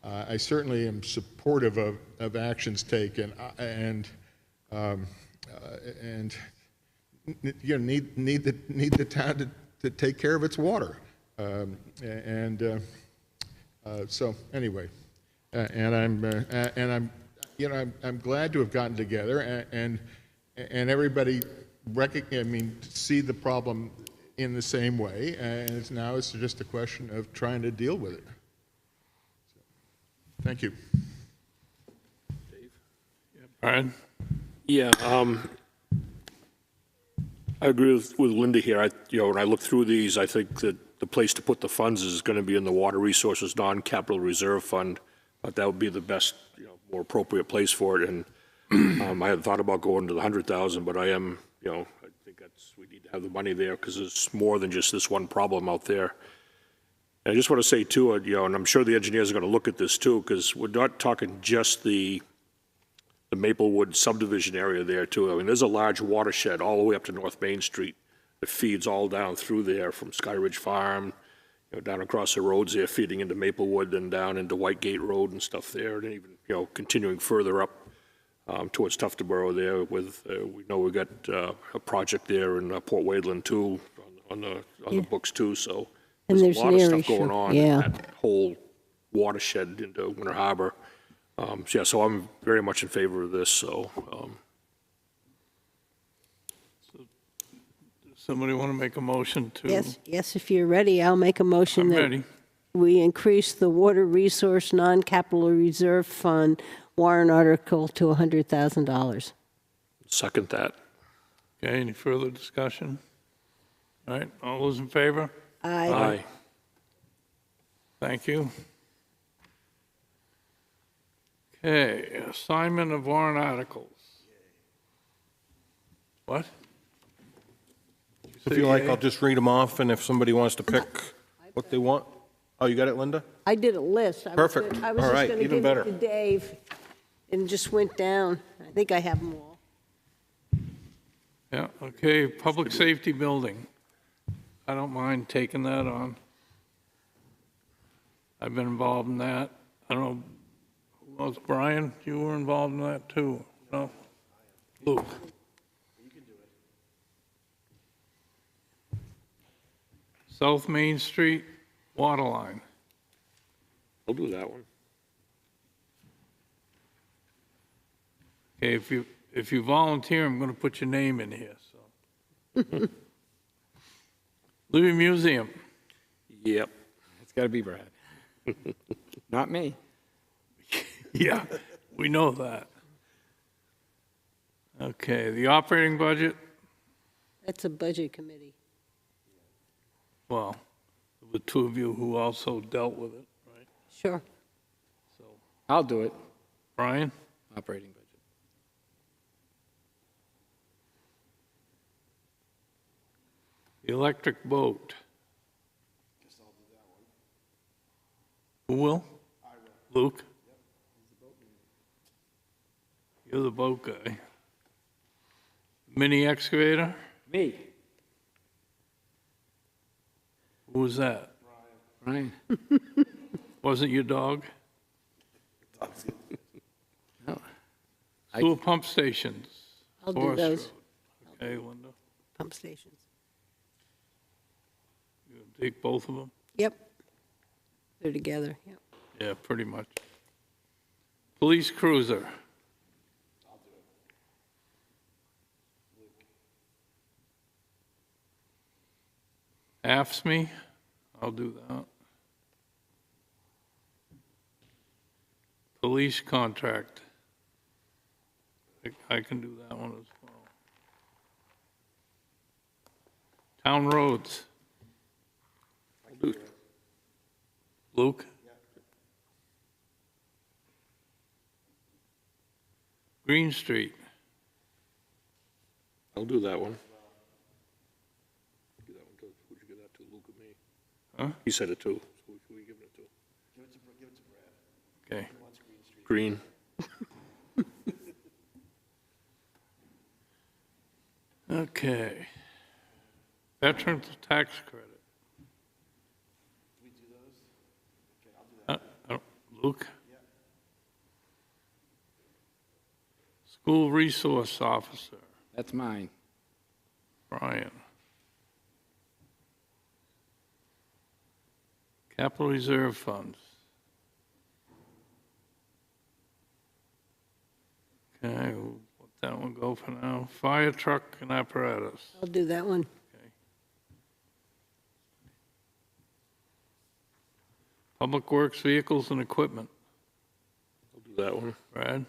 I certainly am supportive of actions taken and you know, need the town to take care of its water, so anyway, I'm you know, I'm glad to have gotten together and everybody see the problem in the same way, and now it's just a question of trying to deal with it. So, thank you. Dave? Yeah, Brian? Yeah, I agree with Linda here. You know, when I look through these, I think that the place to put the funds is going to be in the Water Resources Non-Capital Reserve Fund. But that would be the best, you know, more appropriate place for it. And I had thought about going to the 100,000, but I am, you know, I think we need to have the money there because there's more than just this one problem out there. And I just want to say too, you know, and I'm sure the engineers are going to look at this too, because we're not talking just the Maplewood subdivision area there too. I mean, there's a large watershed all the way up to North Main Street that feeds all down through there from Sky Ridge Farm, you know, down across the roads there, feeding into Maplewood and down into Whitegate Road and stuff there, and even, you know, continuing further up towards Tuftonboro there with, we know we've got a project there in Port Wayland too, on the books too, so And there's a lot of stuff issue. going on in that whole watershed into Winter Harbor. So I'm very much in favor of this, so. Somebody want to make a motion to? Yes, if you're ready, I'll make a motion I'm that ready. we increase the Water Resource Non-Capital Reserve Fund warrant article to $100,000. Second that. Okay, any further discussion? All right, all those in favor? Aye. Thank you. Okay, assignment of warrant articles. What? If you like, I'll just read them off, and if somebody wants to pick what they want. Oh, you got it, Linda? I did a list. Perfect. I was All just right, going to even give better. it to Dave and just went down. I think I have them all. Yeah, okay, public safety building. I don't mind taking that on. I've been involved in that. I don't know, who else? Brian, you were involved in that too, no? Luke? South Main Street, water line. I'll do that one. Okay, if you volunteer, I'm going to put your name in here, so. Libby Museum. Yep. It's got to be Brad. Not me. Yeah, we know that. Okay, the operating budget, That's a budget committee. well, the two of you who also dealt with it, right? Sure. So, I'll do it. Brian? Operating budget. The electric boat. Who will? I will. Luke? You're the boat guy. Mini excavator? Me. Who was that? Ryan. Wasn't your dog? No. Sewer pump stations. I'll do Forest those. Road. Okay, Linda. Pump stations. You gonna take both of them? Yep. They're together, yep. Yeah, pretty much. Police cruiser. AFSMI, I'll do that. Police contract. I can do that one as well. Town roads. Luke? Green Street. I'll do that one. Give that one to, would you give that to Luke or me? Huh? He said it too, so who are you giving it to? Give it to Brad. Okay. Green. Okay. Veterans tax credit. We do those? Okay, I'll do that. Luke? School resource officer, That's mine. Brian. Capital reserve funds. Okay, we'll let that one go for now. Fire truck and apparatus. I'll do that one. Public works vehicles and equipment. I'll do that one. Brad?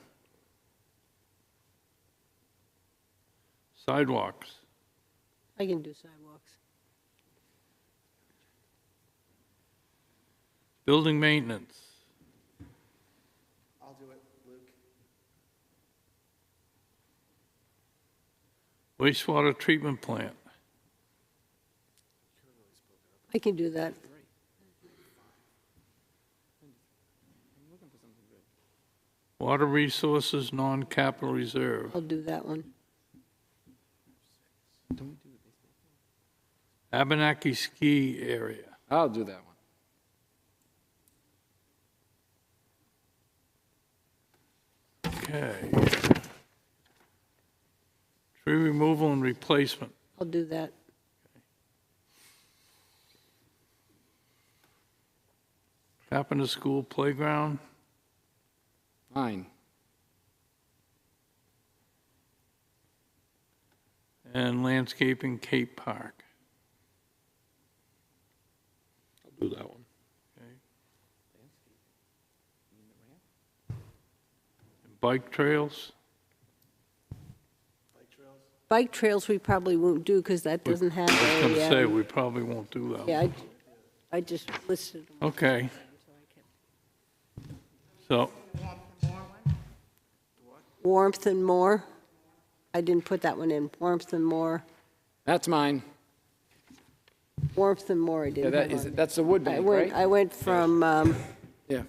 Sidewalks. I can do sidewalks. Building maintenance. I'll do it, Luke. Wastewater treatment plant. I can do that. Water resources, non-capital reserve. I'll do that one. Abenaki ski area. I'll do that one. Okay. Tree removal and replacement. I'll do that. Carpenter School playground. Mine. And landscaping Cape Park. I'll do that one. Okay. And bike trails. Bike trails we probably won't do because that doesn't have I was going to say, a, we probably won't do that. yeah, I just listed them. Okay. So, Warmth and more. I didn't put that one in. Warmth and more. That's mine. Warmth and more I Yeah, didn't have on. that's the wood bank, right? I went from, Yeah.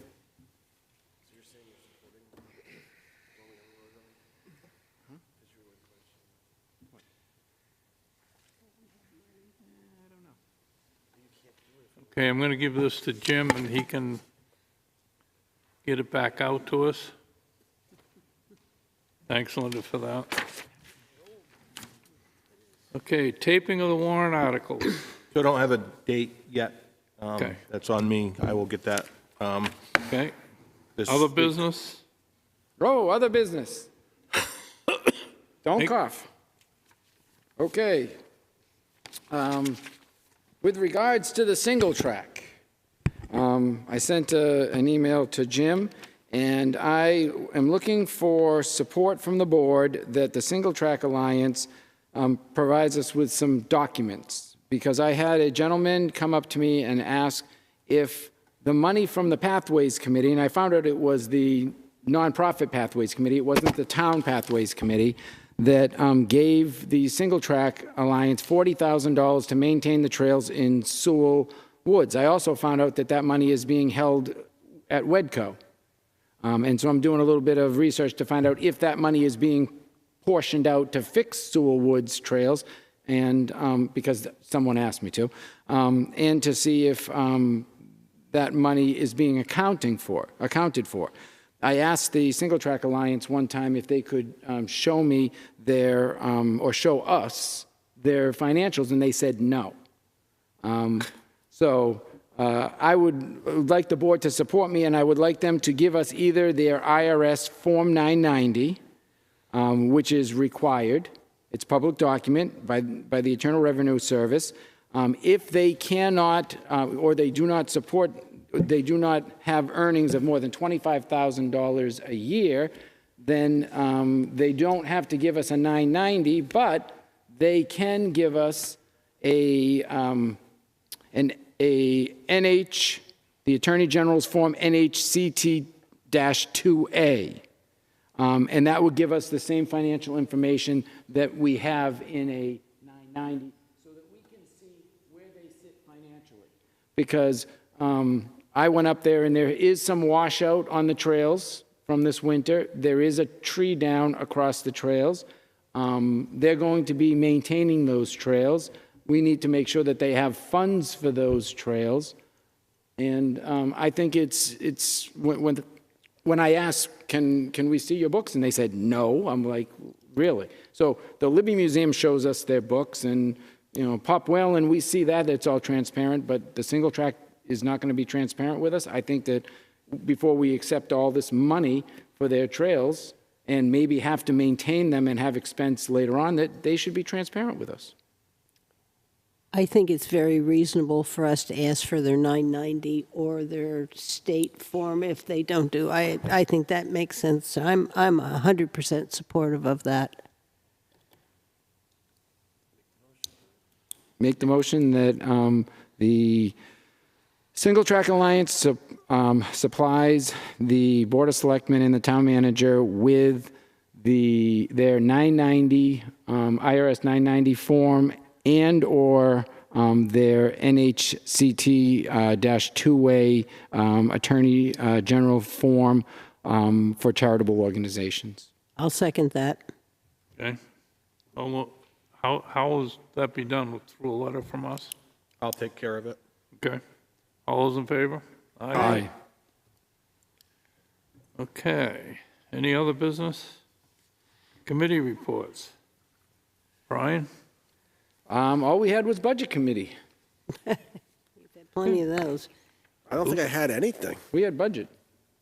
okay, I'm going to give this to Jim, and he can get it back out to us. Thanks, Linda, for that. Okay, taping of the warrant articles. So I don't have a date yet. Okay. That's on me. I will get that. Okay. This Other week. business? Oh, other business. Don't Hey. cough. Okay. With regards to the single track, I sent an email to Jim, and I am looking for support from the board that the Single Track Alliance provides us with some documents, because I had a gentleman come up to me and ask if the money from the Pathways Committee, and I found out it was the nonprofit Pathways Committee, it wasn't the town Pathways Committee, that gave the Single Track Alliance $40,000 to maintain the trails in Sewell Woods. I also found out that that money is being held at Wedco. And so I'm doing a little bit of research to find out if that money is being portioned out to fix Sewell Woods trails, and because someone asked me to, and to see if that money is being accounted for. I asked the Single Track Alliance one time if they could show me their, or show us their financials, and they said no. So I would like the board to support me, and I would like them to give us either their IRS Form 990, which is required. It's a public document by the Internal Revenue Service, If they cannot, or they do not support, they do not have earnings of more than $25,000 a year, then they don't have to give us a 990, but they can give us a NH, the Attorney General's Form NHCT-2A. And that would give us the same financial information that we have in a 990, so that we can see where they sit financially. Because I went up there, and there is some washout on the trails from this winter. There is a tree down across the trails. They're going to be maintaining those trails. We need to make sure that they have funds for those trails. And I think it's when I asked, can we see your books? And they said, no. I'm like, really? So the Libby Museum shows us their books, and, you know, Pop Whalen, we see that, it's all transparent, but the single track is not going to be transparent with us. I think that before we accept all this money for their trails and maybe have to maintain them and have expense later on, that they should be transparent with us. I think it's very reasonable for us to ask for their 990 or their state form if they don't do. I think that makes sense. I'm 100% supportive of that. Make the motion that the Single Track Alliance supplies the Board of Selectmen and the town manager with their 990, IRS 990 form, and or their NHCT-2A Attorney General form for charitable organizations. I'll second that. Okay. How will that be done? Through a letter from us? I'll take care of it. Okay. All those in favor? Aye. Okay. Any other business? Committee reports. Brian? All we had was Budget Committee. We've had plenty of those. I don't think I had anything. We had budget.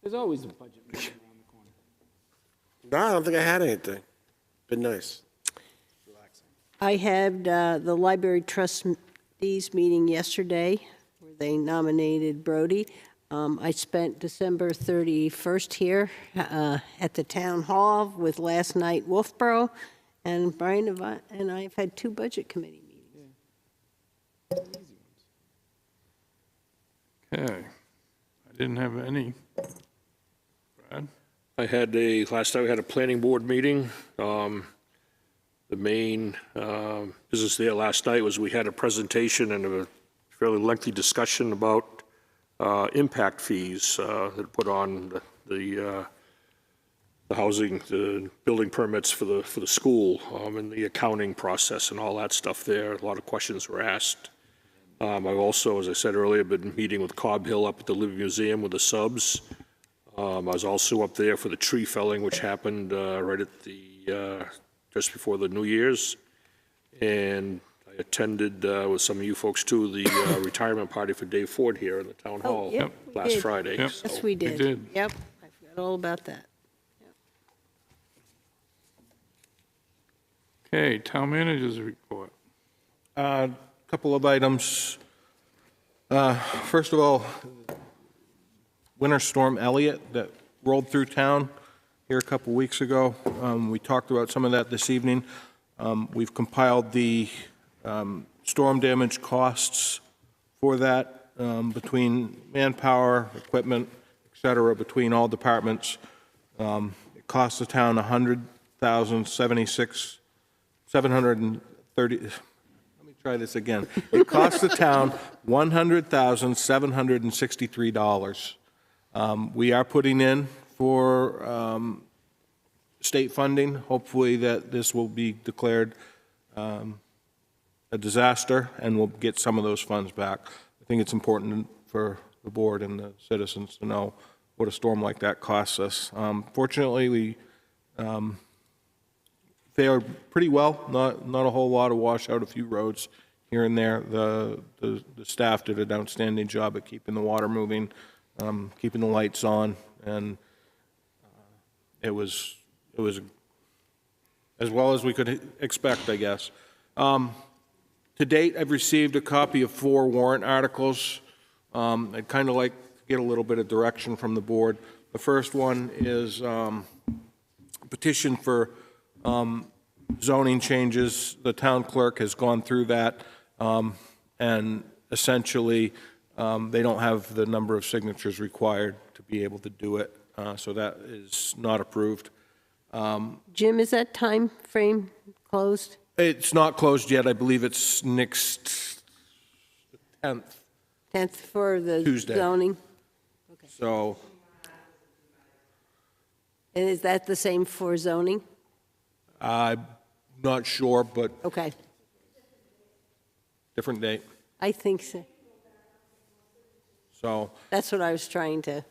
There's always a budget meeting around the corner. No, I don't think I had anything. Been nice. I had the library trustees meeting yesterday, where they nominated Brody. I spent December 31st here at the town hall with last night Wolfeboro, and Brian and I have had 2 budget committee meetings. Okay. I didn't have any. Brad? Last night we had a planning board meeting. The main business there last night was we had a presentation and a fairly lengthy discussion about impact fees that put on the housing, the building permits for the school, and the accounting process and all that stuff there. A lot of questions were asked. I've also, as I said earlier, been meeting with Cobb Hill up at the Libby Museum with the subs. I was also up there for the tree felling, which happened right at the just before the New Year's, and I attended with some of you folks too the retirement party for Dave Ford here in the town hall last Friday. Yep. So- Yes, we did. did. Yep, I forgot all about that. Okay, town manager's report. Couple of items. First of all, Winter Storm Elliott that rolled through town here a couple weeks ago. We talked about some of that this evening. We've compiled the storm damage costs for that between manpower, equipment, et cetera, between all departments. It cost the town $730. Let me try this again. It cost the town $100,763. We are putting in for state funding. Hopefully that this will be declared a disaster and we'll get some of those funds back. I think it's important for the board and the citizens to know what a storm like that costs us. Fortunately, we fared pretty well. Not a whole lot of washout, a few roads here and there. The staff did an outstanding job at keeping the water moving, keeping the lights on, and it was as well as we could expect, I guess. To date, I've received a copy of 4 warrant articles. I'd kind of like to get a little bit of direction from the board. The first one is a petition for zoning changes. The town clerk has gone through that, and essentially, they don't have the number of signatures required to be able to do it, so that is not approved. Jim, is that time frame closed? It's not closed yet. I believe it's next 10th. 10th for the Tuesday. zoning? So, And is that the same for zoning? I'm not sure, but Okay, different date. I think so. So That's what I was trying to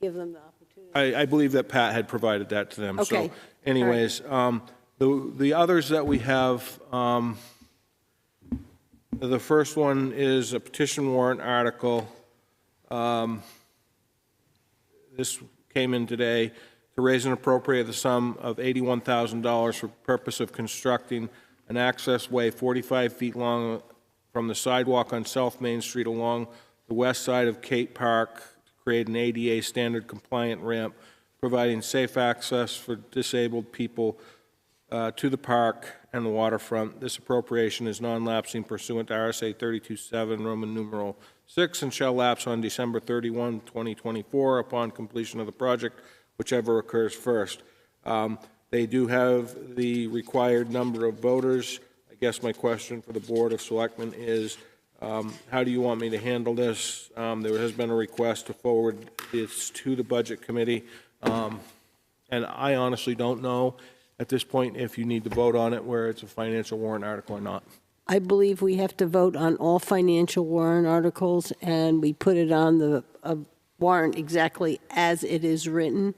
give them the opportunity. I believe that Pat had provided that to them. Okay. So anyways, the others that we have, the first one is a petition warrant article. This came in today to raise and appropriate the sum of $81,000 for purpose of constructing an access way 45 feet long from the sidewalk on South Main Street along the west side of Kate Park to create an ADA standard compliant ramp, providing safe access for disabled people to the park and the waterfront. This appropriation is non-lapsing pursuant to RSA 32.7, Roman numeral 6, and shall lapse on December 31, 2024, upon completion of the project, whichever occurs first. They do have the required number of voters. I guess my question for the Board of Selectmen is, how do you want me to handle this? There has been a request to forward this to the Budget Committee, and I honestly don't know at this point if you need to vote on it where it's a financial warrant article or not. I believe we have to vote on all financial warrant articles, and we put it on the warrant exactly as it is written,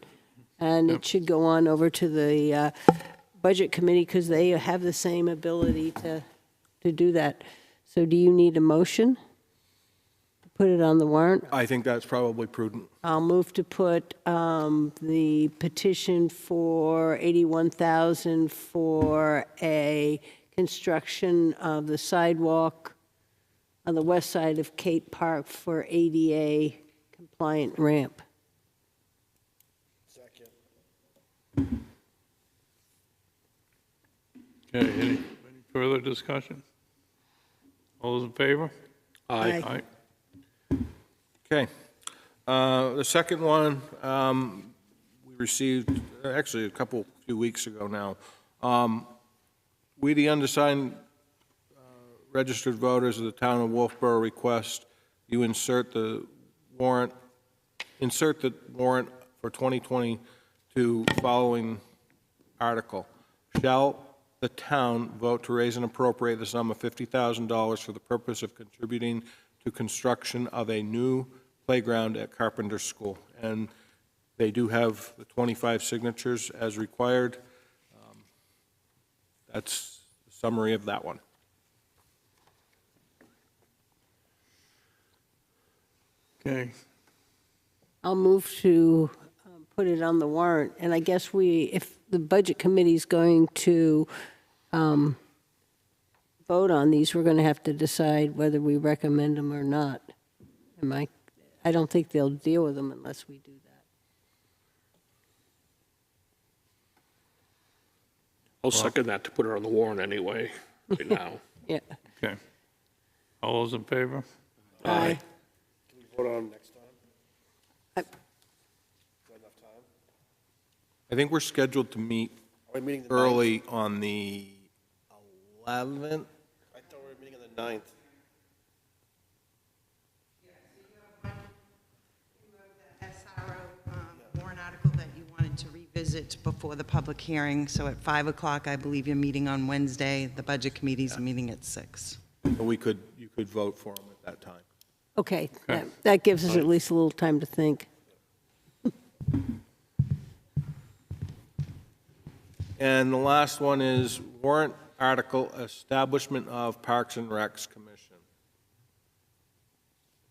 and it should go on over to the Budget Committee because they have the same ability to do that. So do you need a motion to put it on the warrant? I think that's probably prudent. I'll move to put the petition for $81,000 for a construction of the sidewalk on the west side of Kate Park for ADA compliant ramp. Okay, any further discussion? All those in favor? Aye. Okay. The second one, we received, actually a few weeks ago now. We, the undersigned registered voters of the town of Wolfeboro, request you insert the warrant for 2022 following article. Shall the town vote to raise and appropriate the sum of $50,000 for the purpose of contributing to construction of a new playground at Carpenter School? And they do have the 25 signatures as required. That's the summary of that one. Okay. I'll move to put it on the warrant, and I guess if the Budget Committee is going to vote on these, we're going to have to decide whether we recommend them or not. I don't think they'll deal with them unless we do that. I'll second that to put it on the warrant anyway, right now. Yeah. Okay. All those in favor? Aye. Can we vote on them next time? Is that enough time? I think we're scheduled to meet Are we meeting the early on the 11th. I thought we were meeting on the 9th. Warrant article that you wanted to revisit before the public hearing. So at 5 o'clock, I believe you're meeting on Wednesday. The Budget Committee's meeting at 6. But you could vote for them at that time. Okay, that gives us at least a little time to think. And the last one is warrant article, establishment of Parks and Recs Commission.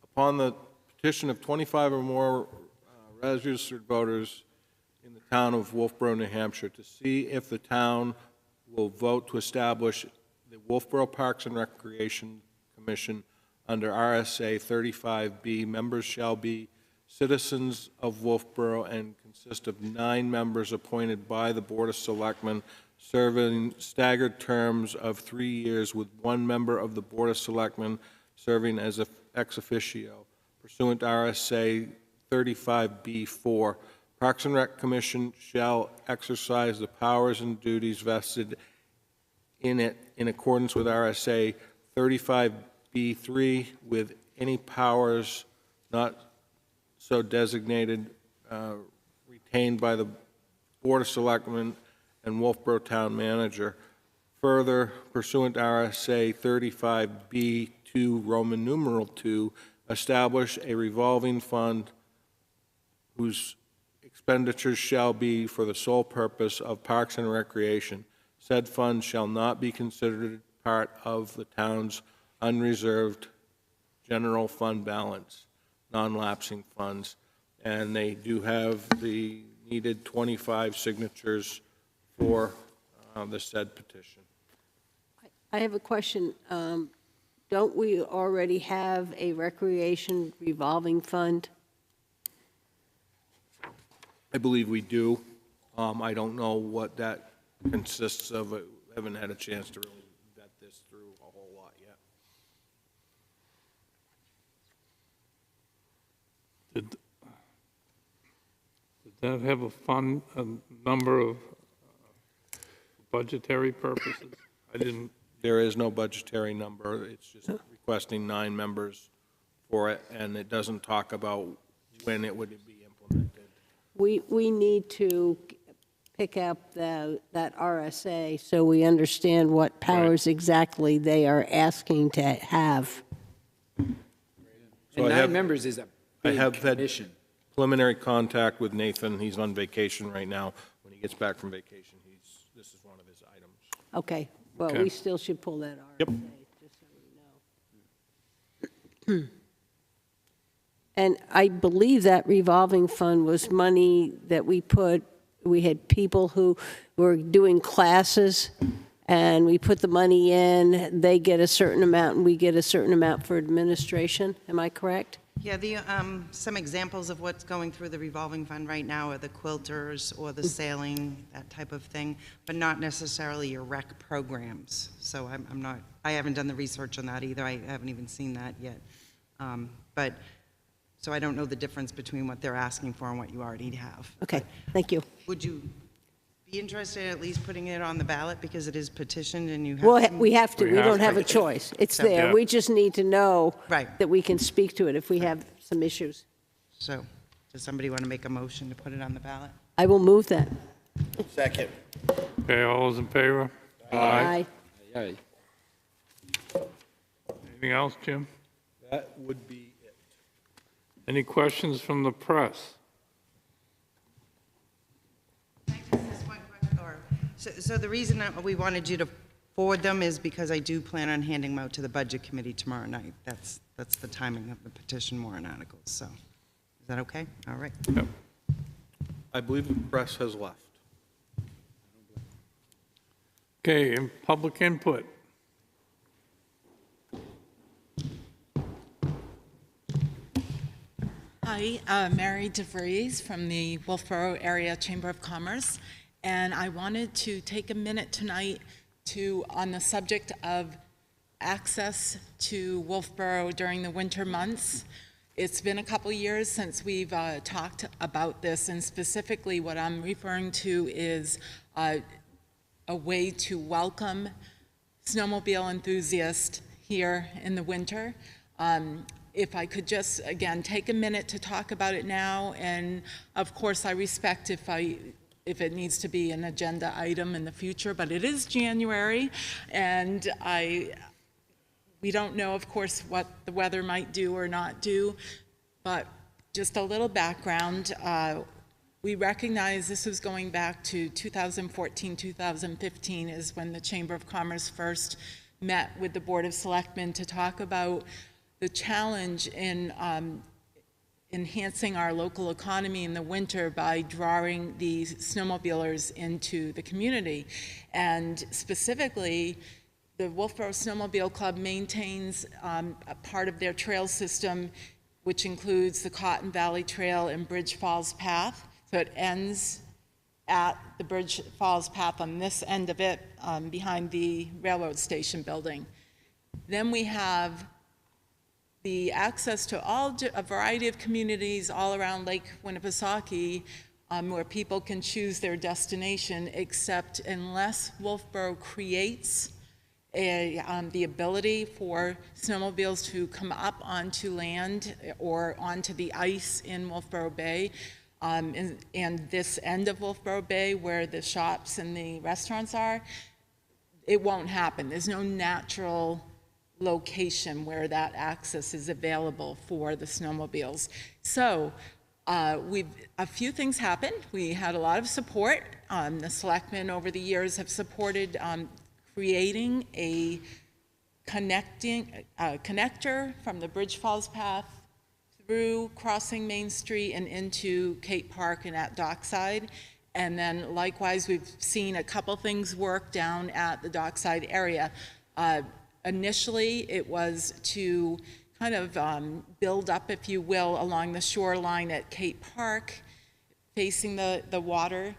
Upon the petition of 25 or more registered voters in the town of Wolfeboro, New Hampshire, to see if the town will vote to establish the Wolfeboro Parks and Recreation Commission under RSA 35B. Members shall be citizens of Wolfeboro and consist of 9 members appointed by the Board of Selectmen, serving staggered terms of 3 years, with 1 member of the Board of Selectmen serving as ex officio pursuant to RSA 35B4. Parks and Rec Commission shall exercise the powers and duties vested in it in accordance with RSA 35B3, with any powers not so designated retained by the Board of Selectmen and Wolfeboro Town Manager. Further, pursuant to RSA 35B2, Roman numeral 2, establish a revolving fund whose expenditures shall be for the sole purpose of parks and recreation. Said fund shall not be considered part of the town's unreserved general fund balance, non-lapsing funds, and they do have the needed 25 signatures for the said petition. I have a question. Don't we already have a recreation revolving fund? I believe we do. I don't know what that consists of. I haven't had a chance to really vet this through a whole lot yet. Did that have a fund, a number of budgetary purposes? I didn't. There is no budgetary number. It's just requesting 9 members for it, and it doesn't talk about when it would be implemented. We need to pick up that RSA so we understand what powers exactly they are asking to have. And So I 9 have- members is a I big have had commission. preliminary contact with Nathan. He's on vacation right now. When he gets back from vacation, this is one of his items. Okay, well, Okay. we still should pull that RSA. Yep. Just so we know. And I believe that revolving fund was money that we had people who were doing classes, and we put the money in, they get a certain amount, and we get a certain amount for administration. Am I correct? Yeah, some examples of what's going through the revolving fund right now are the quilters or the sailing, that type of thing, but not necessarily your rec programs. So I haven't done the research on that either. I haven't even seen that yet. So I don't know the difference between what they're asking for and what you already have. Okay, thank you. Would you be interested in at least putting it on the ballot because it is petitioned and you have? Well, some- we have to, we don't have a choice. It's So- there. Yeah. We just need to know Right. that we can speak to it if we have some issues. So, does somebody want to make a motion to put it on the ballot? I will move that. Second. Okay, all those in favor? Aye. Aye. Anything else, Jim? That would be it. Any questions from the press? So the reason we wanted you to forward them is because I do plan on handing them out to the Budget Committee tomorrow night. That's the timing of the petition warrant articles, so. Is that okay? All right. Yep. I believe the press has left. Okay, and public input. Hi, Mary DeVries from the Wolfeboro Area Chamber of Commerce, and I wanted to take a minute tonight on the subject of access to Wolfeboro during the winter months. It's been a couple years since we've talked about this, and specifically what I'm referring to is a way to welcome snowmobile enthusiasts here in the winter. If I could just, again, take a minute to talk about it now, and of course I respect if it needs to be an agenda item in the future, but it is January, and we don't know, of course, what the weather might do or not do, but just a little background. We recognize this was going back to 2014, 2015 is when the Chamber of Commerce first met with the Board of Selectmen to talk about the challenge in enhancing our local economy in the winter by drawing these snowmobilers into the community. And specifically, the Wolfeboro Snowmobile Club maintains a part of their trail system, which includes the Cotton Valley Trail and Bridge Falls Path. So it ends at the Bridge Falls Path on this end of it, behind the railroad station building. Then we have the access to a variety of communities all around Lake Winnipesaukee, where people can choose their destination, except unless Wolfeboro creates the ability for snowmobiles to come up onto land or onto the ice in Wolfeboro Bay, and this end of Wolfeboro Bay where the shops and the restaurants are, it won't happen. There's no natural location where that access is available for the snowmobiles. So a few things happened. We had a lot of support. The Selectmen over the years have supported creating a connector from the Bridge Falls Path through crossing Main Street and into Cape Park and at Dockside. And then likewise, we've seen a couple things work down at the Dockside area. Initially, it was to kind of build up, if you will, along the shoreline at Cape Park, facing the water,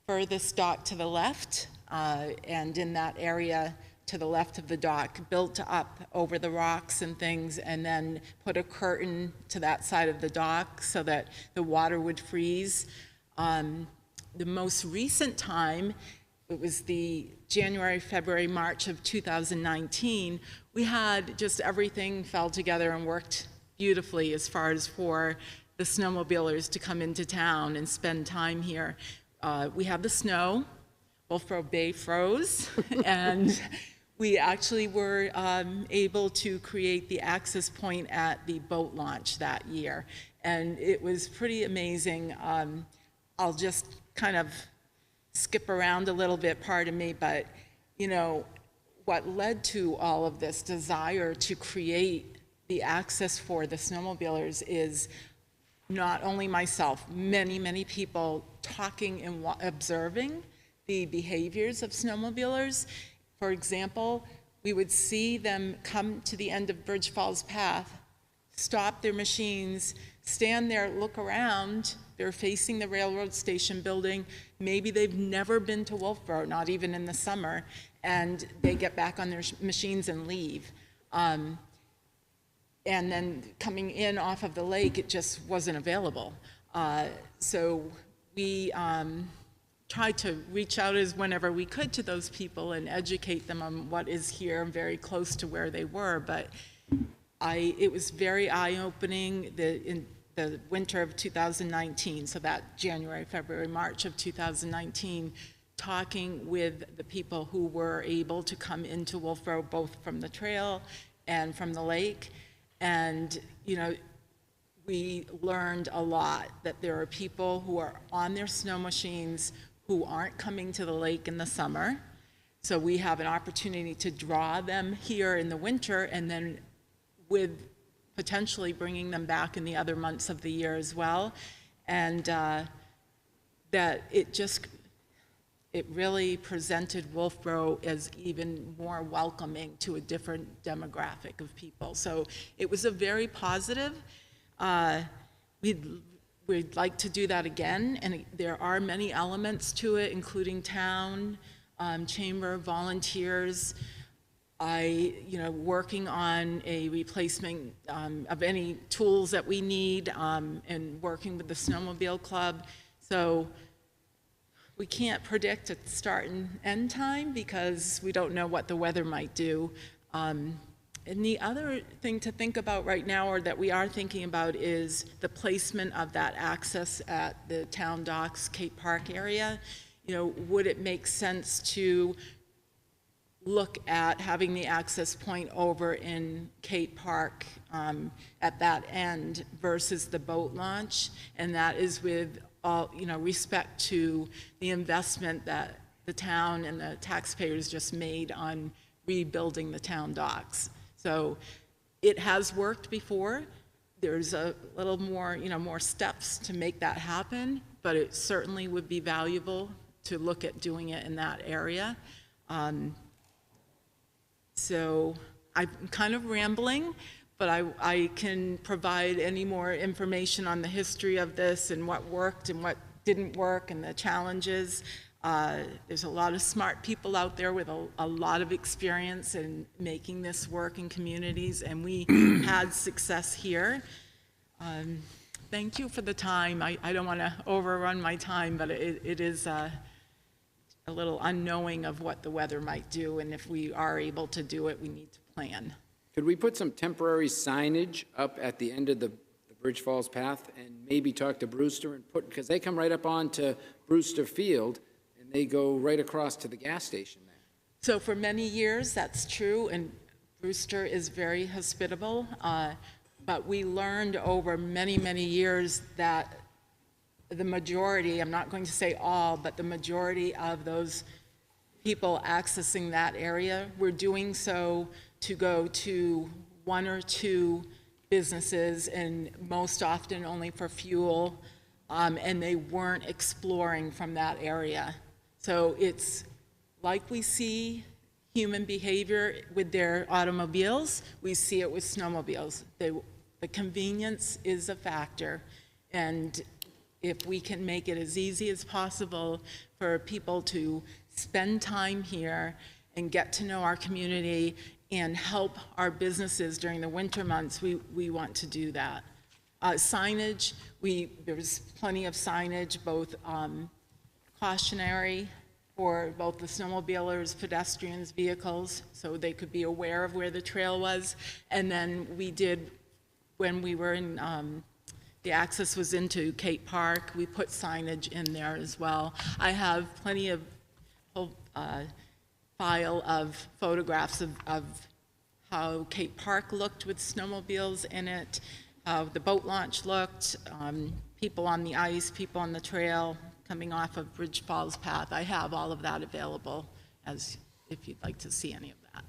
furthest dock to the left, and in that area to the left of the dock, built up over the rocks and things, and then put a curtain to that side of the dock so that the water would freeze. The most recent time, it was the January, February, March of 2019, we had just everything fell together and worked beautifully as far as for the snowmobilers to come into town and spend time here. We have the snow, Wolfeboro Bay froze, and we actually were able to create the access point at the boat launch that year. And it was pretty amazing. I'll just kind of skip around a little bit, pardon me, but you know, what led to all of this desire to create the access for the snowmobilers is not only myself, many, many people talking and observing the behaviors of snowmobilers. For example, we would see them come to the end of Bridge Falls Path, stop their machines, stand there, look around. They're facing the railroad station building. Maybe they've never been to Wolfeboro, not even in the summer, and they get back on their machines and leave. And then coming in off of the lake, it just wasn't available. So we tried to reach out as whenever we could to those people and educate them on what is here very close to where they were. But it was very eye-opening in the winter of 2019, so that January, February, March of 2019, talking with the people who were able to come into Wolfeboro, both from the trail and from the lake. And, you know, we learned a lot, that there are people who are on their snow machines who aren't coming to the lake in the summer. So we have an opportunity to draw them here in the winter, and then with potentially bringing them back in the other months of the year as well. And that it really presented Wolfeboro as even more welcoming to a different demographic of people. So it was a very positive. We'd like to do that again, and there are many elements to it, including town, chamber, volunteers, working on a replacement of any tools that we need, and working with the snowmobile club. So we can't predict a start and end time because we don't know what the weather might do. And the other thing to think about right now, or that we are thinking about, is the placement of that access at the town docks, Cape Park area. You know, would it make sense to look at having the access point over in Cape Park at that end versus the boat launch? And that is with all, respect to the investment that the town and the taxpayers just made on rebuilding the town docks. So it has worked before. There's a little more, more steps to make that happen, but it certainly would be valuable to look at doing it in that area. So I'm kind of rambling, but I can provide any more information on the history of this and what worked and what didn't work and the challenges. There's a lot of smart people out there with a lot of experience in making this work in communities, and we had success here. Thank you for the time. I don't want to overrun my time, but it is a little unknowing of what the weather might do, and if we are able to do it, we need to plan. Could we put some temporary signage up at the end of the Bridge Falls path and maybe talk to Brewster and put, because they come right up onto Brewster Field and they go right across to the gas station there. So for many years, that's true, and Brewster is very hospitable, but we learned over many, many years that the majority, I'm not going to say all, but the majority of those people accessing that area were doing so to go to one or two businesses, and most often only for fuel, and they weren't exploring from that area. So it's like we see human behavior with their automobiles, we see it with snowmobiles. The convenience is a factor, and if we can make it as easy as possible for people to spend time here and get to know our community and help our businesses during the winter months, we want to do that. Signage, there's plenty of signage, both cautionary for both the snowmobilers, pedestrians, vehicles, so they could be aware of where the trail was. And then we did, when we were in, the access was into Cape Park, we put signage in there as well. I have plenty of file of photographs of how Cape Park looked with snowmobiles in it, how the boat launch looked, people on the ice, people on the trail coming off of Bridge Falls Path. I have all of that available as if you'd like to see any of that.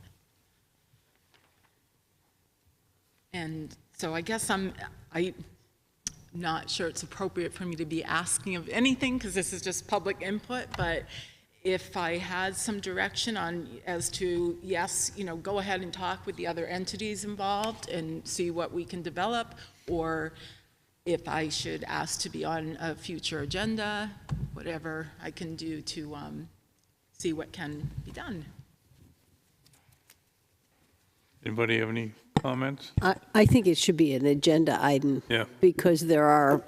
And so I guess I'm not sure it's appropriate for me to be asking of anything because this is just public input, but if I had some direction on as to, yes, go ahead and talk with the other entities involved and see what we can develop, or if I should ask to be on a future agenda, whatever I can do to see what can be done. Anybody have any comments? I think it should be an agenda item. Yeah. Because there are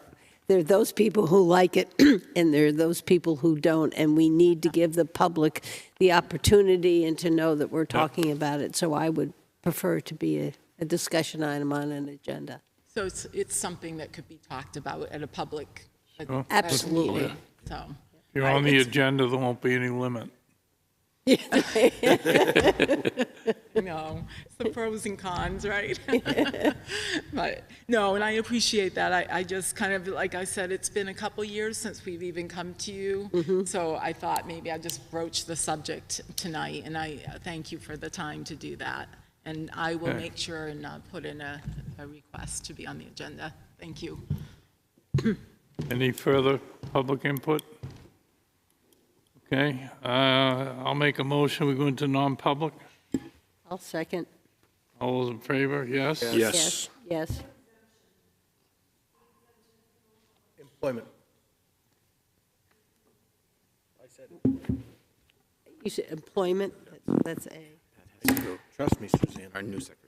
those people who like it and there are those people who don't, and we need to give the public the opportunity and to know that we're talking about it. So I would prefer to be a discussion item on an agenda. So it's something that could be talked about at a public Sure. Absolutely. meeting. So If you're on the agenda, there won't be any limit. no, it's the pros and cons, right? But no, and I appreciate that. I just kind of, like I said, it's been a couple years since we've even come to you. So I thought maybe I'd just broach the subject tonight, and I thank you for the time to do that. And I will make sure and put in a request to be on the agenda. Thank you. Any further public input? Okay, I'll make a motion, we go into non-public. I'll second. All those in favor, yes? Yes. Yes. Employment. I said You said employment, that's A. Trust me, Suzanne. Our new secretary.